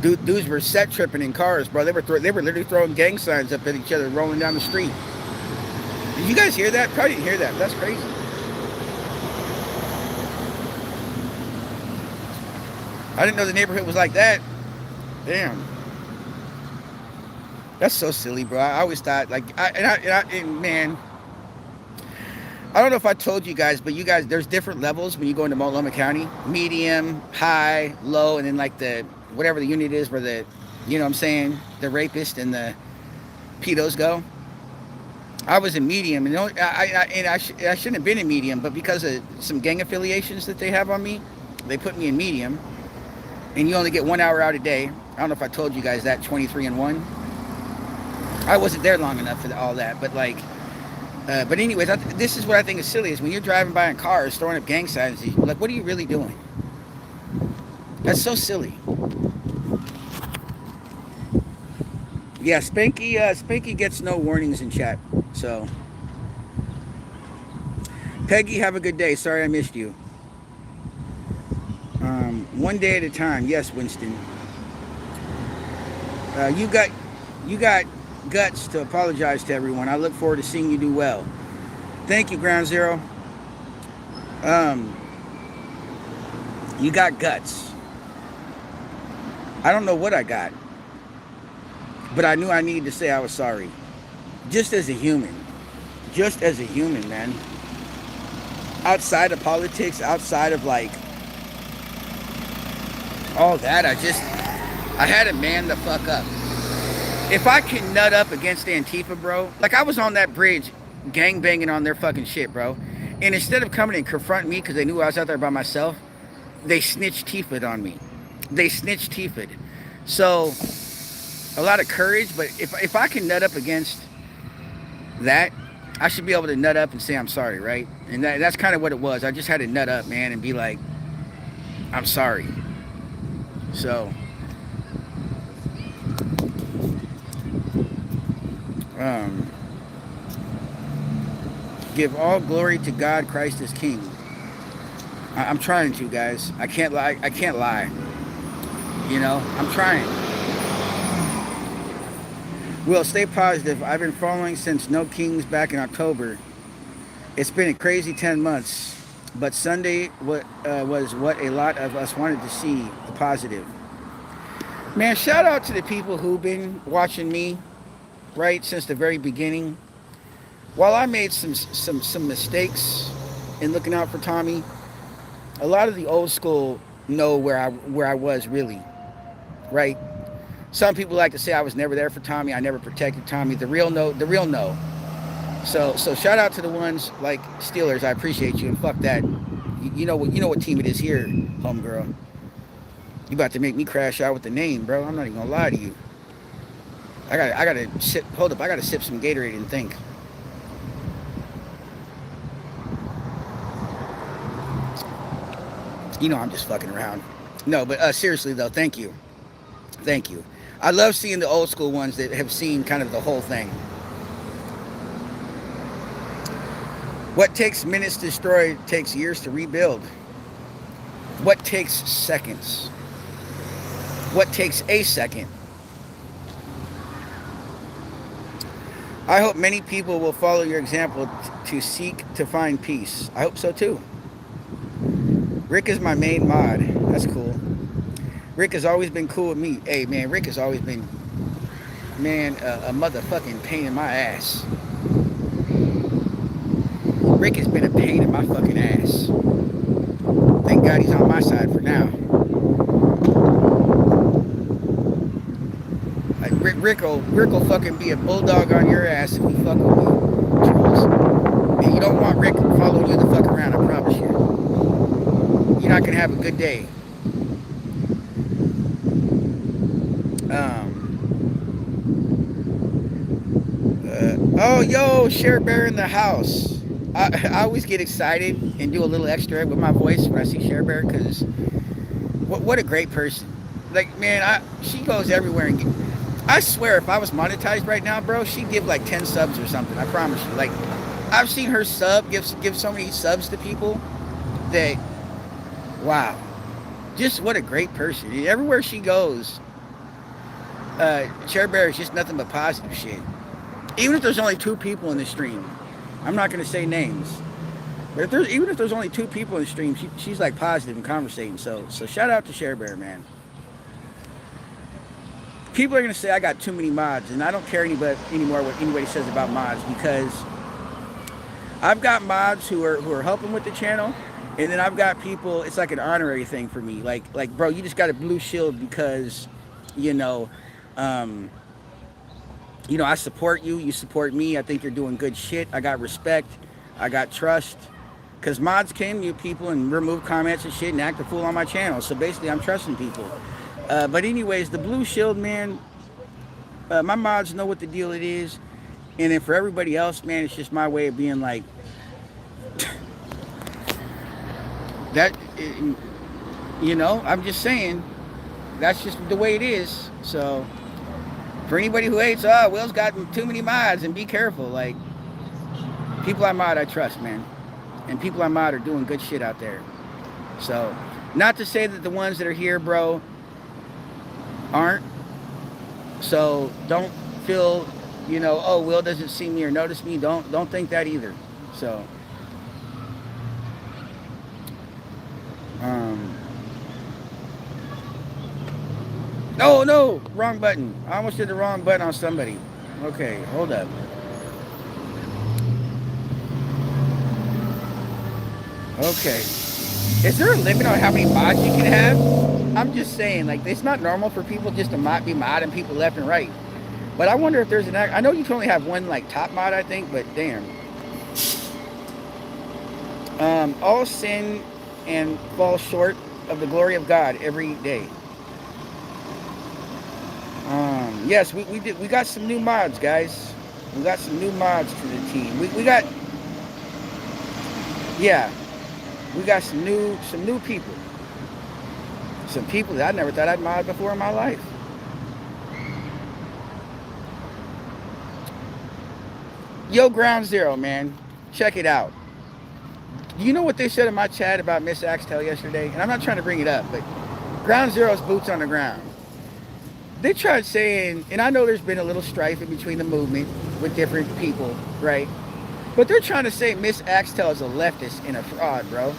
Dudes were set tripping in cars, bro. They were literally throwing gang signs up at each other, rolling down the street. Did you guys hear that? Probably didn't hear that. That's crazy. I didn't know the neighborhood was like that. Damn. That's so silly, bro. I always thought, like, man, I don't know if I told you guys, but you guys, there's different levels when you go into Multnomah County. Medium, high, low, and then like whatever the unit is where you know what I'm saying? the rapist and the pedos go. I was a medium, and I shouldn't have been a medium, but because of some gang affiliations that they have on me, they put me in medium, and you only get 1 hour out a day. I don't know if I told you guys that 23 and 1. I wasn't there long enough for all that, but like, but anyways, this is what I think is silly: is when you're driving by in cars, throwing up gang signs. Like, what are you really doing? That's so silly. Yeah, Spanky gets no warnings in chat. So, Peggy, have a good day. Sorry I missed you. One day at a time. Yes, Winston. You got guts to apologize to everyone. I look forward to seeing you do well. Thank you, Ground Zero. You got guts. I don't know what I got, but I knew I needed to say I was sorry. Just as a human. Just as a human, man. Outside of politics, outside of like all that, I had to man the fuck up. If I can nut up against Antifa, bro, like I was on that bridge gang banging on their fucking shit, bro. And instead of coming and confronting me because they knew I was out there by myself, they snitched Tifa on me. They snitched Tifa. So, a lot of courage, but if I can nut up against that, I should be able to nut up and say I'm sorry, right? And that's kind of what it was. I just had to nut up, man, and be like, I'm sorry. So, give all glory to God, Christ is King. I'm trying to, guys. I can't lie. I can't lie. You know, I'm trying. Will, stay positive. I've been following since No Kings back in October. It's been a crazy 10 months, but Sunday was what a lot of us wanted to see, the positive. Man, shout out to the people who've been watching me, right, since the very beginning. While I made some mistakes in looking out for Tommy, a lot of the old school know where I was really, right? Some people like to say I was never there for Tommy. I never protected Tommy. The real no. So shout out to the ones like Steelers. I appreciate you, and fuck that. You know what team it is here, homegirl. You about to make me crash out with the name, bro. I'm not even gonna lie to you. I gotta sip. Hold up. I gotta sip some Gatorade and think. You know I'm just fucking around. No, but seriously though, thank you. Thank you. I love seeing the old school ones that have seen kind of the whole thing. What takes minutes to destroy takes years to rebuild. What takes seconds? What takes a second? I hope many people will follow your example to seek to find peace. I hope so too. Rick is my main mod. That's cool. Rick has always been cool with me. Hey, man, Rick has always been, man, a motherfucking pain in my ass. Rick has been a pain in my fucking ass. Thank God he's on my side for now. Like, Rick will fucking be a bulldog on your ass if you fuck with me, trolls. And you don't want Rick following you the fuck around, I promise you. You're not gonna have a good day. Oh, yo, Share Bear in the house. I always get excited and do a little extra with my voice when I see Share Bear, because what a great person. Like, man, she goes everywhere and I swear if I was monetized right now, bro, she'd give like 10 subs or something. I promise you. Like, I've seen her give so many subs to people that, wow, just what a great person. And everywhere she goes, Share Bear is just nothing but positive shit. Even if there's only 2 people in the stream, I'm not going to say names, but even if there's only 2 people in the stream, she's like positive and conversating. So shout out to Share Bear, man. People are going to say I got too many mods, and I don't care anymore what anybody says about mods, because I've got mods who are helping with the channel, and then I've got people, it's like an honorary thing for me. Like bro, you just got a blue shield because, you know, You know, I support you. You support me. I think you're doing good shit. I got respect. I got trust. Because mods can mute people and remove comments and shit and act a fool on my channel. So basically, I'm trusting people. But anyways, the blue shield, man, my mods know what the deal it is. And then for everybody else, man, it's just my way of being like, that, I'm just saying, that's just the way it is. So for anybody who hates, oh, Will's got too many mods and be careful. Like, people I mod, I trust, man. And people I mod are doing good shit out there. So, not to say that the ones that are here, bro, aren't. So don't feel, oh, Will doesn't see me or notice me. Don't think that either. So, um, no, wrong button. I almost did the wrong button on somebody. Okay, hold up. Okay. Is there a limit on how many mods you can have? I'm just saying, like, it's not normal for people just to be modding people left and right. But I wonder if there's I know you can only have one, like, top mod, I think, but damn. All sin and fall short of the glory of God every day. Yes, we did. We got some new mods, guys. We got some new mods to the team. We got, yeah, we got some new people. Some people that I never thought I'd mod before in my life. Yo, Ground Zero, man, check it out. You know what they said in my chat about Miss Axtell yesterday? And I'm not trying to bring it up, but Ground Zero's boots on the ground. They tried saying, and I know there's been a little strife in between the movement with different people, right? But they're trying to say Miss Axtell is a leftist and a fraud, bro.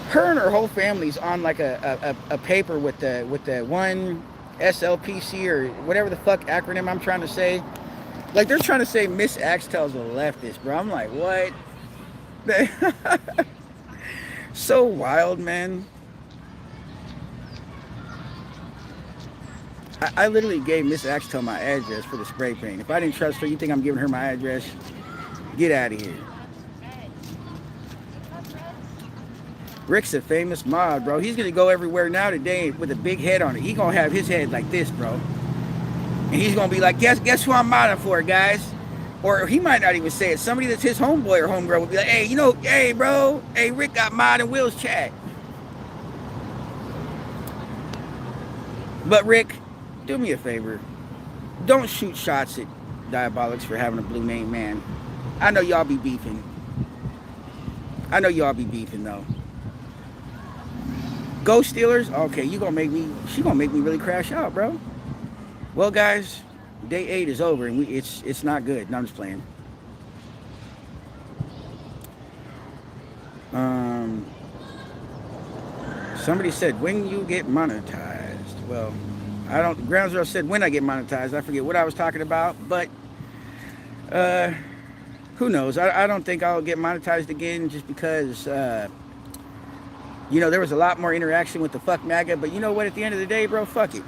Her and her whole family's on like a paper with the one SLPC or whatever the fuck acronym I'm trying to say. Like, they're trying to say Miss Axtell's a leftist, bro. I'm like, what? So wild, man. I literally gave Miss Axtell my address for the spray paint. If I didn't trust her, you think I'm giving her my address? Get out of here. Rick's a famous mod, bro. He's gonna go everywhere now today with a big head on it. He gonna have his head like this, bro. And he's gonna be like, guess who I'm modding for, guys? Or he might not even say it. Somebody that's his homeboy or homegirl would be like, hey, hey, bro, hey, Rick got mod in Will's chat. But Rick, do me a favor. Don't shoot shots at Diabolics for having a blue name, man. I know y'all be beefing. Though. Ghost Stealers? Okay, she gonna make me really crash out, bro. Well, guys, day 8 is over and it's not good. No, I'm just playing. Somebody said when you get monetized. Well, I don't. Ground Zero said when I get monetized. I forget what I was talking about, but who knows? I don't think I'll get monetized again just because there was a lot more interaction with the fuck MAGA. But you know what? At the end of the day, bro, fuck it.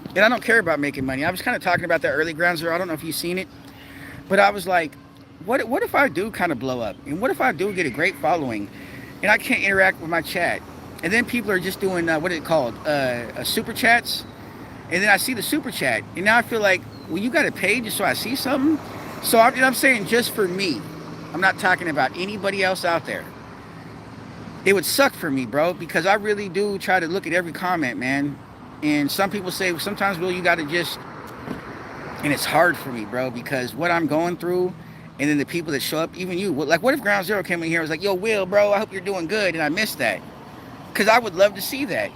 And I don't care about making money. I was kind of talking about that early, Ground Zero. I don't know if you've seen it, but I was like, what if I do kind of blow up? And what if I do get a great following and I can't interact with my chat? And then people are just doing, what is it called? Super chats. And then I see the super chat. And now I feel like, well, you got to pay just so I see something? So I'm saying just for me. I'm not talking about anybody else out there. It would suck for me, bro, because I really do try to look at every comment, man. And some people say, sometimes, Will, you got to just... And it's hard for me, bro, because what I'm going through, and then the people that show up, even you. Like, what if Ground Zero came in here and was like, yo, Will, bro, I hope you're doing good, and I missed that. Because I would love to see that.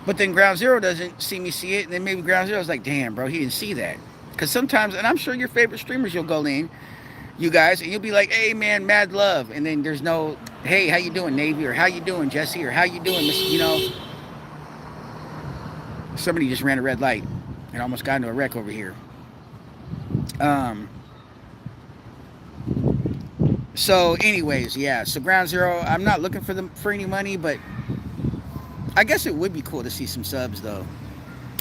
But then Ground Zero doesn't see me see it, and then maybe Ground Zero's like, damn, bro, he didn't see that. Because sometimes, and I'm sure your favorite streamers, you'll go in, you guys, and you'll be like, hey, man, mad love. And then there's no, hey, how you doing, Navy? Or how you doing, Jesse? Or how you doing, Somebody just ran a red light and almost got into a wreck over here. So anyways, yeah. So Ground Zero, I'm not looking for any money, but I guess it would be cool to see some subs though.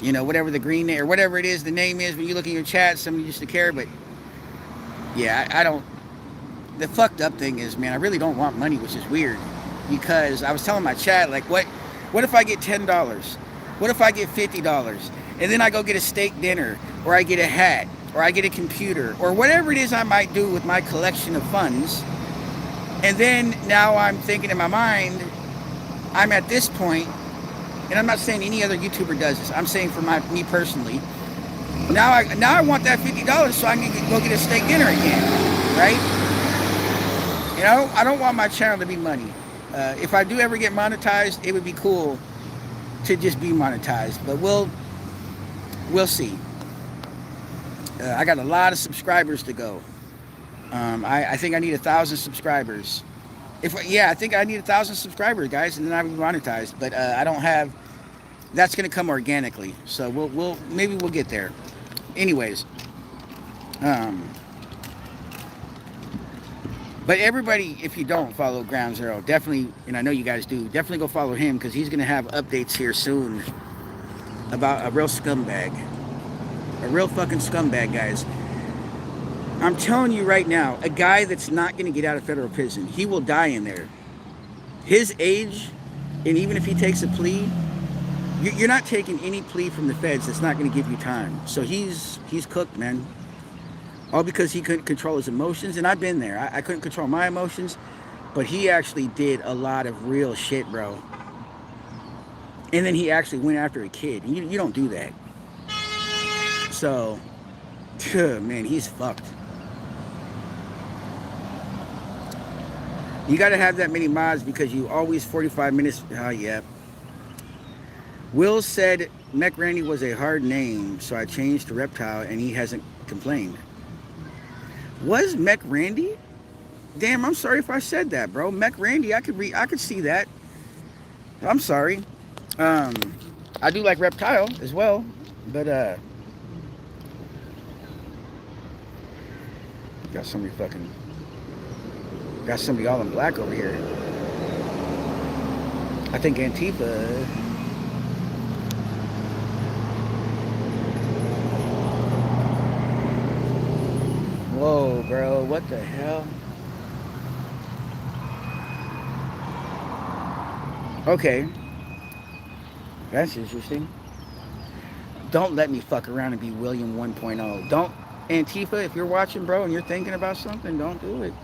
You know, whatever the green name or whatever it is the name is when you look in your chat, somebody used to care, but yeah, I don't. The fucked up thing is, man, I really don't want money, which is weird, because I was telling my chat like, what if I get $10? What if I get $50? And then I go get a steak dinner, or I get a hat, or I get a computer, or whatever it is I might do with my collection of funds. And then now I'm thinking in my mind, I'm at this point, and I'm not saying any other YouTuber does this. I'm saying for me personally. Now I want that $50 so I can go get a steak dinner again, right? You know, I don't want my channel to be money. If I do ever get monetized, it would be cool to just be monetized, but we'll see. I got a lot of subscribers to go. I think I need 1,000 subscribers. I think I need 1,000 subscribers, guys, and then I'll be monetized. But I don't have. That's gonna come organically, so maybe we'll get there. Anyways, but everybody, if you don't follow Ground Zero, definitely, and I know you guys do, definitely go follow him, because he's gonna have updates here soon about a real scumbag, a real fucking scumbag, guys. I'm telling you right now, a guy that's not going to get out of federal prison, he will die in there. His age, and even if he takes a plea, you're not taking any plea from the feds that's not going to give you time. So he's cooked, man. All because he couldn't control his emotions, and I've been there. I couldn't control my emotions, but he actually did a lot of real shit, bro. And then he actually went after a kid. You don't do that. So, man, he's fucked. You got to have that many mods because you always 45 minutes. Oh, yeah. Will said Mech Randy was a hard name, so I changed to Reptile, and he hasn't complained. Was Mech Randy? Damn, I'm sorry if I said that, bro. Mech Randy, I could see that. I'm sorry. I do like Reptile as well, but got somebody all in black over here. I think Antifa. Whoa, bro, what the hell? Okay. That's interesting. Don't let me fuck around and be William 1.0. Don't, Antifa, if you're watching, bro, and you're thinking about something, don't do it.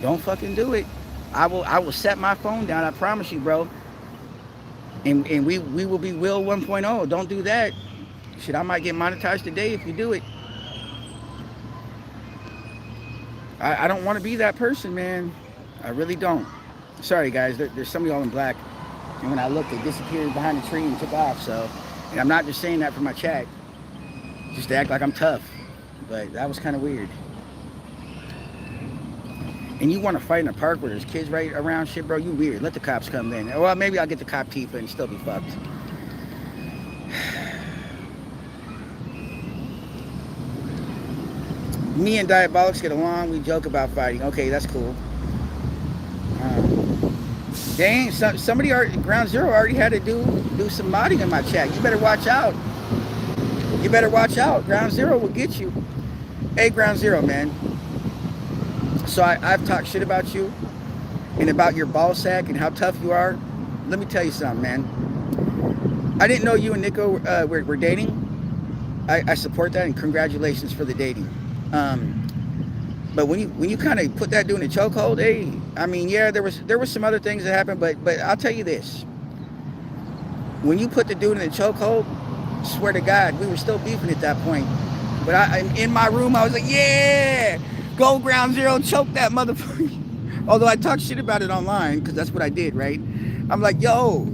Don't fucking do it. I will set my phone down, I promise you, bro. And we will be Will 1.0. Don't do that. Shit, I might get monetized today if you do it. I don't want to be that person, man. I really don't. Sorry, guys. There's somebody all in black. And when I looked, they disappeared behind a tree and took off. So, and I'm not just saying that for my chat. Just to act like I'm tough. But that was kind of weird. And you want to fight in a park where there's kids right around shit, bro? You weird. Let the cops come then. Well, maybe I'll get the cop Tifa and still be fucked. Me and Diabolics get along. We joke about fighting. Okay, that's cool. Dang, somebody Ground Zero already had to do some modding in my chat. You better watch out. You better watch out. Ground Zero will get you. Hey, Ground Zero, man. So I've talked shit about you and about your ball sack and how tough you are. Let me tell you something, man. I didn't know you and Nico were dating. I support that, and congratulations for the dating. But when you kind of put that dude in a chokehold, hey, I mean, yeah, there was some other things that happened, but I'll tell you this: when you put the dude in a chokehold, swear to God, we were still beefing at that point. But in my room, I was like, yeah, go Ground Zero, choke that motherfucker. Although I talked shit about it online, because that's what I did, right? I'm like, yo,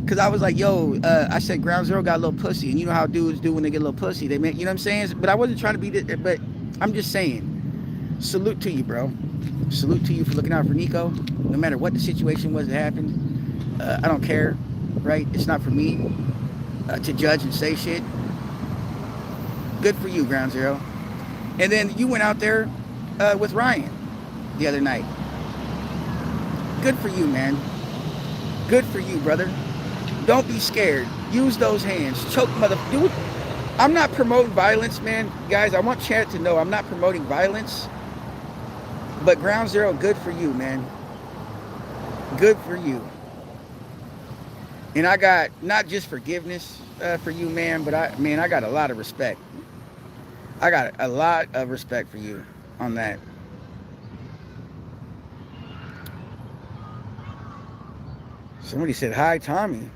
because I was like, yo, I said Ground Zero got a little pussy, and you know how dudes do when they get a little pussy. They make, you know what I'm saying? But I wasn't trying to be, but I'm just saying, salute to you, bro. Salute to you for looking out for Nico, no matter what the situation was that happened. I don't care, right? It's not for me to judge and say shit. Good for you, Ground Zero. And then you went out there with Ryan the other night. Good for you, man. Good for you, brother. Don't be scared. Use those hands. Choke mother. Do it. I'm not promoting violence, man. Guys, I want Chad to know I'm not promoting violence. But Ground Zero, good for you, man. Good for you. And I got not just forgiveness for you, man, but I got a lot of respect. I got a lot of respect for you on that. Somebody said hi, Tommy.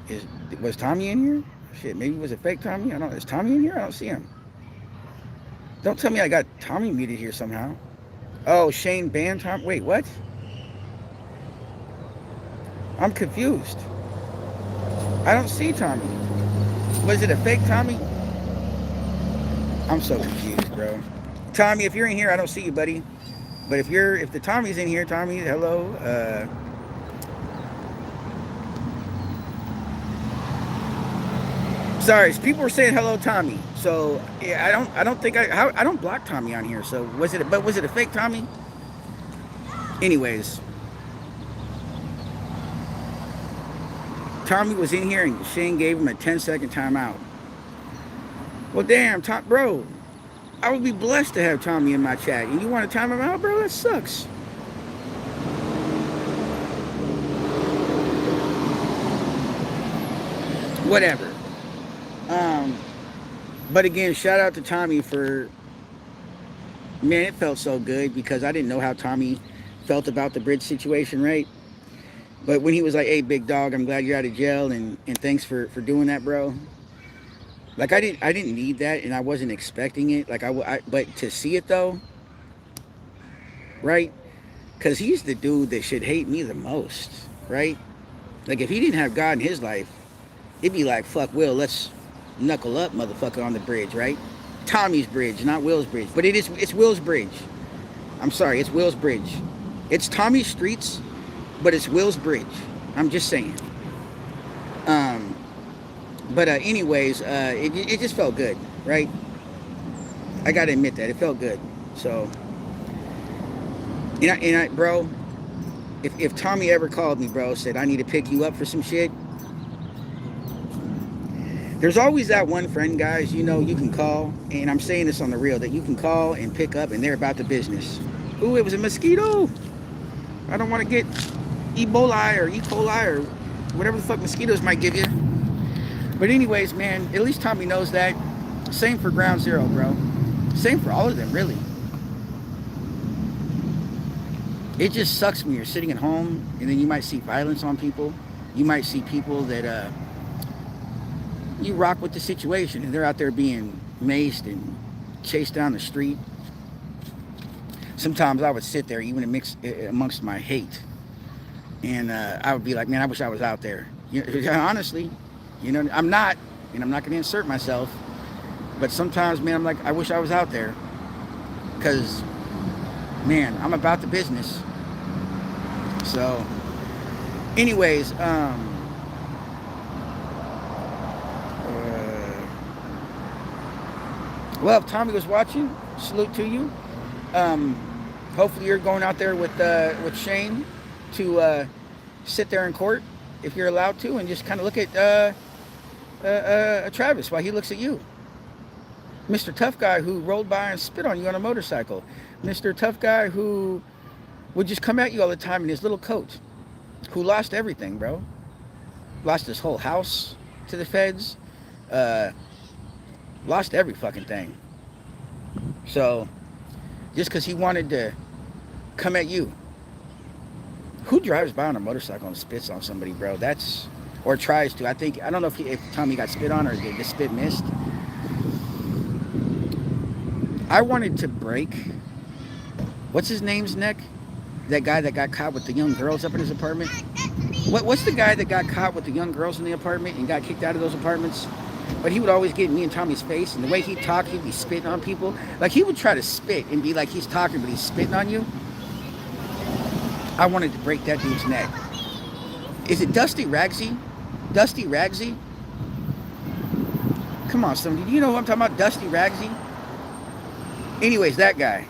Is was Tommy in here? Shit, maybe it was a fake Tommy. I don't know. Is Tommy in here? I don't see him. Don't tell me I got Tommy muted here somehow. Oh, Shane banned Tom. Wait, what? I'm confused. I don't see Tommy. Was it a fake Tommy? I'm so confused, bro. Tommy, if you're in here, I don't see you, buddy. But if the Tommy's in here, Tommy, hello. Sorry, people were saying hello, Tommy. So yeah, I don't think I don't block Tommy on here. So was it a fake Tommy? Anyways, Tommy was in here and Shane gave him a 10-second timeout. Well, damn, bro, I would be blessed to have Tommy in my chat, and you want to time him out, bro? That sucks. Whatever. But again, shout out to Tommy for, man, it felt so good because I didn't know how Tommy felt about the bridge situation, right? But when he was like, "Hey, big dog, I'm glad you're out of jail, and thanks for doing that, bro." Like I didn't need that, and I wasn't expecting it. Like but to see it though, right? Because he's the dude that should hate me the most, right? Like if he didn't have God in his life, it'd be like, "Fuck Will, let's knuckle up, motherfucker, on the bridge," right? Tommy's bridge, not Will's bridge, but it's Will's bridge. I'm sorry, it's Will's bridge. It's Tommy's streets, but it's Will's bridge. I'm just saying. Um, but anyways, it just felt good, right? I gotta admit that it felt good. So, bro, if Tommy ever called me, bro, said I need to pick you up for some shit, there's always that one friend, guys, you know, you can call, and I'm saying this on the real, that you can call and pick up, and they're about the business. Ooh, it was a mosquito. I don't want to get Ebola or E. coli or whatever the fuck mosquitoes might give you. But anyways, man, at least Tommy knows that. Same for Ground Zero, bro. Same for all of them, really. It just sucks when you're sitting at home and then you might see violence on people. You might see people that you rock with the situation and they're out there being maced and chased down the street. Sometimes I would sit there even amongst my hate, and I would be like, man, I wish I was out there. Honestly, I'm not, and I'm not going to insert myself, but sometimes, man, I'm like, I wish I was out there, because, man, I'm about the business. So, anyways, well, if Tommy was watching, salute to you. Hopefully you're going out there with Shane to sit there in court if you're allowed to, and just kind of look at Travis while he looks at you. Mr. Tough Guy who rolled by and spit on you on a motorcycle. Mr. Tough Guy who would just come at you all the time in his little coat. Who lost everything, bro. Lost his whole house to the feds. Lost every fucking thing. So, just because he wanted to come at you. Who drives by on a motorcycle and spits on somebody, bro? Or tries to. I don't know if Tommy got spit on or the spit missed. I wanted to break, what's his name's neck? That guy that got caught with the young girls up in his apartment? What's the guy that got caught with the young girls in the apartment and got kicked out of those apartments? But he would always get in me and Tommy's face, and the way he talked, he'd be spitting on people. Like, he would try to spit and be like he's talking, but he's spitting on you. I wanted to break that dude's neck. Is it Dusty Ragsy? Dusty Ragsy? Come on, somebody. Do you know who I'm talking about? Dusty Ragsy? Anyways, that guy.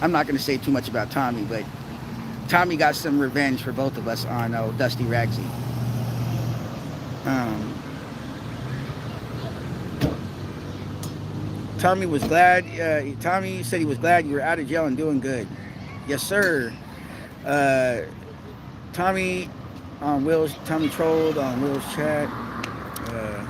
I'm not going to say too much about Tommy, but Tommy got some revenge for both of us on Dusty Ragsy. Um, Tommy said he was glad you were out of jail and doing good. Yes, sir. Uh, Tommy on Will's. Tommy trolled on Will's chat. Uh,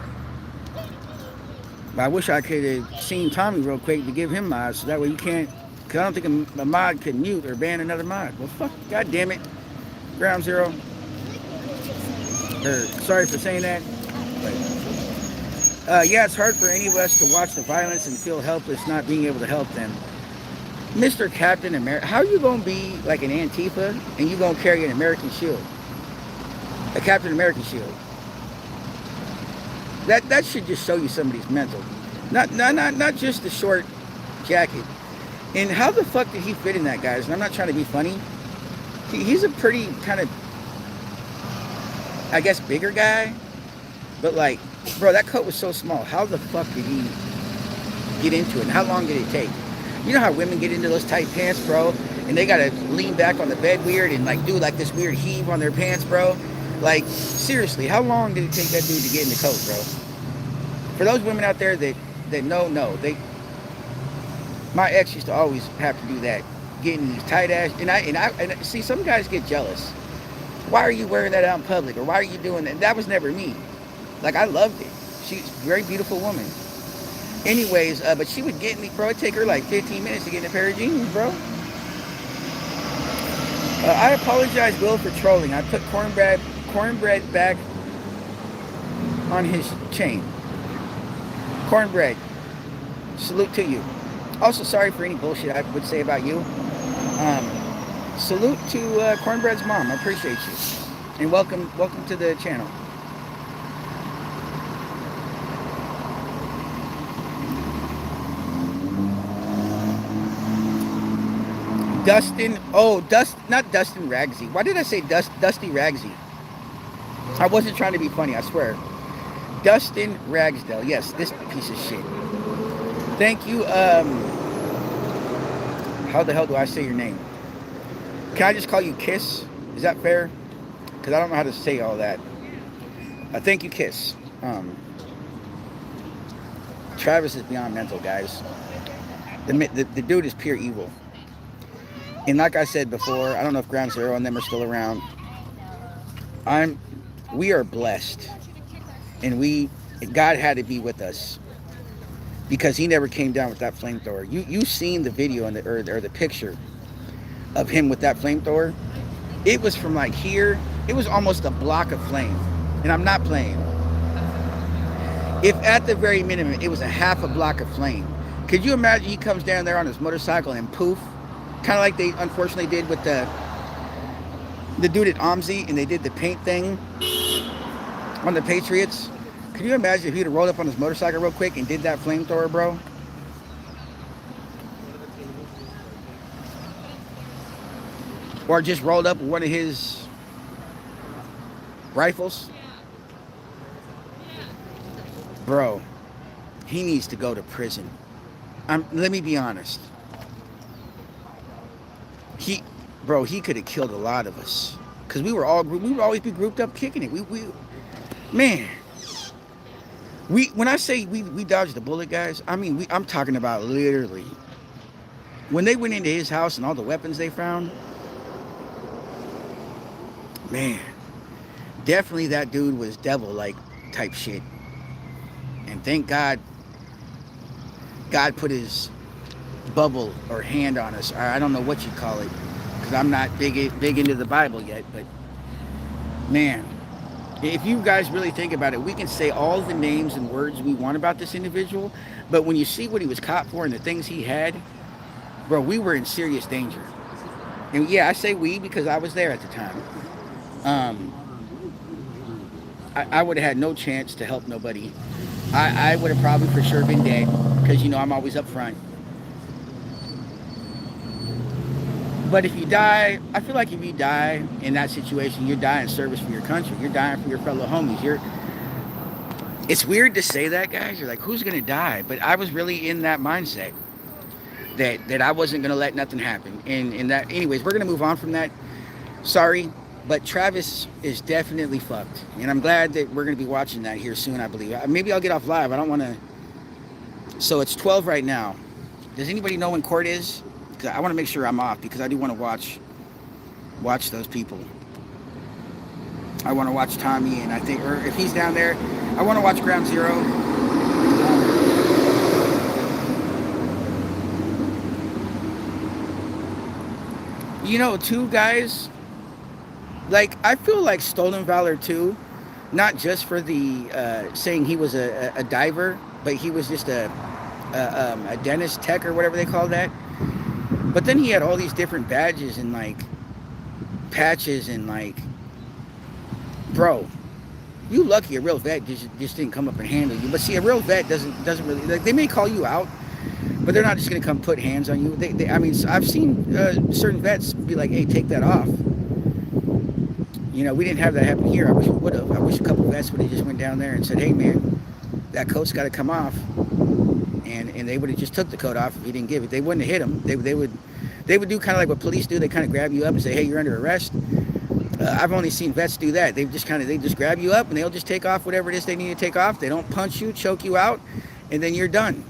I wish I could have seen Tommy real quick to give him mods, so that way you can't. Cause I don't think a mod could mute or ban another mod. Well, fuck, god damn it, Ground Zero. Or sorry for saying that. But, yeah, it's hard for any of us to watch the violence and feel helpless not being able to help them. Mr. Captain America, how you gonna be like an Antifa and you gonna carry an American shield? A Captain American shield. That should just show you somebody's mental. Not just the short jacket. And how the fuck did he fit in that, guys? And I'm not trying to be funny. He's a pretty kind of, I guess, bigger guy. But like, bro, that coat was so small. How the fuck did he get into it? And how long did it take? You know how women get into those tight pants, bro? And they gotta lean back on the bed weird and like do like this weird heave on their pants, bro? Like, seriously, how long did it take that dude to get in the coat, bro? For those women out there that know, my ex used to always have to do that. Get in these tight ass, and see, some guys get jealous. Why are you wearing that out in public? Or why are you doing that? That was never me. Like, I loved it. She's a very beautiful woman. Anyways, but she would get in me, bro. It'd take her like 15 minutes to get in a pair of jeans, bro. I apologize, Will, for trolling. I put cornbread back on his chain. Cornbread, salute to you. Also, sorry for any bullshit I would say about you. Salute to Cornbread's mom. I appreciate you, and welcome to the channel. Dustin, not Dustin Ragsy. Why did I say Dusty Ragsy? I wasn't trying to be funny, I swear. Dustin Ragsdale. Yes, this piece of shit. Thank you. How the hell do I say your name? Can I just call you Kiss? Is that fair? Because I don't know how to say all that. Thank you, Kiss. Travis is beyond mental, guys. The dude is pure evil. And like I said before, I don't know if Ground Zero and them are still around. We are blessed. And God had to be with us. Because he never came down with that flamethrower. You've seen the video or the picture of him with that flamethrower. It was from like here. It was almost a block of flame. And I'm not playing. If at the very minimum, it was a half a block of flame. Could you imagine he comes down there on his motorcycle and poof? Kind of like they unfortunately did with the dude at OMSI, and they did the paint thing on the Patriots. Could you imagine if he'd have rolled up on his motorcycle real quick and did that flamethrower, bro? Or just rolled up with one of his rifles? Bro, he needs to go to prison. Let me be honest. He could have killed a lot of us. Because we would always be grouped up kicking it. Man. When I say we dodged the bullet, guys, I mean, I'm talking about literally. When they went into his house and all the weapons they found, man, definitely that dude was devil-like type shit. And thank God, God put his bubble or hand on us. I don't know what you call it, because I'm not big into the Bible yet, but man, if you guys really think about it, we can say all the names and words we want about this individual, but when you see what he was caught for and the things he had, bro, we were in serious danger. And yeah, I say we because I was there at the time. I would have had no chance to help nobody. I would have probably for sure been dead, because you know I'm always up front. But if you die, I feel like if you die in that situation, you're dying in service for your country. You're dying for your fellow homies. It's weird to say that, guys. You're like, who's gonna die? But I was really in that mindset that I wasn't gonna let nothing happen. And that, anyways, we're gonna move on from that. Sorry, but Travis is definitely fucked, and I'm glad that we're gonna be watching that here soon. I believe. Maybe I'll get off live. I don't want to. So it's 12 right now. Does anybody know when court is? 'Cause I want to make sure I'm off because I do want to watch those people. I want to watch Tommy, and I think, or if he's down there, I want to watch Ground Zero. You know, two guys. Like I feel like Stolen Valor too, not just for the saying he was a diver, but he was just a dentist tech or whatever they call that. But then he had all these different badges and like patches and like, bro, you lucky a real vet just didn't come up and handle you. But see, a real vet doesn't really like, they may call you out, but they're not just gonna come put hands on you. I mean, I've seen certain vets be like, hey, take that off. You know, we didn't have that happen here. I wish we would have. I wish a couple vets would have just went down there and said, hey man, that coat's got to come off, and they would have just took the coat off if he didn't give it. They wouldn't have hit him. They would do kind of like what police do. They kind of grab you up and say, hey, you're under arrest. I've only seen vets do that. They just grab you up and they'll just take off whatever it is they need to take off. They don't punch you, choke you out, and then you're done.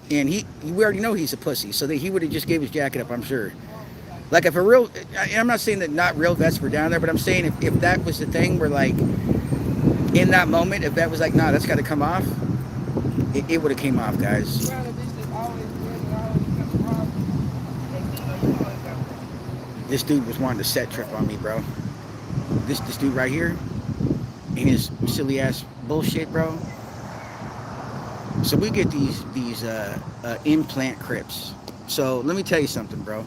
And we already know he's a pussy, so that he would have just gave his jacket up, I'm sure. Like if a real, and I'm not saying that not real vets were down there, but I'm saying if that was the thing where like in that moment, if that was like, nah, that's got to come off, it would have came off, guys. This dude was wanting to set trip on me, bro. This dude right here, and his silly ass bullshit, bro. So we get these implant crips. So let me tell you something, bro,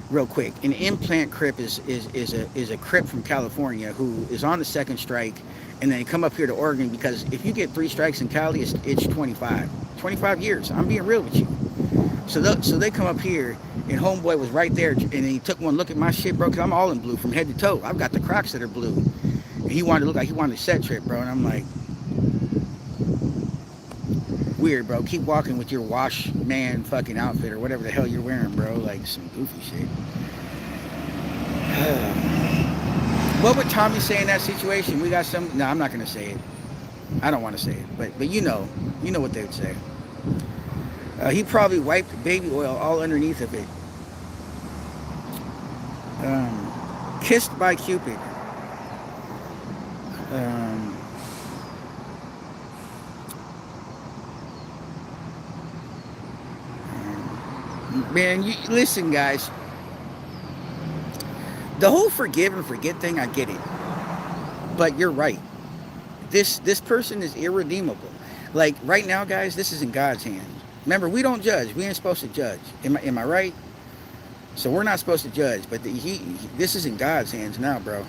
real quick. An implant crip is a crip from California who is on the second strike, and then come up here to Oregon because if you get 3 strikes in Cali, it's 25 years. I'm being real with you. So they come up here, and homeboy was right there, and he took one look at my shit, bro, because I'm all in blue from head to toe. I've got the Crocs that are blue. And he wanted to look like he wanted a set trip, bro, and I'm like, weird, bro. Keep walking with your wash man fucking outfit or whatever the hell you're wearing, bro. Like some goofy shit. What would Tommy say in that situation? We got some. No, I'm not gonna say it. I don't want to say it, but you know what they would say. He probably wiped baby oil all underneath of it. Kissed by Cupid. Man, you listen, guys. The whole forgive and forget thing, I get it. But you're right. This person is irredeemable. Like right now, guys, this is in God's hands. Remember, we don't judge. We ain't supposed to judge. Am I right? So we're not supposed to judge. But this is in God's hands now, bro.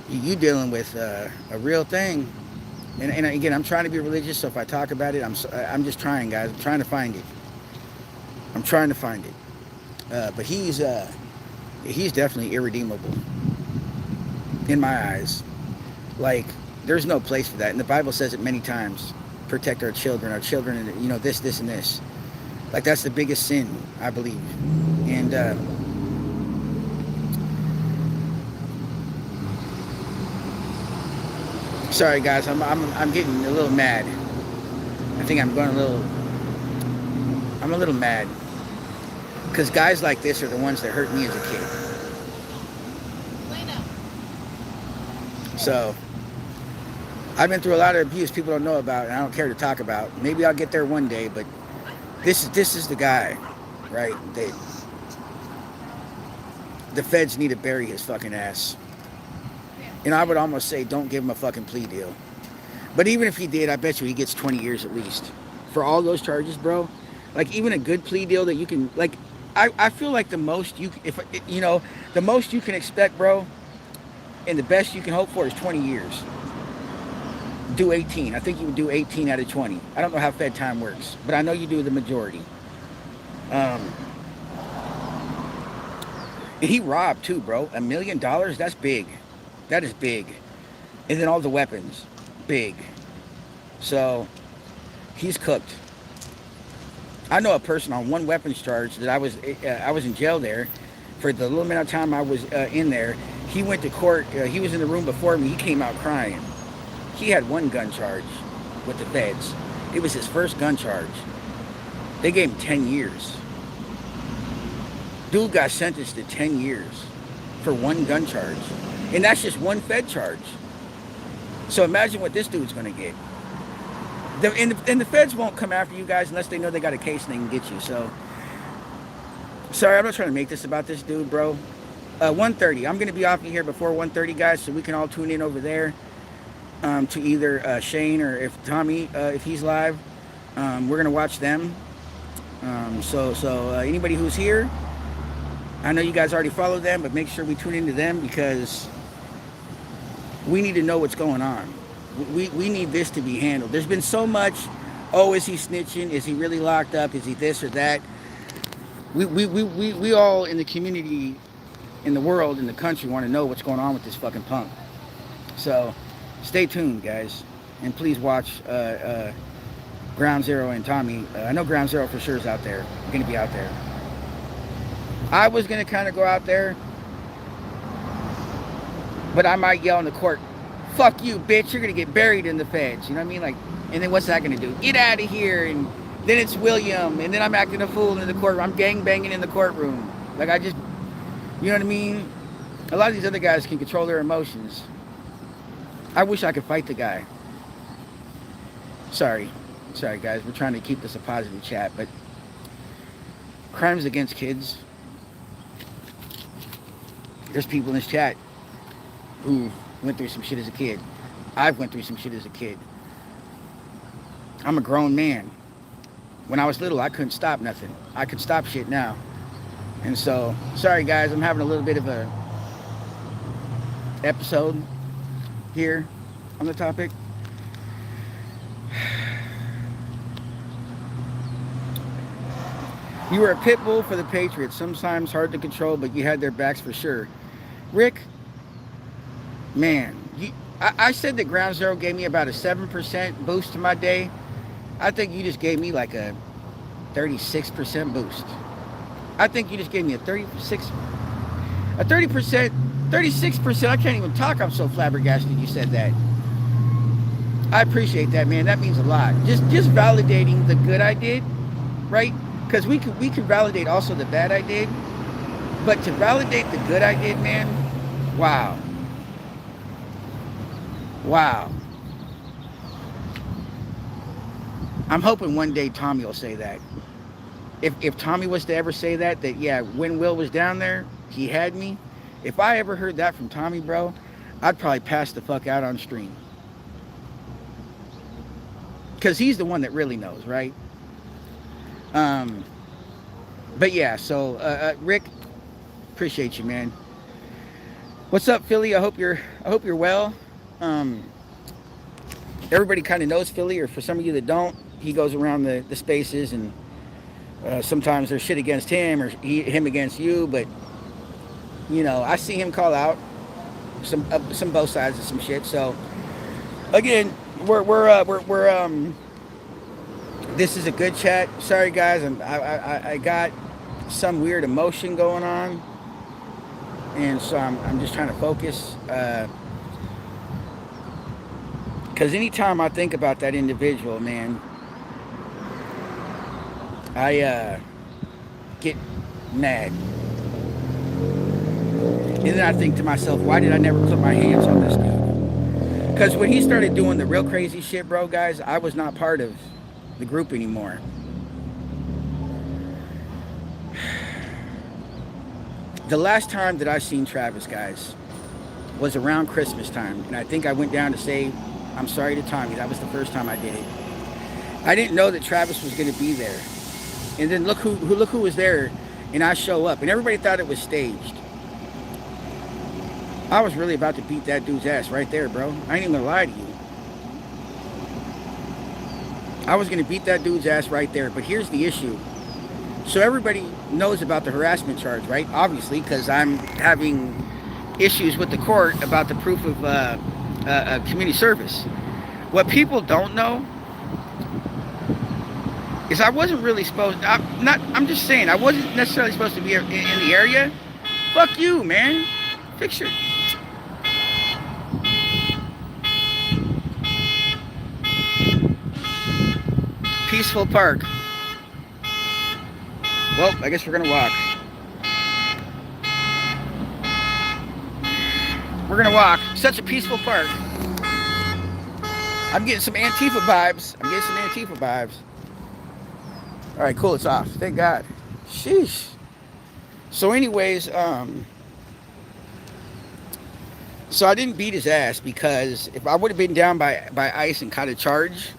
You dealing with a real thing. And again, I'm trying to be religious. So if I talk about it, I'm just trying, guys. I'm trying to find it. I'm trying to find it. But he's definitely irredeemable in my eyes. Like, there's no place for that. And the Bible says it many times. Protect our children, and, you know, this, and this. Like, that's the biggest sin, I believe. And, sorry, guys, I'm getting a little mad. I think I'm a little mad. Because guys like this are the ones that hurt me as a kid. So, I've been through a lot of abuse people don't know about, and I don't care to talk about. Maybe I'll get there one day, but this is the guy, right? The feds need to bury his fucking ass. And I would almost say, don't give him a fucking plea deal. But even if he did, I bet you he gets 20 years at least for all those charges, bro. Like, even a good plea deal that you can, like, I feel like the most the most you can expect, bro, and the best you can hope for is 20 years. Do 18. I think you would do 18 out of 20. I don't know how Fed time works, but I know you do the majority. And he robbed too, bro. $1 million? That's big. That is big. And then all the weapons, big. So he's cooked. I know a person on one weapons charge that I was in jail there, For the little amount of time I was in there, he went to court. He was in the room before me. He came out crying. He had one gun charge with the feds. It was his first gun charge. They gave him 10 years. Dude got sentenced to 10 years for one gun charge. And that's just one Fed charge. So imagine what this dude's going to get. And the feds won't come after you guys unless they know they got a case and they can get you. So, sorry, I'm not trying to make this about this dude, bro. 1:30. I'm going to be off of here before 1:30, guys, so we can all tune in over there to either Shane or if Tommy, if he's live. We're going to watch them. So anybody who's here, I know you guys already follow them, but make sure we tune into them because we need to know what's going on. We need this to be handled. There's been so much, oh, is he snitching? Is he really locked up? Is he this or that? We all in the community, in the world, in the country want to know what's going on with this fucking punk. So stay tuned, guys. And please watch Ground Zero and Tommy. I know Ground Zero for sure is out there. I'm going to be out there. I was going to kind of go out there, but I might yell in the court, fuck you, bitch, you're going to get buried in the feds. You know what I mean? Like, and then what's that going to do? Get out of here. And then it's William. And then I'm acting a fool in the courtroom. I'm gang banging in the courtroom. Like, you know what I mean? A lot of these other guys can control their emotions. I wish I could fight the guy. Sorry, guys. We're trying to keep this a positive chat, but crimes against kids. There's people in this chat who went through some shit as a kid. I've went through some shit as a kid. I'm a grown man. When I was little, I couldn't stop nothing. I could stop shit now. And so, sorry guys, I'm having a little bit of a episode here on the topic. You were a pit bull for the Patriots. Sometimes hard to control, but you had their backs for sure. Rick, man, I said that Ground Zero gave me about a 7% boost to my day. I think you just gave me like a 36% boost. I think you just gave me a 30%, 36%. I can't even talk. I'm so flabbergasted you said that. I appreciate that, man. That means a lot. Just validating the good I did, right? Because we can validate also the bad I did. But to validate the good I did, man, wow. Wow. I'm hoping one day Tommy will say that. If Tommy was to ever say that yeah, when Will was down there, he had me. If I ever heard that from Tommy, bro, I'd probably pass the fuck out on stream. Because he's the one that really knows, right? But yeah, so Rick, appreciate you, man. What's up, Philly? I hope you're well. Everybody kind of knows Philly, or for some of you that don't, he goes around the spaces, and sometimes there's shit against him or him against you. But you know, I see him call out some both sides of some shit. So again, we're this is a good chat. Sorry guys, I got some weird emotion going on, and so I'm just trying to focus. Because anytime I think about that individual, man, I get mad. And then I think to myself, why did I never put my hands on this dude? Because when he started doing the real crazy shit, bro, guys, I was not part of the group anymore. The last time that I seen Travis, guys, was around Christmas time. And I think I went down to say, I'm sorry to Tommy. That was the first time I did it. I didn't know that Travis was going to be there. And then look who was there, and I show up. And everybody thought it was staged. I was really about to beat that dude's ass right there, bro. I ain't even going to lie to you. I was going to beat that dude's ass right there. But here's the issue. So everybody knows about the harassment charge, right? Obviously, because I'm having issues with the court about the proof of community service. What people don't know is I wasn't really supposed. I'm just saying I wasn't necessarily supposed to be in the area, Fuck you, man. Fix your peaceful park. Well, I guess we're gonna walk. We're gonna walk. Such a peaceful park. I'm getting some Antifa vibes. All right, cool. It's off. Thank God. Sheesh. So, anyways, so I didn't beat his ass because if I would have been down by ice and caught a charge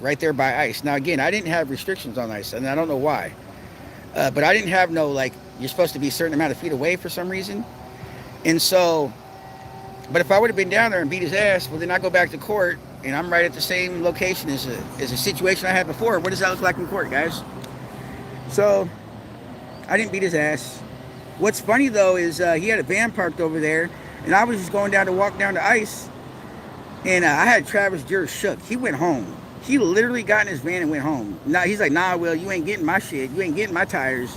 right there by ice. Now, again, I didn't have restrictions on ice, and I don't know why. But I didn't have no, like, you're supposed to be a certain amount of feet away for some reason. And so, but if I would have been down there and beat his ass, well, then I go back to court, and I'm right at the same location as a situation I had before. What does that look like in court, guys? So, I didn't beat his ass. What's funny, though, is he had a van parked over there, and I was just going down to walk down to ice, and I had Travis Jurr shook. He went home. He literally got in his van and went home. Now he's like, nah, Will, you ain't getting my shit. You ain't getting my tires.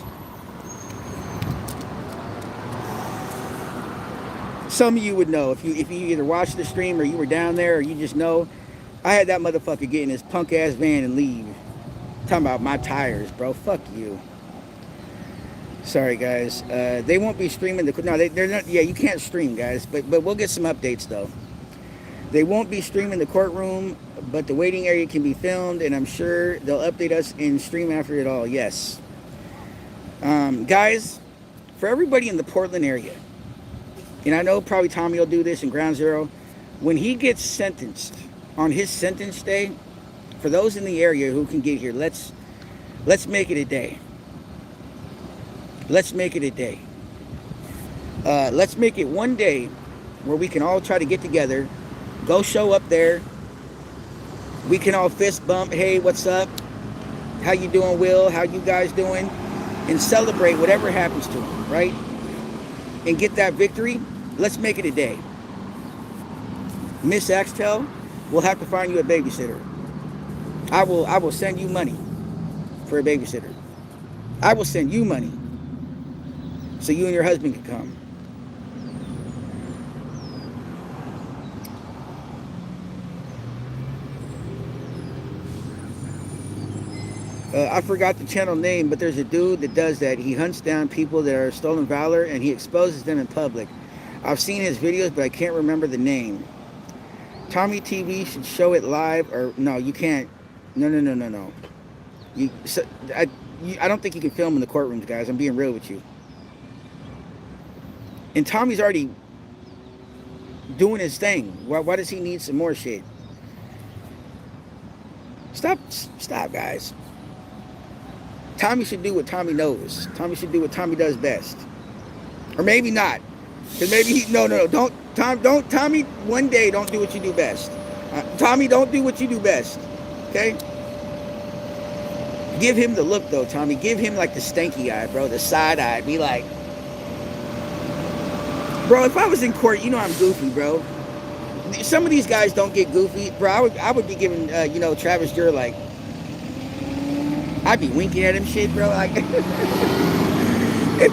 Some of you would know if you either watched the stream or you were down there or you just know. I had that motherfucker get in his punk ass van and leave. Talking about my tires, bro. Fuck you. Sorry, guys. They won't be streaming the. No, they're not. Yeah, you can't stream, guys. But we'll get some updates though. They won't be streaming the courtroom, but the waiting area can be filmed, and I'm sure they'll update us in stream after it all. Yes. Guys, for everybody in the Portland area, and I know probably Tommy will do this in Ground Zero, when he gets sentenced on his sentence day, for those in the area who can get here, let's make it a day. Let's make it a day. Let's make it one day where we can all try to get together. Go show up there. We can all fist bump. Hey, what's up? How you doing, Will? How you guys doing? And celebrate whatever happens to him, right? And get that victory. Let's make it a day. Miss Axtel, we'll have to find you a babysitter. I will send you money for a babysitter. I will send you money so you and your husband can come. I forgot the channel name, but there's a dude that does that. He hunts down people that are stolen valor and he exposes them in public. I've seen his videos, but I can't remember the name. Tommy TV should show it live, or no, you can't. No. I don't think you can film in the courtrooms, guys. I'm being real with you. And Tommy's already doing his thing. Why does he need some more shit? Stop, guys. Tommy should do what Tommy knows. Tommy should do what Tommy does best. Or maybe not. Because maybe he... No. Don't... Tommy, one day, don't do what you do best. Tommy, don't do what you do best. Okay? Give him the look, though, Tommy. Give him, like, the stanky eye, bro. The side eye. Be like... Bro, if I was in court, you know I'm goofy, bro. Some of these guys don't get goofy. Bro, I would be giving, Travis Jurr, like... I'd be winking at him shit, bro. Like, if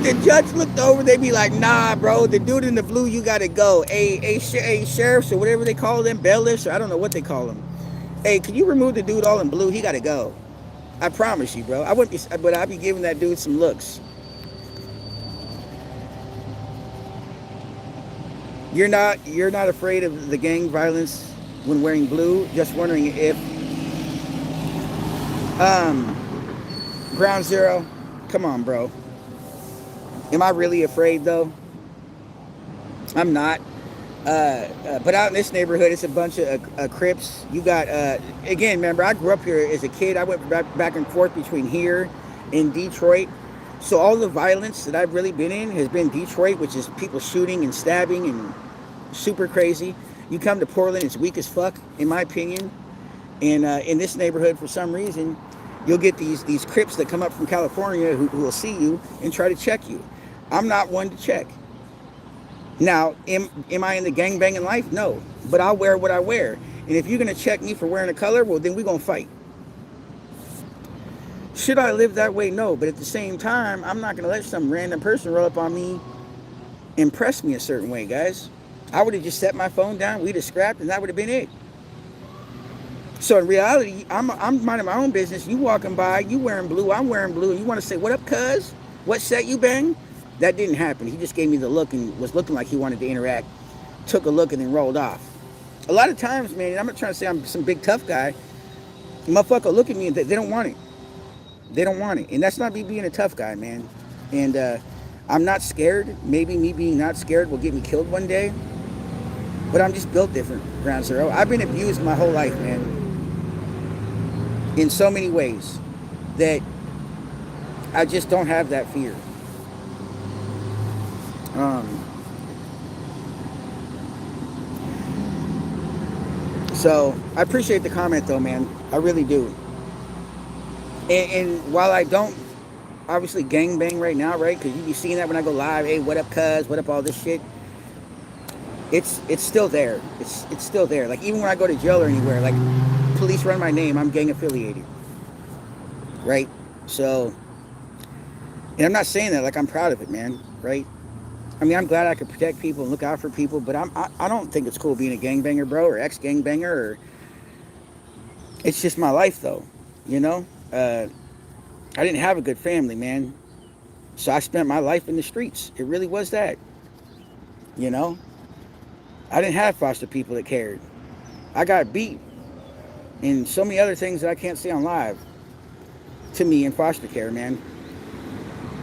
the judge looked over, they'd be like, nah, bro, the dude in the blue, you gotta go. Hey, sheriffs or whatever they call them, bailiffs, or I don't know what they call them. Hey, can you remove the dude all in blue? He gotta go. I promise you, bro. I wouldn't be, but I'd be giving that dude some looks. You're not afraid of the gang violence when wearing blue? Just wondering if, Ground Zero, come on, bro. Am I really afraid, though? I'm not. But out in this neighborhood, it's a bunch of Crips. You got, again, remember, I grew up here as a kid. I went back and forth between here and Detroit. So all the violence that I've really been in has been Detroit, which is people shooting and stabbing and super crazy. You come to Portland, it's weak as fuck, in my opinion. And in this neighborhood, for some reason, you'll get these Crips that come up from California who will see you and try to check you. I'm not one to check. Now, am I in the gangbanging life? No. But I'll wear what I wear. And if you're going to check me for wearing a color, well, then we're going to fight. Should I live that way? No. But at the same time, I'm not going to let some random person roll up on me impress me a certain way, guys. I would have just set my phone down, we'd have scrapped, and that would have been it. So in reality, I'm minding my own business. You walking by, you wearing blue, I'm wearing blue, and you want to say, "What up, cuz? What set you bang?" That didn't happen. He just gave me the look and was looking like he wanted to interact. Took a look and then rolled off. A lot of times, man, I'm not trying to say I'm some big tough guy. Motherfucker look at me and they don't want it. They don't want it. And that's not me being a tough guy, man. And I'm not scared. Maybe me being not scared will get me killed one day. But I'm just built different, Ground Zero. I've been abused my whole life, man. In so many ways that I just don't have that fear. Um, so I appreciate the comment though, man. I really do. And while I don't obviously gang bang right now, right? Because you be seeing that when I go live. Hey, what up, cuz? What up, all this shit? It's still there. It's still there. Like even when I go to jail or anywhere, like police run my name, I'm gang affiliated, right? So, and I'm not saying that like I'm proud of it, man, right? I mean, I'm glad I could protect people and look out for people, but I don't think it's cool being a gangbanger, bro, or ex gangbanger, or it's just my life, though, you know. I didn't have a good family, man, so I spent my life in the streets. It really was that, you know. I didn't have foster people that cared. I got beat and so many other things that I can't say on live to me in foster care, man.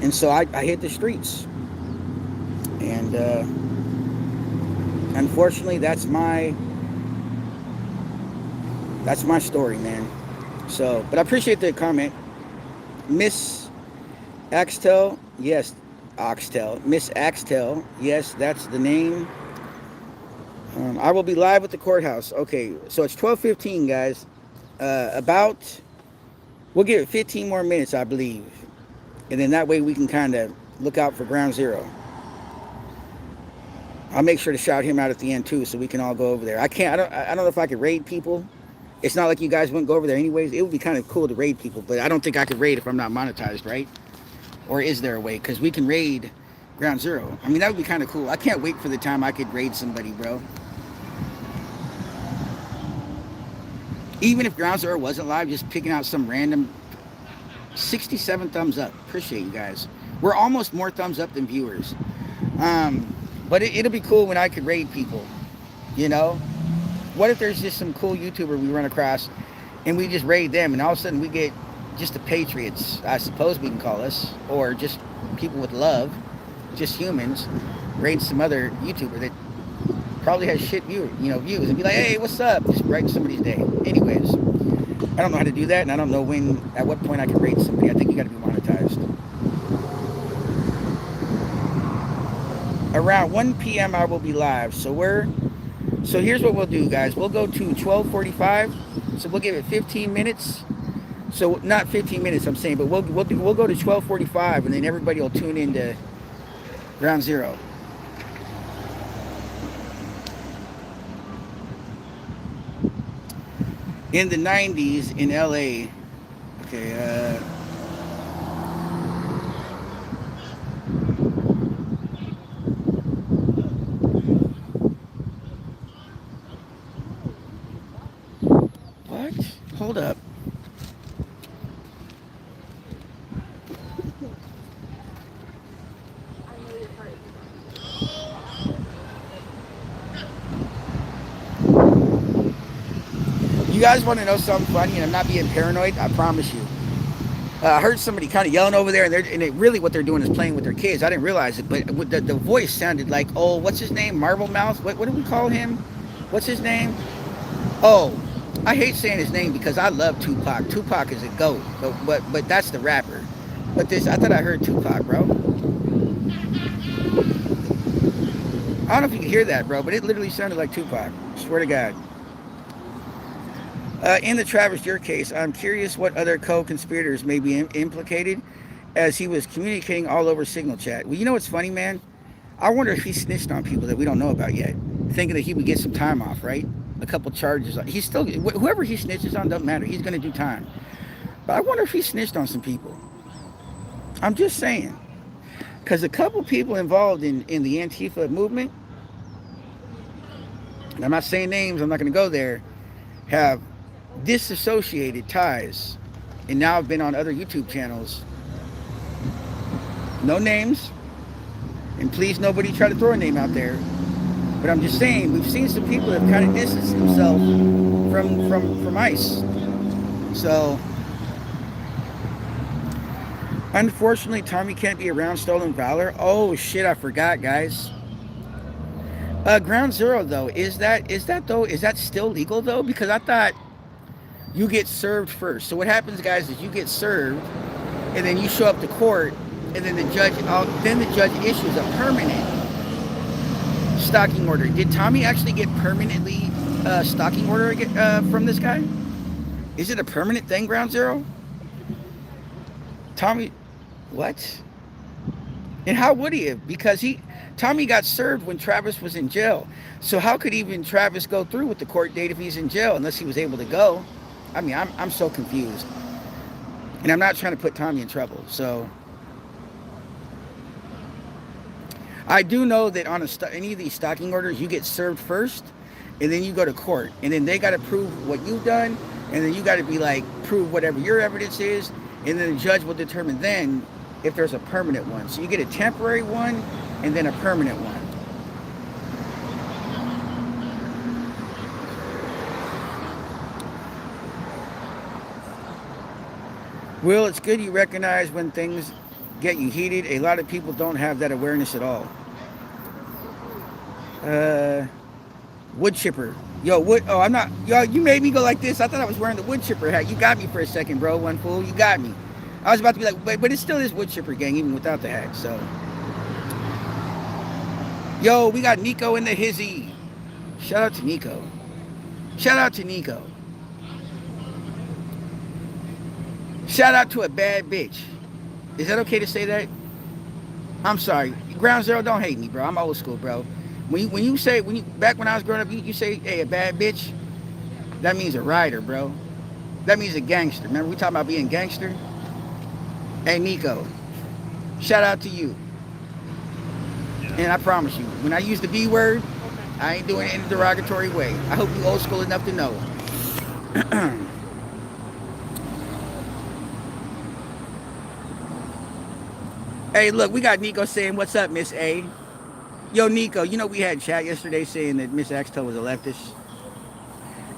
And so I hit the streets, and unfortunately, that's my story, man. So, but I appreciate the comment, Miss Axtel. Yes, Oxtel, Miss Axtel. Yes, that's the name. I will be live at the courthouse. Okay, so it's 12:15, guys. About we'll give it 15 more minutes, I believe, and then that way we can kind of look out for Ground Zero. I'll make sure to shout him out at the end too, so we can all go over there. I can't. I don't know if I could raid people. It's not like you guys wouldn't go over there anyways. It would be kind of cool to raid people, but I don't think I could raid if I'm not monetized, right? Or is there a way? Because we can raid Ground Zero. I mean, that would be kind of cool. I can't wait for the time I could raid somebody, bro. Even if Ground Zero wasn't live, just picking out some random 67 thumbs up. Appreciate you guys. We're almost more thumbs up than viewers. But it'll be cool when I could raid people, you know? What if there's just some cool YouTuber we run across and we just raid them and all of a sudden we get just the patriots, I suppose we can call us, or just people with love, just humans, raid some other YouTuber that probably has shit views and be like, hey, what's up? Just brighten somebody's day. Anyways, I don't know how to do that, and I don't know at what point I can raid somebody. I think you got to be monetized. Around 1 p.m. I will be live. So here's what we'll do, guys. We'll go to 12:45. So we'll give it 15 minutes. So not 15 minutes, I'm saying, but we'll go to 12:45, and then everybody will tune into Ground Zero. In the 90s in LA. Okay, what? Hold up. You guys want to know something funny, and I'm not being paranoid, I promise you. I heard somebody kind of yelling over there, really what they're doing is playing with their kids. I didn't realize it, but the voice sounded like, oh, what's his name? Marble Mouth? What do we call him? What's his name? Oh, I hate saying his name because I love Tupac. Tupac is a goat, but that's the rapper. But I thought I heard Tupac, bro. I don't know if you can hear that, bro, but it literally sounded like Tupac. Swear to God. In the Travis Jurk case, I'm curious what other co-conspirators may be implicated, as he was communicating all over Signal Chat. Well, you know what's funny, man? I wonder if he snitched on people that we don't know about yet, thinking that he would get some time off, right? A couple charges. He's still, whoever he snitches on doesn't matter. He's going to do time. But I wonder if he snitched on some people. I'm just saying. Because a couple people involved in the Antifa movement, and I'm not saying names, I'm not going to go there, have disassociated ties and now have been on other YouTube channels. No names, and please nobody try to throw a name out there. But I'm just saying, we've seen some people that have kind of distanced themselves from ICE. So, unfortunately, Tommy can't be around Stolen Valor. Oh shit, I forgot, guys. Ground Zero though, is that still legal though? Because I thought you get served first. So what happens, guys, is you get served, and then you show up to court, and then the judge issues a permanent stalking order. Did Tommy actually get permanently stalking order from this guy? Is it a permanent thing, Ground Zero? Tommy, what? And how would he have? Because Tommy got served when Travis was in jail. So how could even Travis go through with the court date if he's in jail unless he was able to go? I mean, I'm so confused. And I'm not trying to put Tommy in trouble. So I do know that on any of these stalking orders, you get served first, and then you go to court, and then they got to prove what you've done, and then you got to be like, prove whatever your evidence is, and then the judge will determine then if there's a permanent one. So you get a temporary one, and then a permanent one. Will, it's good you recognize when things get you heated. A lot of people don't have that awareness at all. Wood chipper. Yo, I'm not. Yo, you made me go like this. I thought I was wearing the wood chipper hat. You got me for a second, bro. One fool. You got me. I was about to be like, but it still is wood chipper gang, even without the hat. So, yo, we got Nico in the hizzy. Shout out to Nico. Shout out to Nico. Shout out to a bad bitch. Is that okay to say that? I'm sorry. Ground Zero, don't hate me, bro. I'm old school, bro. Back when I was growing up, you say, hey, a bad bitch, that means a rider, bro. That means a gangster. Remember, we talking about being gangster? Hey, Nico, shout out to you. And I promise you, when I use the B word, I ain't doing it in a derogatory way. I hope you old school enough to know. Hey, look, we got Nico saying, what's up, Miss A? Yo, Nico, you know we had chat yesterday saying that Miss Axtell was a leftist.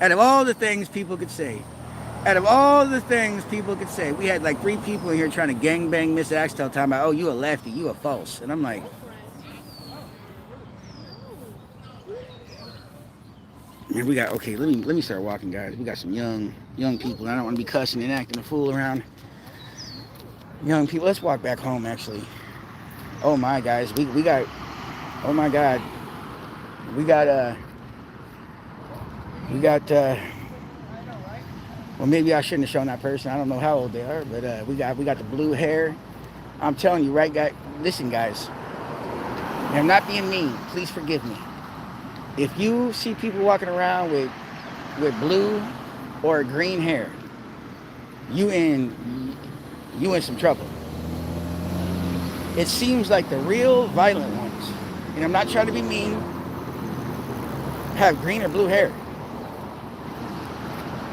Out of all the things people could say, we had like 3 people in here trying to gangbang Miss Axtell, talking about, oh, you a lefty, you a false. And I'm like, man, okay, let me start walking, guys. We got some young people. I don't want to be cussing and acting a fool around young people. Let's walk back home, actually. Oh my, guys, we got, oh my God, we got well, maybe I shouldn't have shown that person. I don't know how old they are, but we got the blue hair. I'm telling you, right, guys. Listen, guys, and I'm not being mean. Please forgive me. If you see people walking around with blue or green hair, you in some trouble. It seems like the real violent ones, and I'm not trying to be mean, have green or blue hair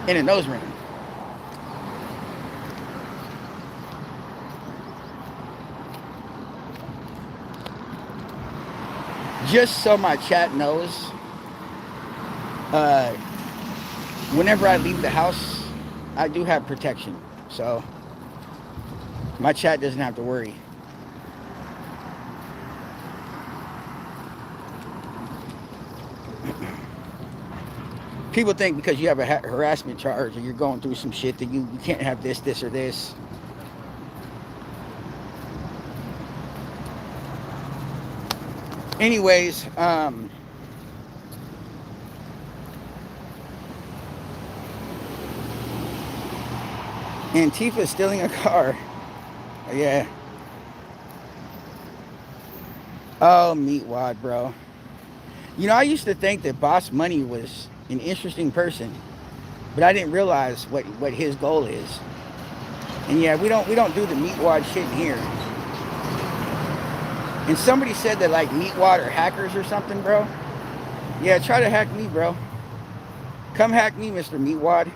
and a nose ring. Just so my chat knows, whenever I leave the house, I do have protection. So my chat doesn't have to worry. People think because you have a harassment charge or you're going through some shit that you can't have this, or this. Anyways, Antifa stealing a car. Yeah. Oh, meatwad, bro. You know, I used to think that Boss Money was an interesting person, but I didn't realize what his goal is. And yeah, we don't do the meatwad shit in here. And somebody said that like Meatwad are hackers or something, bro. Yeah, try to hack me, bro. Come hack me, Mr. Meatwad.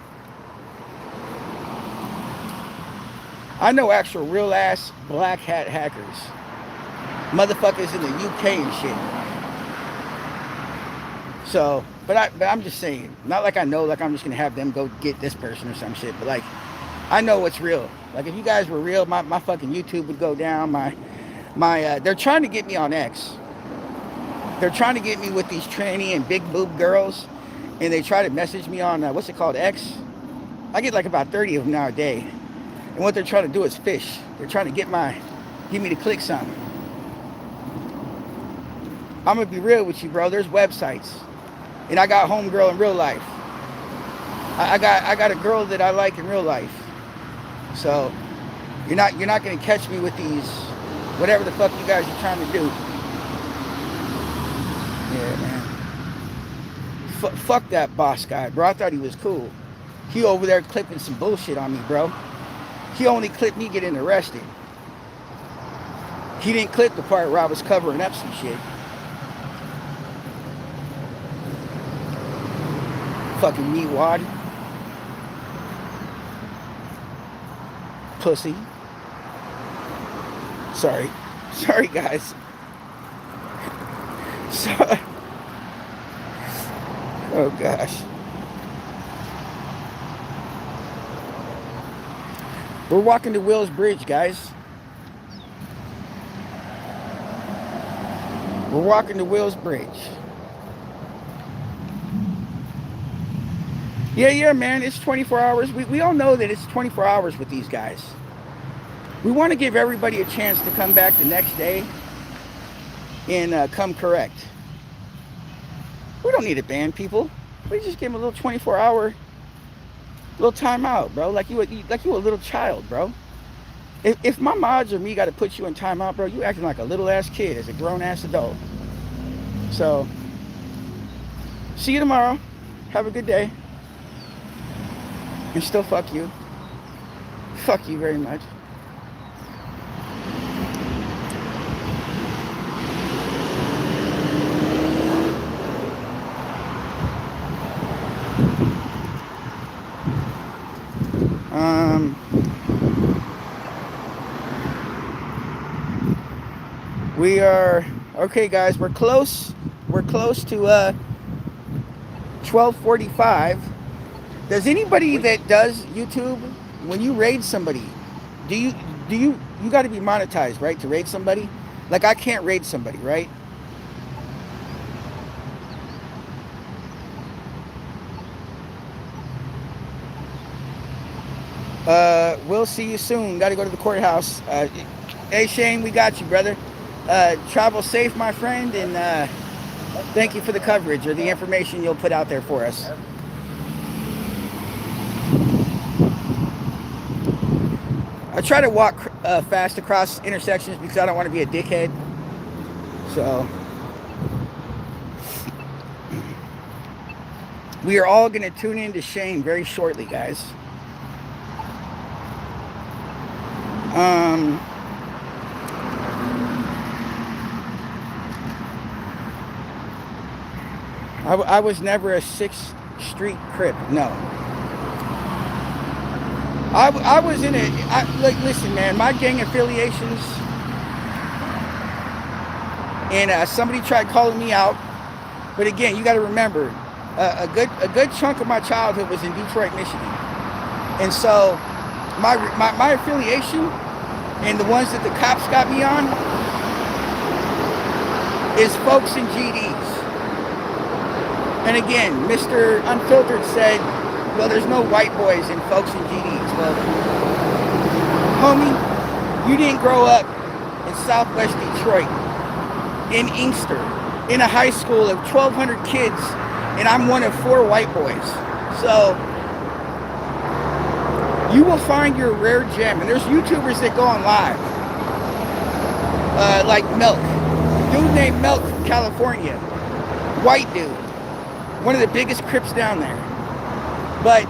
I know actual real ass black hat hackers. Motherfuckers in the UK and shit. So, but I'm just saying, not like I know, like I'm just gonna have them go get this person or some shit, but like I know what's real. Like if you guys were real, my fucking YouTube would go down. They're trying to get me on X. They're trying to get me with these tranny and big boob girls, and they try to message me on what's it called, X. I get like about 30 of them now a day, and what they're trying to do is fish. They're trying to get me to click something. I'm gonna be real with you, bro. There's websites, and I got homegirl in real life. I got a girl that I like in real life. So you're not gonna catch me with these whatever the fuck you guys are trying to do. Yeah, man. Fuck that boss guy, bro. I thought he was cool. He over there clipping some bullshit on me, bro. He only clipped me getting arrested. He didn't clip the part where I was covering up some shit. Fucking meatwad. Pussy. Sorry. Sorry, guys. Sorry. Oh, gosh. We're walking to Will's Bridge, guys. We're walking to Will's Bridge. Yeah, man, it's 24 hours. We all know that it's 24 hours with these guys. We want to give everybody a chance to come back the next day and come correct. We don't need to ban people. We just give them a little 24-hour little timeout, bro. Like you a little child, bro. If my mods or me got to put you in timeout, bro, you acting like a little ass kid as a grown ass adult. So, see you tomorrow. Have a good day. And still fuck you. Fuck you very much. We are okay, guys. We're close. We're close to 12:45. Does anybody that does YouTube, when you raid somebody, do you got to be monetized, right, to raid somebody? Like I can't raid somebody, right? We'll see you soon. Got to go to the courthouse. Hey Shane, we got you, brother. Travel safe, my friend, and thank you for the coverage or the information you'll put out there for us. I try to walk fast across intersections because I don't want to be a dickhead. So we are all going to tune in to Shane very shortly, guys. I was never a 6th Street Crip, no. I was in it. Like, listen, man, my gang affiliations, and somebody tried calling me out, but again, you got to remember, a good chunk of my childhood was in Detroit, Michigan, and so my affiliation and the ones that the cops got me on is folks in GDs. And again, Mr. Unfiltered said, well, there's no white boys in folks in GDs. Well, homie, you didn't grow up in Southwest Detroit, in Inkster, in a high school of 1,200 kids, and I'm one of 4 white boys. So you will find your rare gem. And there's YouTubers that go on live, like Milk. Dude named Milk from California. White dude. One of the biggest Crips down there. But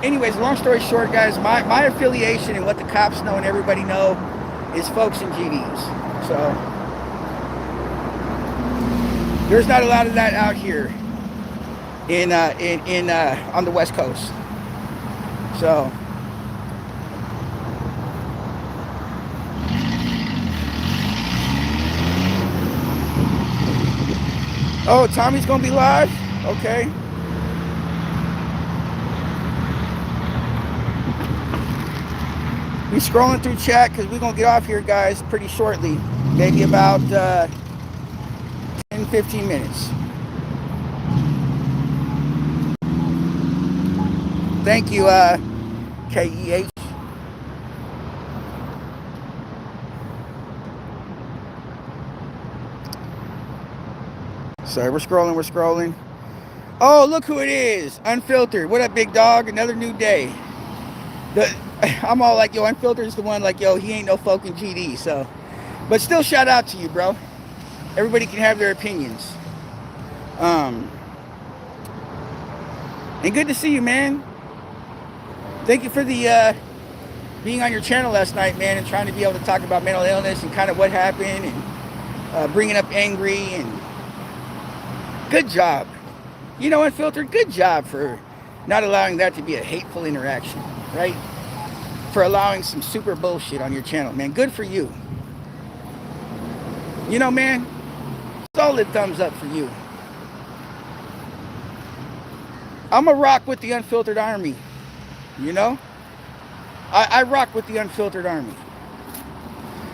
anyways, long story short, guys, my affiliation and what the cops know and everybody know is folks in GDs. So There's not a lot of that out here in on the West Coast. So oh, Tommy's gonna be live? Okay. We scrolling through chat because we're gonna get off here, guys, pretty shortly. Maybe about 10, 15 minutes. Thank you, KEH. Sorry, we're scrolling. Oh, look who it is. Unfiltered. What up, big dog? Another new day. I'm all like, yo, Unfiltered is the one, like, yo, he ain't no fucking GD, so. But still, shout out to you, bro. Everybody can have their opinions. And good to see you, man. Thank you for the being on your channel last night, man, and trying to be able to talk about mental illness and kind of what happened and bringing up Angry and good job. You know, Unfiltered, good job for not allowing that to be a hateful interaction, right? For allowing some super bullshit on your channel, man. Good for you. You know, man, solid thumbs up for you. I'm a rock with the Unfiltered Army, you know? I rock with the Unfiltered Army.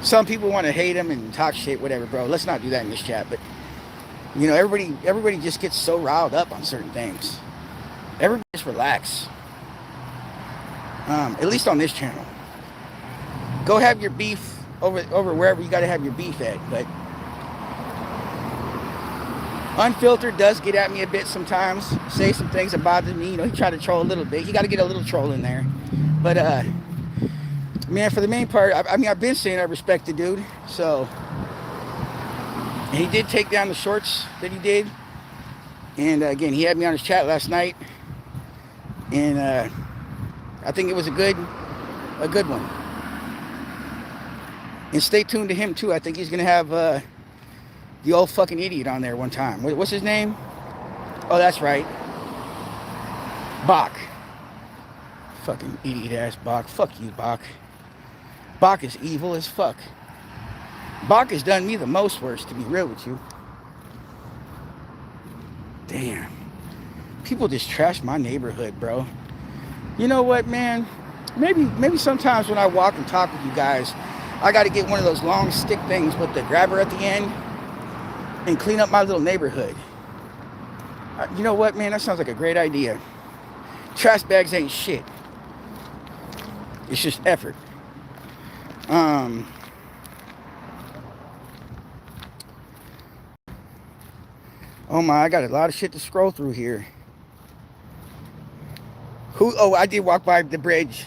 Some people want to hate him and talk shit, whatever, bro. Let's not do that in this chat, but you know, everybody just gets so riled up on certain things. Everybody just relax. At least on this channel. Go have your beef over wherever you got to have your beef at. But Unfiltered does get at me a bit sometimes. Say some things that bother me. You know, he tried to troll a little bit. You got to get a little troll in there. But man, for the main part, I mean, I've been saying I respect the dude. So he did take down the shorts that he did. And again, he had me on his chat last night. And I think it was a good one. And stay tuned to him too. I think he's gonna have the old fucking idiot on there one time. What's his name? Oh, that's right, Bach. Fucking idiot ass Bach. Fuck you, Bach. Bach is evil as fuck. Bach has done me the most worse, to be real with you. Damn. People just trash my neighborhood, bro. You know what, man? Maybe sometimes when I walk and talk with you guys, I got to get one of those long stick things with the grabber at the end and clean up my little neighborhood. You know what, man? That sounds like a great idea. Trash bags ain't shit. It's just effort. Oh my, I got a lot of shit to scroll through here. Oh, I did walk by the bridge,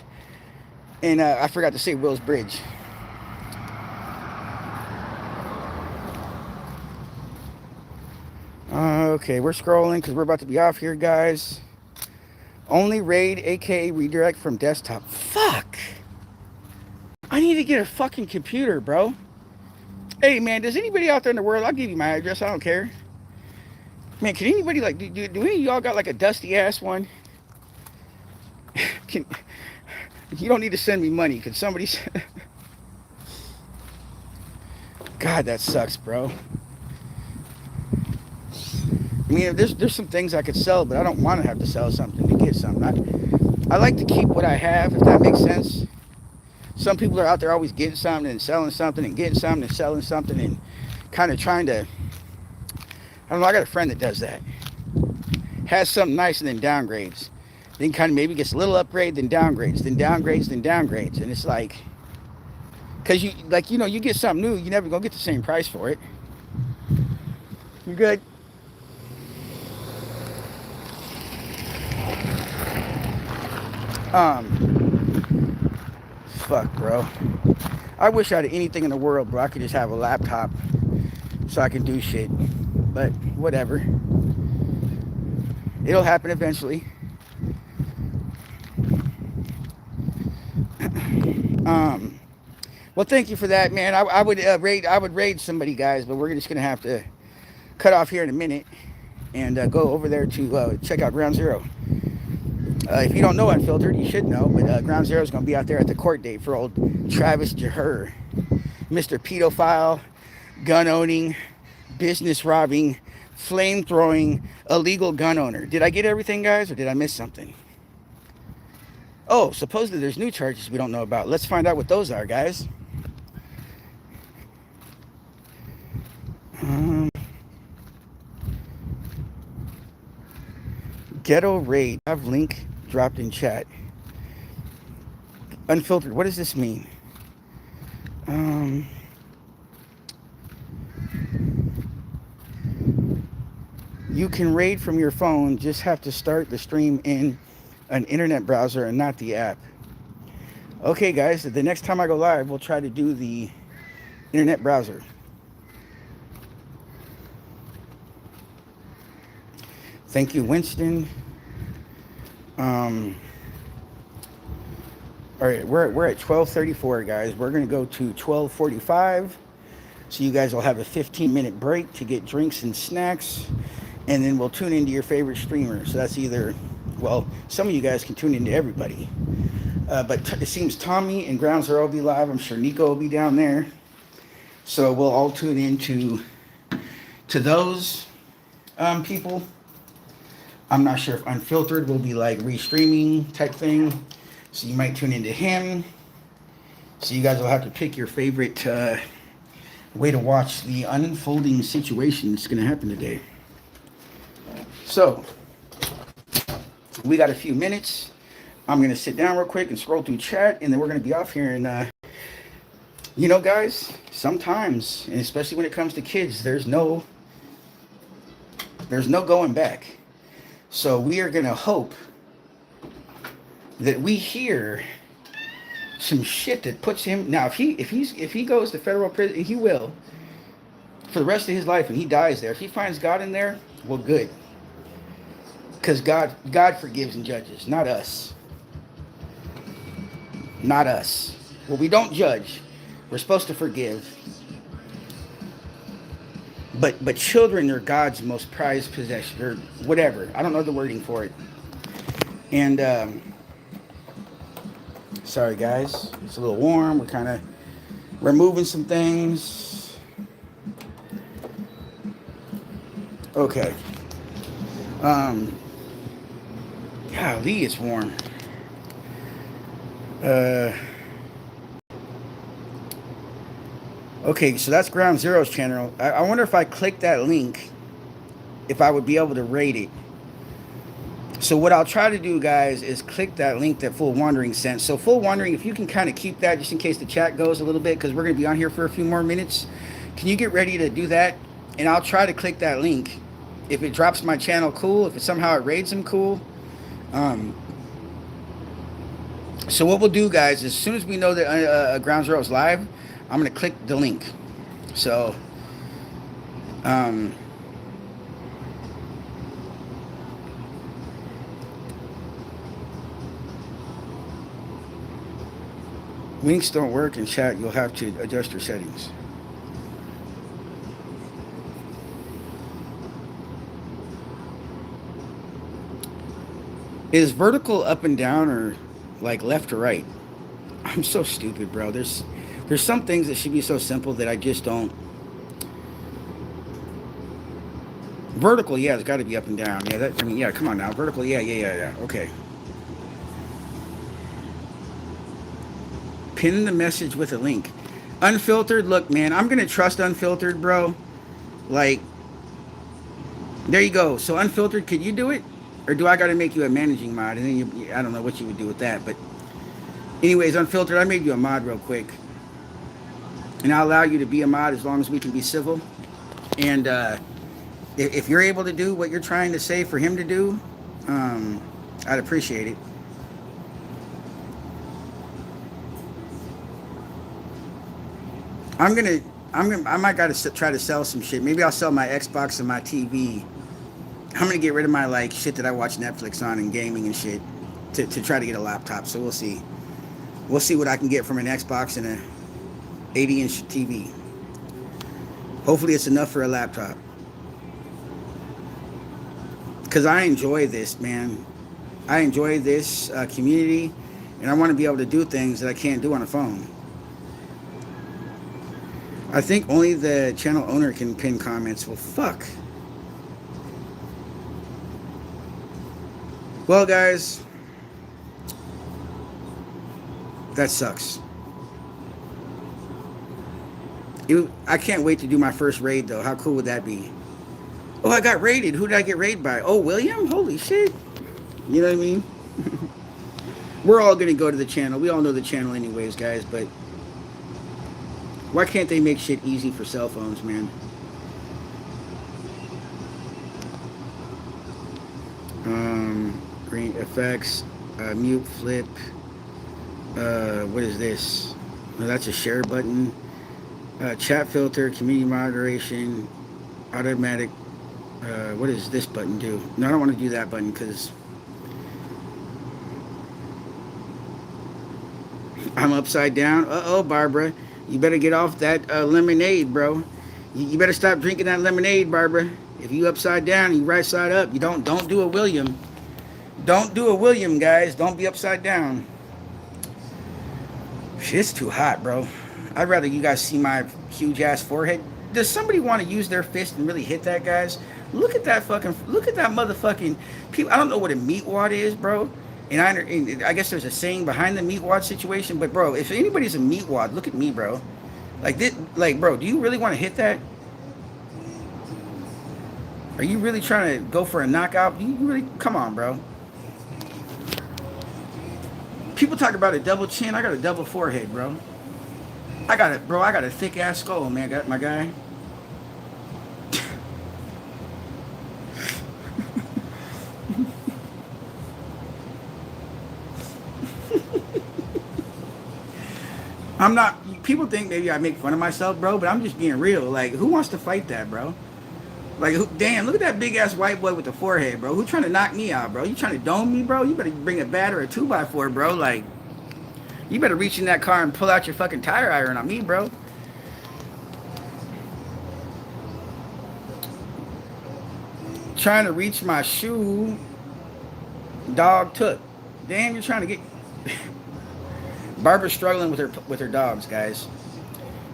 and I forgot to say Will's Bridge. Okay, we're scrolling because we're about to be off here, guys. Only raid, aka redirect from desktop. Fuck! I need to get a fucking computer, bro. Hey, man, does anybody out there in the world, I'll give you my address, I don't care. Man, can anybody, like, do any of y'all got, like, a dusty-ass one? You don't need to send me money. Could somebody... God, that sucks, bro. I mean, there's some things I could sell, but I don't want to have to sell something to get something. I like to keep what I have, if that makes sense. Some people are out there always getting something and selling something and getting something and selling something and kind of trying to... I don't know, I got a friend that does that. Has something nice and then downgrades. Then kind of maybe gets a little upgrade, then downgrades, then downgrades, then downgrades. And it's like... Because you, like, you know, you get something new, you never gonna get the same price for it. You good? Fuck, bro. I wish I had anything in the world, bro. I could just have a laptop so I can do shit. But whatever. It'll happen eventually. Well, thank you for that, man. I would raid somebody, guys, but we're just gonna have to cut off here in a minute and go over there to check out Ground Zero. If you don't know Unfiltered, you should know, but Ground Zero is going to be out there at the court date for old Travis Jaher, Mr. Pedophile, gun owning, business robbing, flame throwing, illegal gun owner. Did I get everything, guys, or did I miss something? Oh, supposedly there's new charges we don't know about. Let's find out what those are, guys. Ghetto raid. I have link dropped in chat. Unfiltered. What does this mean? You can raid from your phone. Just have to start the stream in an internet browser and not the app. Okay, guys. The next time I go live, we'll try to do the internet browser. Thank you, Winston. All right, we're at 12:34, guys. We're gonna go to 12:45, so you guys will have a 15-minute break to get drinks and snacks, and then we'll tune into your favorite streamer. So that's either, well, some of you guys can tune into everybody, but it seems Tommy and Ground Zero will be live. I'm sure Nico will be down there, so we'll all tune into those people. I'm not sure if Unfiltered will be like restreaming type thing, so you might tune into him. So you guys will have to pick your favorite way to watch the unfolding situation that's going to happen today. So we got a few minutes. I'm going to sit down real quick and scroll through chat, and then we're going to be off here. And you know, guys, sometimes, and especially when it comes to kids, there's no going back. So we are going to hope that we hear some shit that puts him. Now, if he goes to federal prison, he will for the rest of his life, and he dies there. If he finds God in there, well, good, because God forgives and judges, not us. Not us. Well, we don't judge. We're supposed to forgive. But children are God's most prized possession, or whatever. I don't know the wording for it. And sorry guys, it's a little warm. We're moving some things. Okay. Golly, it's warm. Okay, so that's Ground Zero's channel. I wonder if I click that link, if I would be able to rate it. So what I'll try to do, guys, is click that link that Full Wandering sent. So Full Wandering, if you can kind of keep that just in case the chat goes a little bit, because we're going to be on here for a few more minutes. Can you get ready to do that? And I'll try to click that link. If it drops my channel, cool. If it somehow it raids them, cool. So what we'll do, guys, as soon as we know that Ground Zero is live, I'm going to click the link. So, links don't work in chat. You'll have to adjust your settings. Is vertical up and down or like left to right? I'm so stupid, bro. There's some things that should be so simple that I just don't. Vertical, yeah, it's got to be up and down. Yeah, yeah, come on now. Vertical, yeah. Okay. Pin the message with a link. Unfiltered, look, man, I'm going to trust Unfiltered, bro. Like, there you go. So, Unfiltered, could you do it? Or do I got to make you a managing mod? And then I don't know what you would do with that. But, anyways, Unfiltered, I made you a mod real quick. And I'll allow you to be a mod as long as we can be civil. And if you're able to do what you're trying to say for him to do, I'd appreciate it. I might gotta try to sell some shit. Maybe I'll sell my Xbox and my TV. I'm gonna get rid of my like shit that I watch Netflix on and gaming and shit to try to get a laptop. So we'll see. We'll see what I can get from an Xbox and a 80-inch TV. Hopefully it's enough for a laptop. because I enjoy this, man. I enjoy this community, and I want to be able to do things that I can't do on a phone. I think only the channel owner can pin comments. Well, fuck. Well, guys, that sucks. I can't wait to do my first raid, though. How cool would that be? Oh, I got raided. Who did I get raided by? Oh, William? Holy shit. You know what I mean? We're all going to go to the channel. We all know the channel anyways, guys, but why can't they make shit easy for cell phones, man? Green effects, mute, flip. What is this? No, that's a share button. Chat filter, community moderation, automatic. What does this button do? No, I don't want to do that button because I'm upside down. Uh-oh, Barbara. You better get off that lemonade, bro. You better stop drinking that lemonade, Barbara. If you upside down, you right side up. You don't do a William. Don't do a William, guys. Don't be upside down. Shit's too hot, bro. I'd rather you guys see my huge ass forehead. Does somebody want to use their fist and really hit that, guys? Look at that motherfucking people. I don't know what a meat wad is, bro. And I guess there's a saying behind the meat wad situation, but bro, if anybody's a meat wad, look at me, bro. Like this, like, bro, do you really want to hit that? Are you really trying to go for a knockout? You really, come on, bro. People talk about a double chin. I got a double forehead, bro. I got it, bro. I got a thick ass skull, man. Got my guy. I'm not. People think maybe I make fun of myself, bro, but I'm just being real. Like, who wants to fight that, bro? Like, damn, look at that big ass white boy with the forehead, bro. Who trying to knock me out, bro? You trying to dome me, bro? You better bring a bat or a 2x4, bro. Like, you better reach in that car and pull out your fucking tire iron on me, bro. Trying to reach my shoe, dog took. Damn, you're trying to get. Barbara's struggling with her dogs, guys.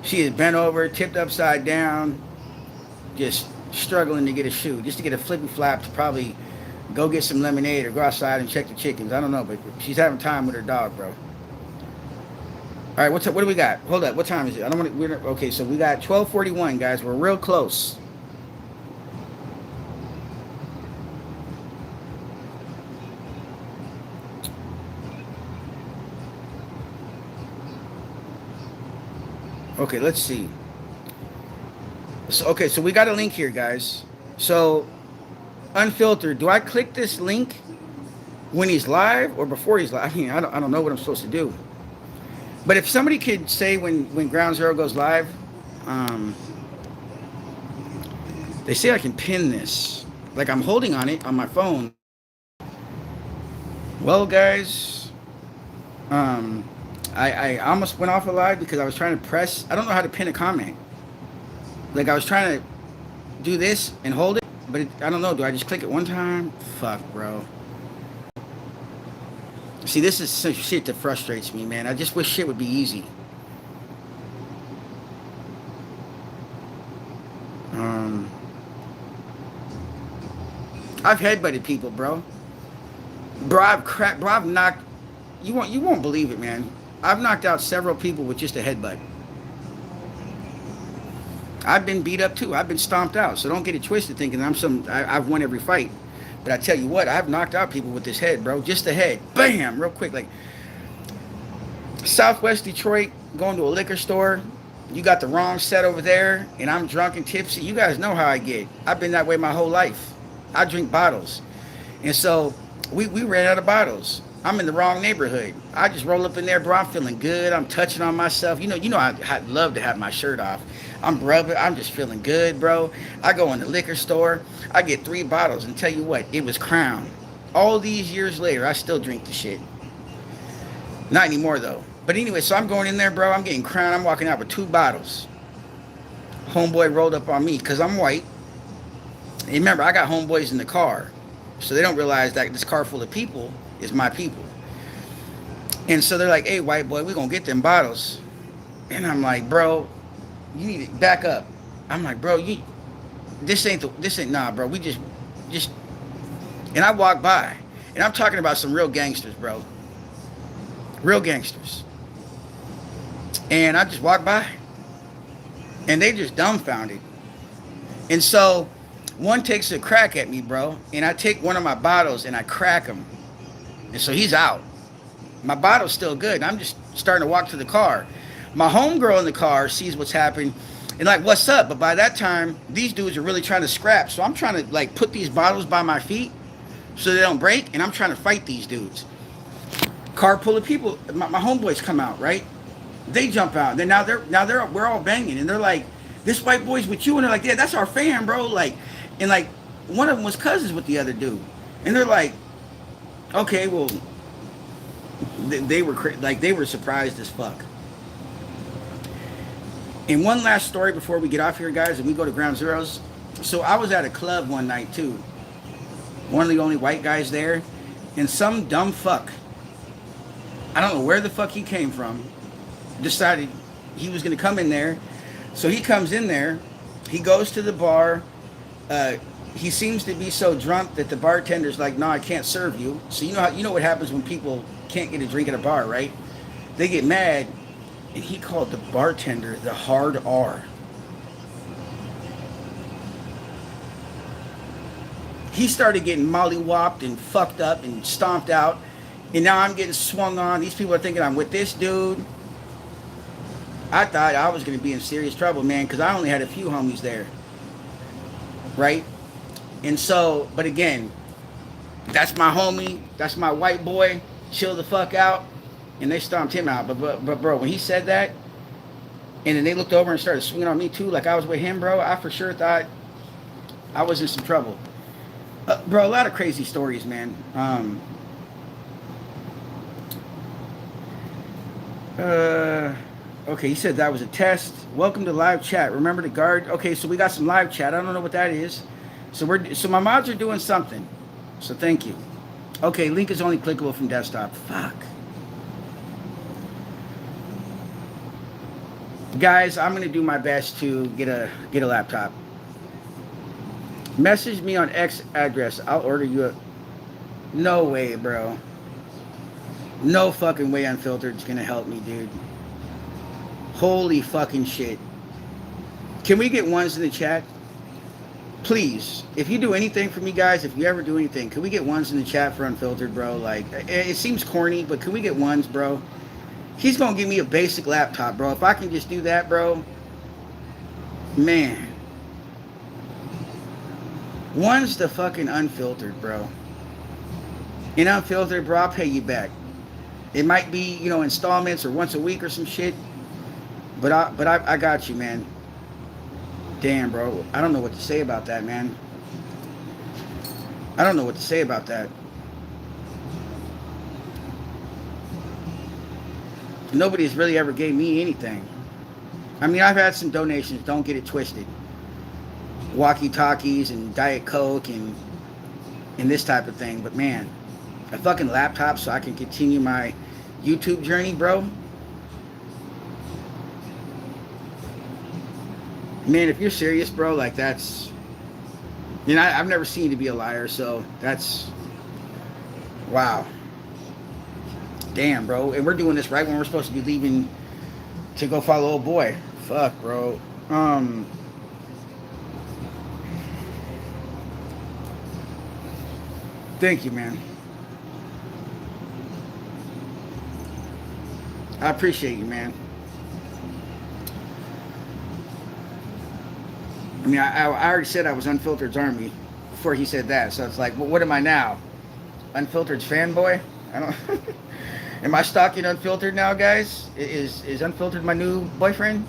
She is bent over, tipped upside down, just struggling to get a shoe, just to get a flippy flap to probably go get some lemonade or go outside and check the chickens. I don't know, but she's having time with her dog, bro. All right, what do we got? Hold up, what time is it? I don't want to. Okay, so we got 12:41, guys. We're real close. Okay, let's see. So we got a link here, guys. So, unfiltered. Do I click this link when he's live or before he's live? I mean, I don't know what I'm supposed to do. But if somebody could say when Ground Zero goes live, they say I can pin this. Like I'm holding on it on my phone. Well, guys, I almost went off a live because I was trying to press. I don't know how to pin a comment. Like I was trying to do this and hold it, but I don't know. Do I just click it one time? Fuck, bro. See, this is some shit that frustrates me, man. I just wish shit would be easy. I've headbutted people, bro. Bro, I've knocked. You won't believe it, man. I've knocked out several people with just a headbutt. I've been beat up too. I've been stomped out. So don't get it twisted thinking I've won every fight. But I tell you what, I've knocked out people with this head, bro. Just the head. Bam! Real quick. Like, Southwest Detroit, going to a liquor store. You got the wrong set over there, and I'm drunk and tipsy. You guys know how I get. I've been that way my whole life. I drink bottles. And so, we ran out of bottles. I'm in the wrong neighborhood. I just roll up in there, bro. I'm feeling good. I'm touching on myself. You know I'd love to have my shirt off. I'm rubbing. I'm just feeling good, bro. I go in the liquor store. I get 3 bottles, and tell you what, it was Crown. All these years later, I still drink the shit. Not anymore, though. But anyway, so I'm going in there, bro. I'm getting Crown. I'm walking out with 2 bottles. Homeboy rolled up on me because I'm white. And remember, I got homeboys in the car. So they don't realize that this car full of people is my people. And so they're like, hey, white boy, we gonna get them bottles. And I'm like, bro, you need to back up. I'm like, bro, this ain't nah, bro. We just and I walk by. And I'm talking about some real gangsters, bro. Real gangsters. And I just walk by. And they just dumbfounded. And so one takes a crack at me, bro. And I take one of my bottles and I crack him. And so he's out. My bottle's still good. And I'm just starting to walk to the car. My homegirl in the car sees what's happened and like, what's up? But by that time, these dudes are really trying to scrap. So I'm trying to like put these bottles by my feet so they don't break. And I'm trying to fight these dudes. Car full of people. My homeboys come out, right? They jump out. Then we're all banging. And they're like, this white boy's with you. And they're like, yeah, that's our fan, bro. Like, and like one of them was cousins with the other dude. And they're like, okay, well, they were like, they were surprised as fuck. And one last story before we get off here, guys, and we go to Ground Zeroes. So I was at a club one night too. One of the only white guys there, and some dumb fuck, I don't know where the fuck he came from, decided he was gonna come in there. So he comes in there, he goes to the bar. He seems to be so drunk that the bartender's like, "No, I can't serve you." So you know what happens when people can't get a drink at a bar, right? They get mad. And he called the bartender the hard R. He started getting mollywopped and fucked up and stomped out. And now I'm getting swung on. These people are thinking I'm with this dude. I thought I was going to be in serious trouble, man, because I only had a few homies there. Right? And so, but again, that's my homie. That's my white boy. Chill the fuck out. And they stomped him out. But bro, when he said that, and then they looked over and started swinging on me too, like I was with him, bro, I for sure thought I was in some trouble. Bro, a lot of crazy stories, man. Okay, he said that was a test. Welcome to live chat. Remember to guard. Okay, so we got some live chat. I don't know what that is. So my mods are doing something. So thank you. Okay, link is only clickable from desktop. Fuck. Guys, I'm gonna do my best to get a laptop. Message me on X address. I'll order you a. No way, bro. No fucking way Unfiltered's gonna help me, dude. Holy fucking shit. Can we get ones in the chat? Please. If you do anything for me, guys, if you ever do anything, can we get ones in the chat for Unfiltered, bro? Like, it seems corny, but can we get ones, bro? He's gonna give me a basic laptop, bro. If I can just do that, bro. Man. One's the fucking Unfiltered, bro. In Unfiltered, bro, I'll pay you back. It might be, installments or once a week or some shit. But I got you, man. Damn, bro. I don't know what to say about that, man. I don't know what to say about that. Nobody's really ever gave me anything. I mean, I've had some donations. Don't get it twisted. Walkie-talkies and Diet Coke and this type of thing. But, man, a fucking laptop so I can continue my YouTube journey, bro. Man, if you're serious, bro, like that's... I've never seen you to be a liar, so that's... Wow. Damn, bro. And we're doing this right when we're supposed to be leaving to go follow old boy. Fuck, bro. Thank you, man. I appreciate you, man. I mean, I already said I was Unfiltered's army before he said that. So it's like, well, what am I now? Unfiltered's fanboy? I don't... Am I stalking Unfiltered now, guys? Is Unfiltered my new boyfriend?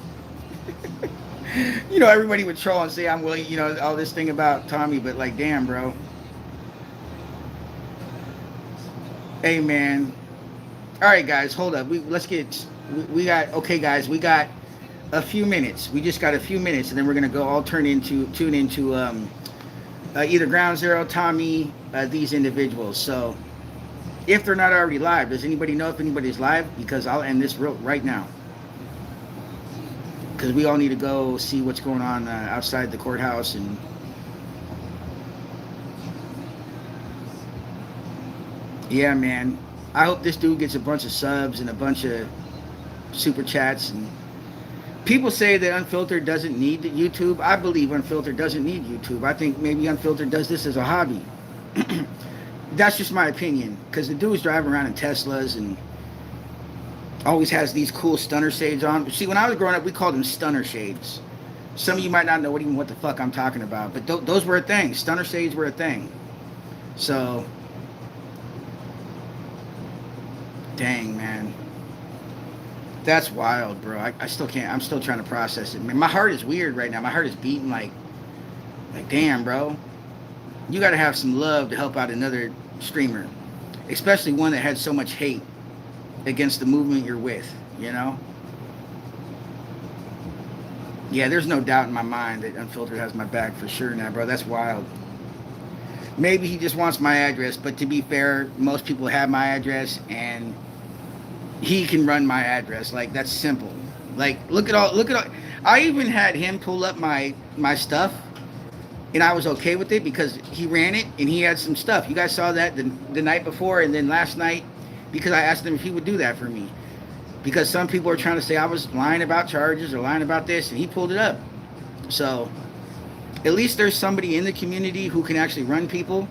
Everybody would troll and say I'm willing, all this thing about Tommy, but like, damn, bro. Hey, man. All right, guys, hold up. We got, okay, guys, we got a few minutes. We just got a few minutes, and then we're going to go all tune into either Ground Zero, Tommy, these individuals. So if they're not already live, does anybody know if anybody's live? Because I'll end this right now. Because we all need to go see what's going on outside the courthouse. And yeah, man, I hope this dude gets a bunch of subs and a bunch of super chats. And people say that Unfiltered doesn't need YouTube. I believe Unfiltered doesn't need YouTube. I think maybe Unfiltered does this as a hobby. That's just my opinion. Because the dude's driving around in Teslas and always has these cool stunner shades on. See, when I was growing up, we called them stunner shades. Some of you might not know what the fuck I'm talking about, but those were a thing. Stunner shades were a thing. So, dang, man. That's wild, bro. I still can't. I'm still trying to process it. Man, my heart is weird right now. My heart is beating like damn, bro. You got to have some love to help out another streamer, especially one that had so much hate against the movement you're with, you know? Yeah, there's no doubt in my mind that Unfiltered has my back for sure now, bro. That's wild. Maybe he just wants my address, but to be fair, most people have my address, and he can run my address. Like, that's simple. Like, look at all. I even had him pull up my stuff, and I was okay with it because he ran it, and he had some stuff. You guys saw that the night before, and then last night, because I asked him if he would do that for me. Because some people are trying to say I was lying about charges or lying about this, and he pulled it up. So at least there's somebody in the community who can actually run people.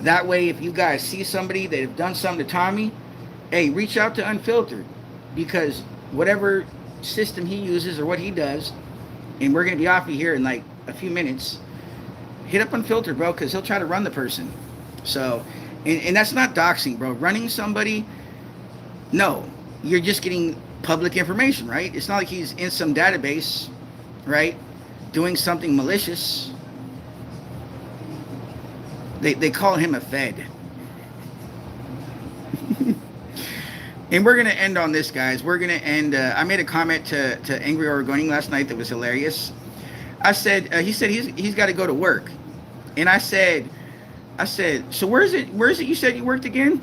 That way, if you guys see somebody that have done something to Tommy, hey, reach out to Unfiltered. Because whatever system he uses or what he does, and we're going to be off of here in like a few minutes, hit up Unfiltered, bro, because he'll try to run the person. So... And that's not doxing, bro. Running somebody, no. You're just getting public information, right? It's not like he's in some database, right? Doing something malicious. They call him a Fed. And we're going to end on this, guys. We're going to end. I made a comment to Angry Oregonian last night that was hilarious. I said, he said he's got to go to work. And I said, so where is it you said you worked again?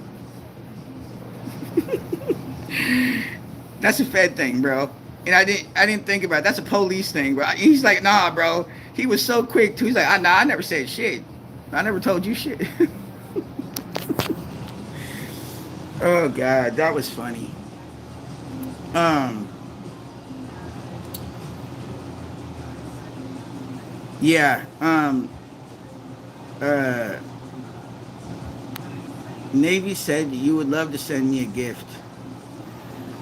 That's a Fed thing, bro. And I didn't think about it. That's a police thing, bro. He's like, nah, bro. He was so quick too. He's like, I never said shit. I never told you shit. Oh God, that was funny. Yeah. Navy said you would love to send me a gift.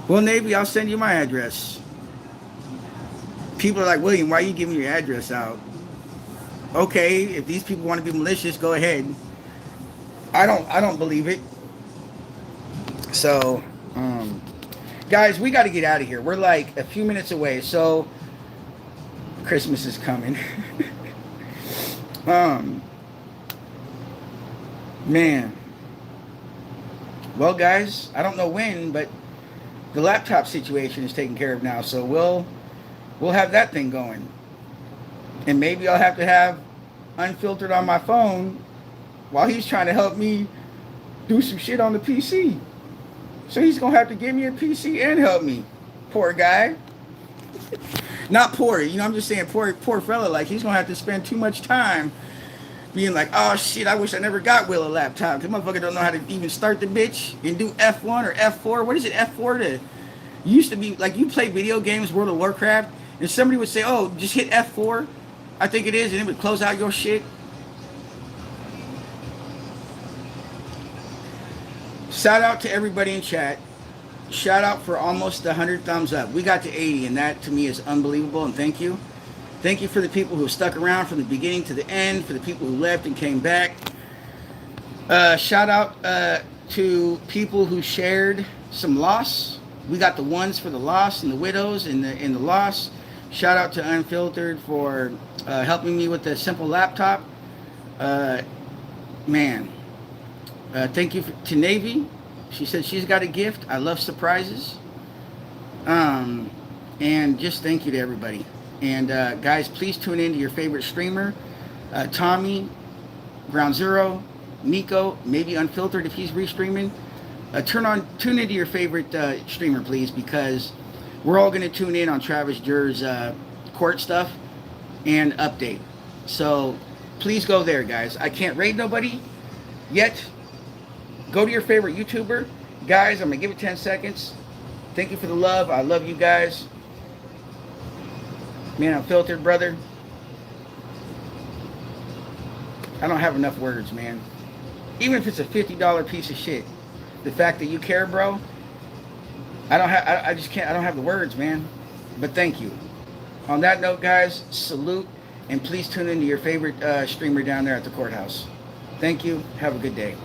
Well, Navy, I'll send you my address. People are like, William, why are you giving your address out? Okay, if these people want to be malicious, go ahead. I don't believe it. So, guys, we got to get out of here. We're like a few minutes away. So, Christmas is coming. Man. Well, guys, I don't know when, but the laptop situation is taken care of now, so we'll have that thing going. And maybe I'll have to have Unfiltered on my phone while he's trying to help me do some shit on the PC. So he's going to have to give me a PC and help me. Poor guy. Not poor, I'm just saying poor fella. Like, he's going to have to spend too much time being like, oh shit, I wish I never got Will a laptop. Because motherfucker don't know how to even start the bitch and do F1 or F4. What is it, F4 to... Used to be, like, you play video games, World of Warcraft, and somebody would say, oh, just hit F4, I think it is, and it would close out your shit. Shout out to everybody in chat. Shout out for almost 100 thumbs up. We got to 80, and that to me is unbelievable, and thank you. Thank you for the people who stuck around from the beginning to the end, for the people who left and came back. Shout out to people who shared some loss. We got the ones for the loss and the widows and the loss. Shout out to Unfiltered for helping me with the simple laptop. Man. Thank you to Navy. She said she's got a gift. I love surprises. And just thank you to everybody. And guys, please tune in to your favorite streamer, Tommy, Ground Zero, Nico, maybe Unfiltered if he's restreaming. Tune into your favorite streamer, please, because we're all going to tune in on Travis Jur's court stuff and update. So please go there, guys. I can't raid nobody yet. Go to your favorite YouTuber. Guys, I'm going to give it 10 seconds. Thank you for the love. I love you guys. Man, Unfiltered, brother. I don't have enough words, man. Even if it's a $50 piece of shit, the fact that you care, bro, I just can't, I don't have the words, man. But thank you. On that note, guys, salute, and please tune into your favorite streamer down there at the courthouse. Thank you. Have a good day.